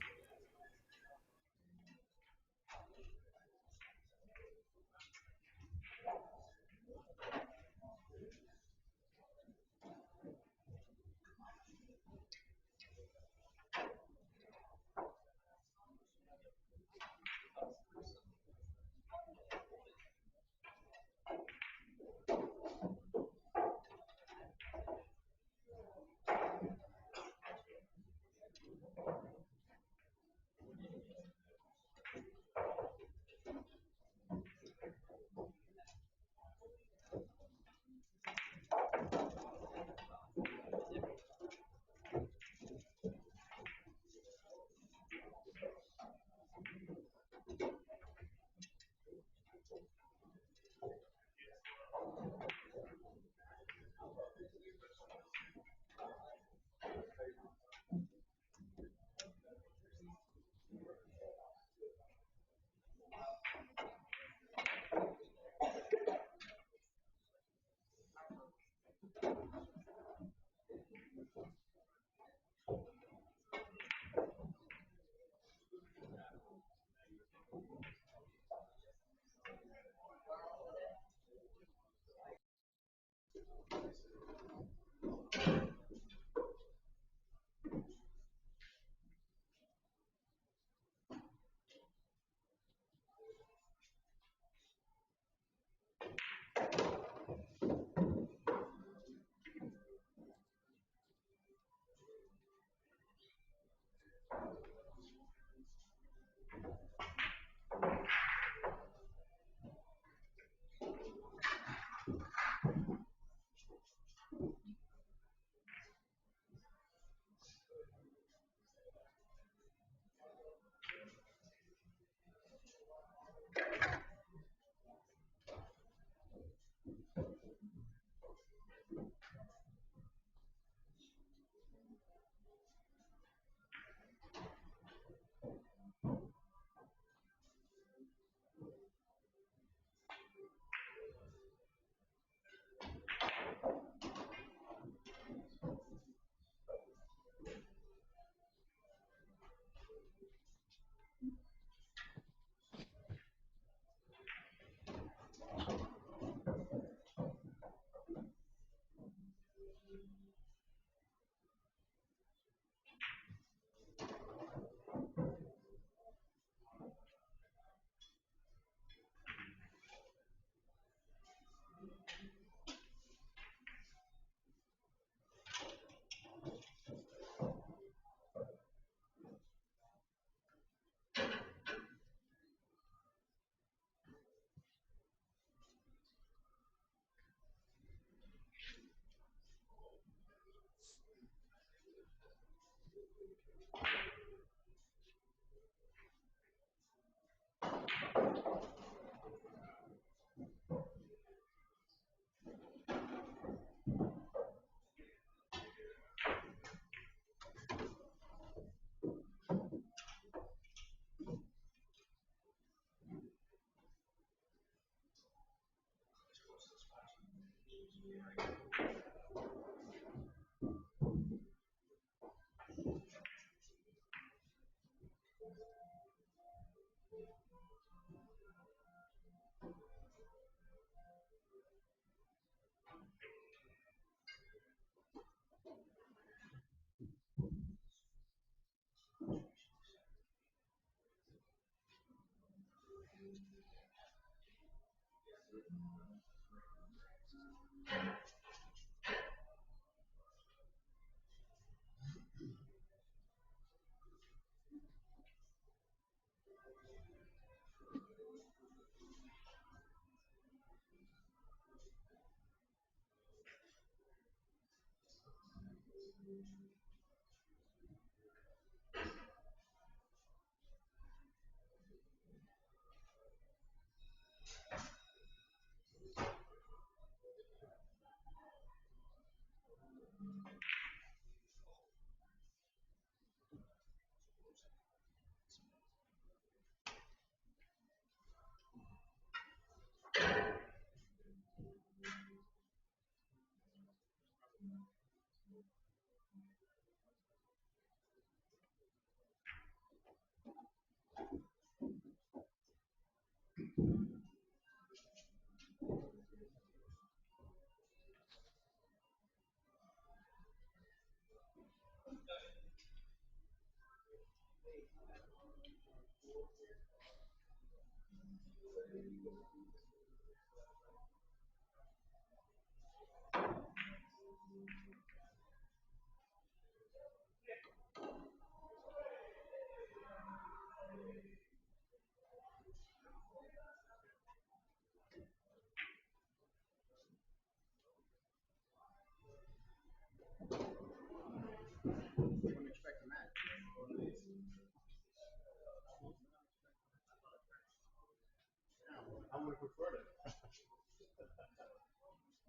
I would have preferred it.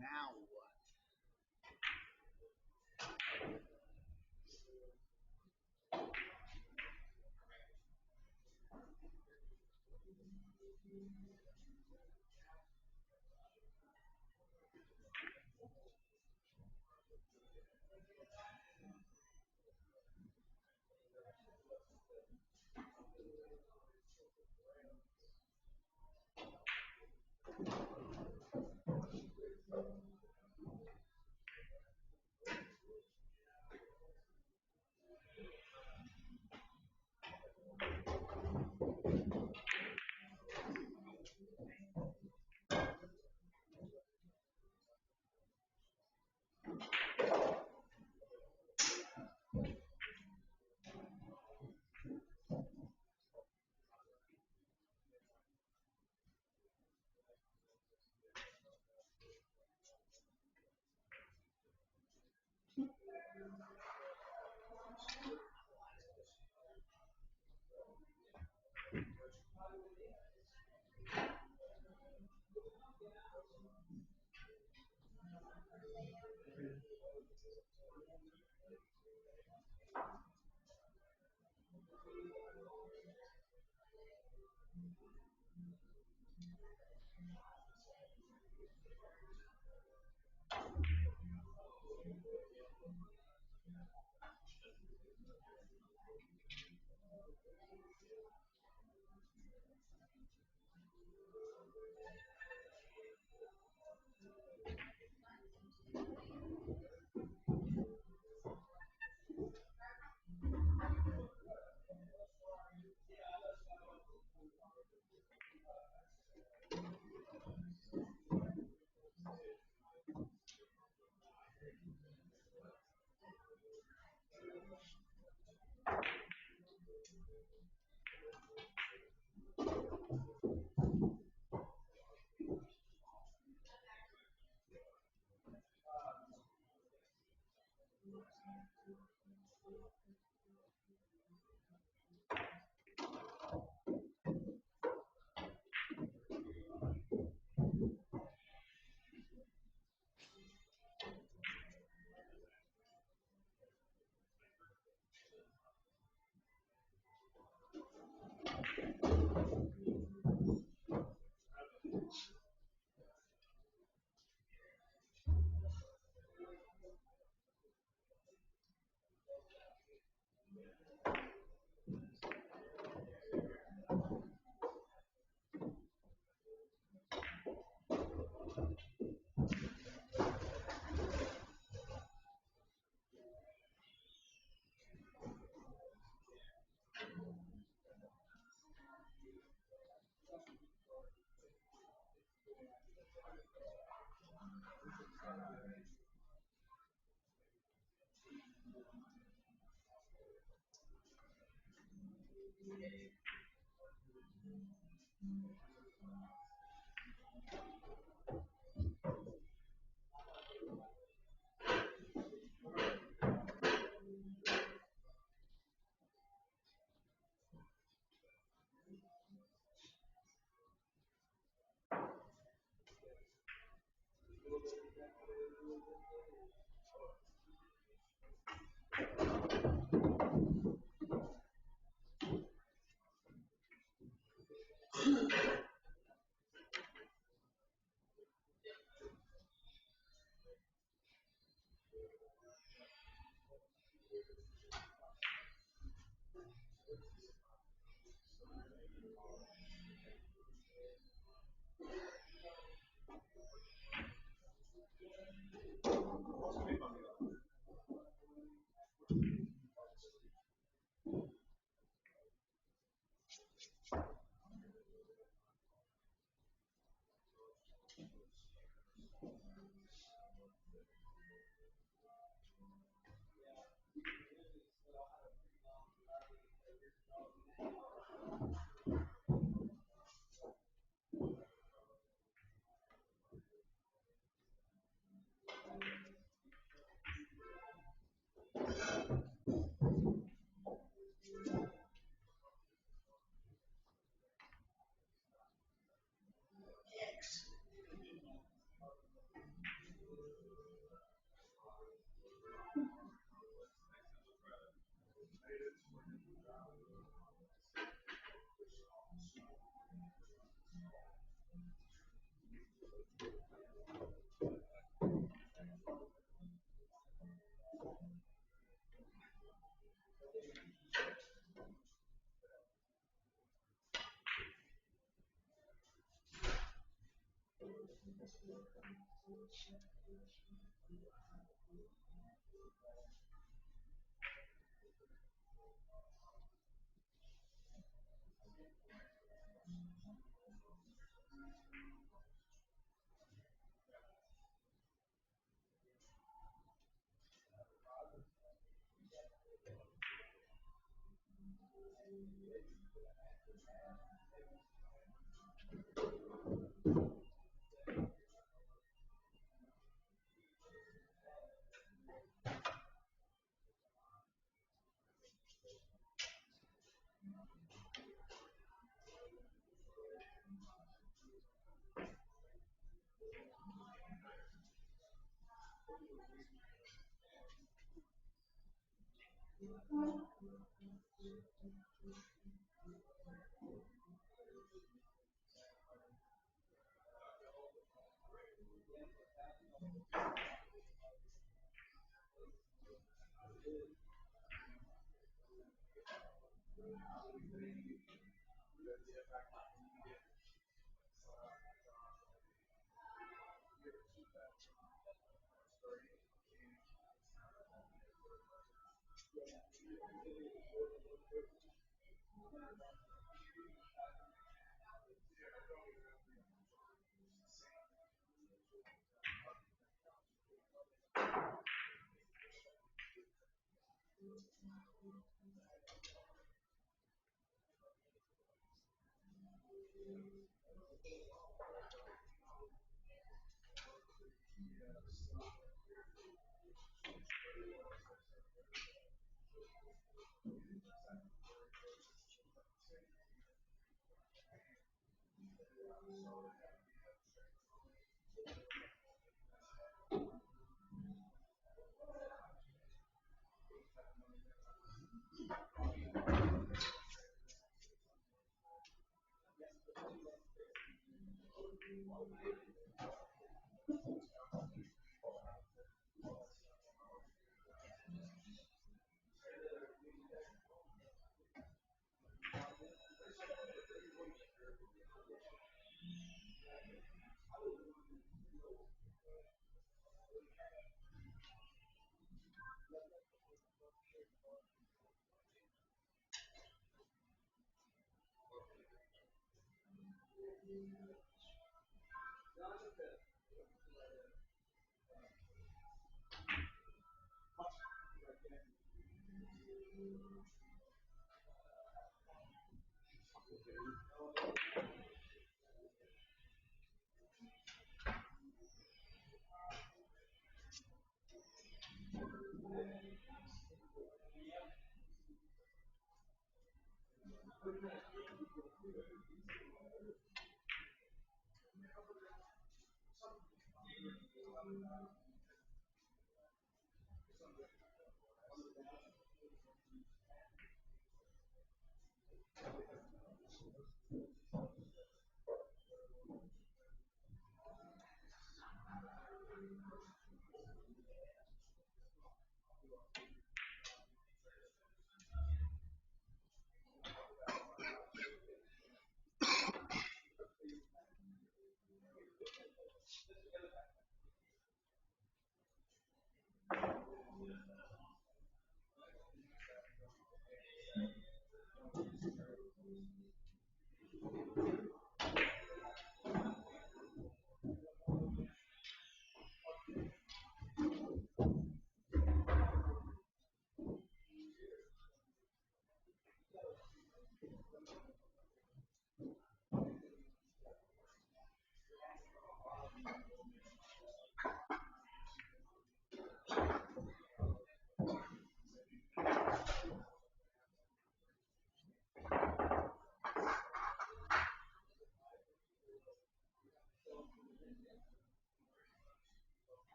Now what?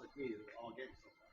like me, they're all game so far.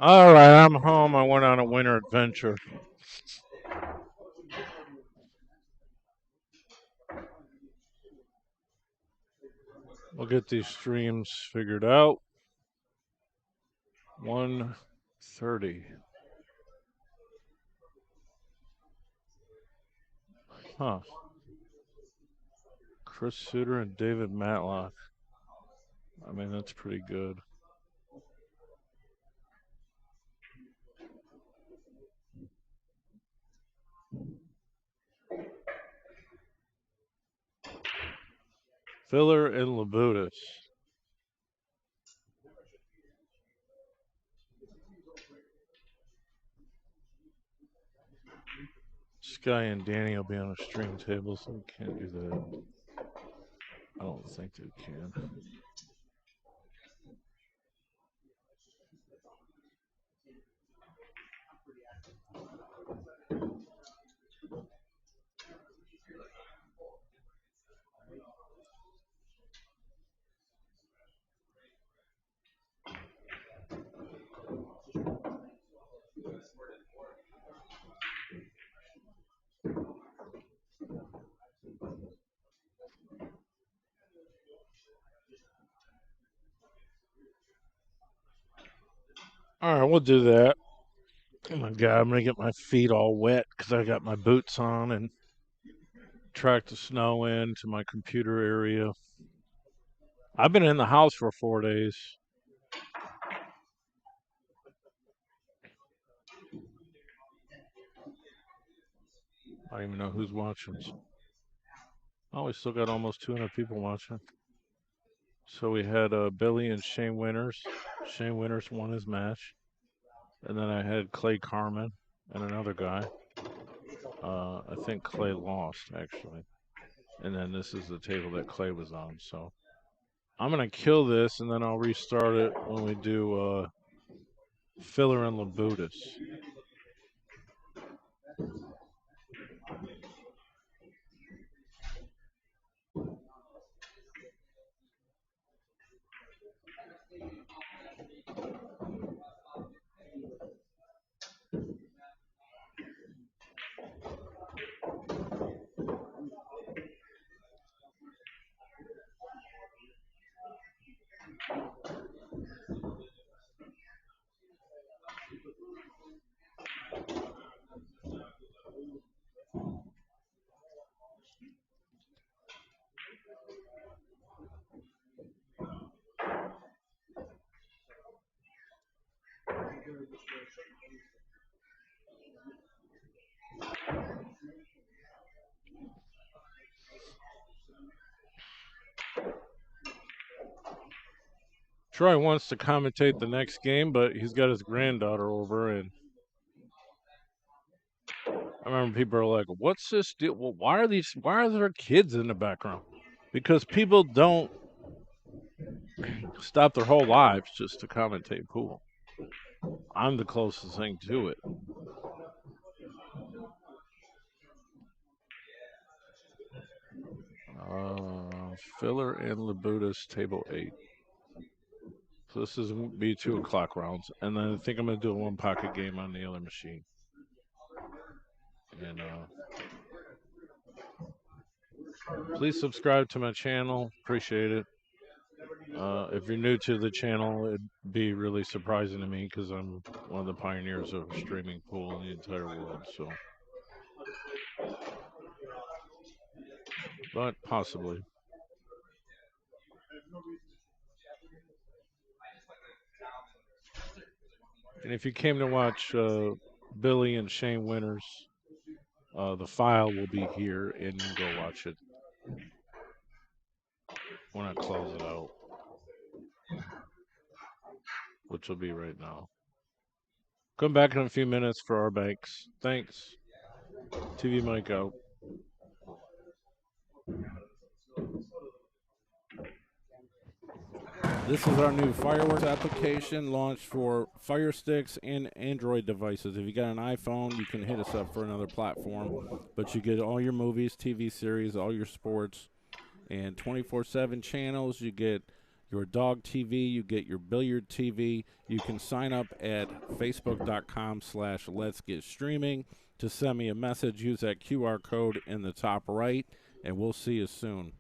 All right, I'm home. I went on a winter adventure. We'll get these streams figured out. 1:30. Huh. Chris Suter and David Matlock. I mean, that's pretty good. Filler and Labutus. Sky and Danny will be on a stream table, so we can't do that. I don't think they can. All right, we'll do that. Oh my God, I'm gonna get my feet all wet because I got my boots on and track the snow into my computer area. I've been in the house for 4 days. I don't even know who's watching. Oh, we still got almost 200 people watching. So we had Billy and Shane Winters. Shane Winters won his match. And then I had Clay Carmen and another guy. I think Clay lost, actually. And then this is the table that Clay was on. So I'm going to kill this, and then I'll restart it when we do Filler and Labutus. Troy wants to commentate the next game, but he's got his granddaughter over, and I remember people are like, "What's this deal? Well, why are there kids in the background?" Because people don't stop their whole lives just to commentate pool. I'm the closest thing to it. Filler and Labutus, table 8. So this is be 2 o'clock rounds, and then I think I'm gonna do a 1 pocket game on the other machine. And Please subscribe to my channel. Appreciate it. If you're new to the channel, it'd be really surprising to me because I'm one of the pioneers of a streaming pool in the entire world. So, but possibly. And if you came to watch Billy and Shane Winters, the file will be here, and you can go watch it when I close it out, which will be right now. Come back in a few minutes for our banks. Thanks. TV mic out. This is our new fireworks application launched for Fire Sticks and Android devices. If you got an iPhone, you can hit us up for another platform. But you get all your movies, TV series, all your sports, and 24/7 channels. You get your dog TV, you get your billiard TV. You can sign up at facebook.com/letsgetstreaming to send me a message. Use that QR code in the top right, and we'll see you soon.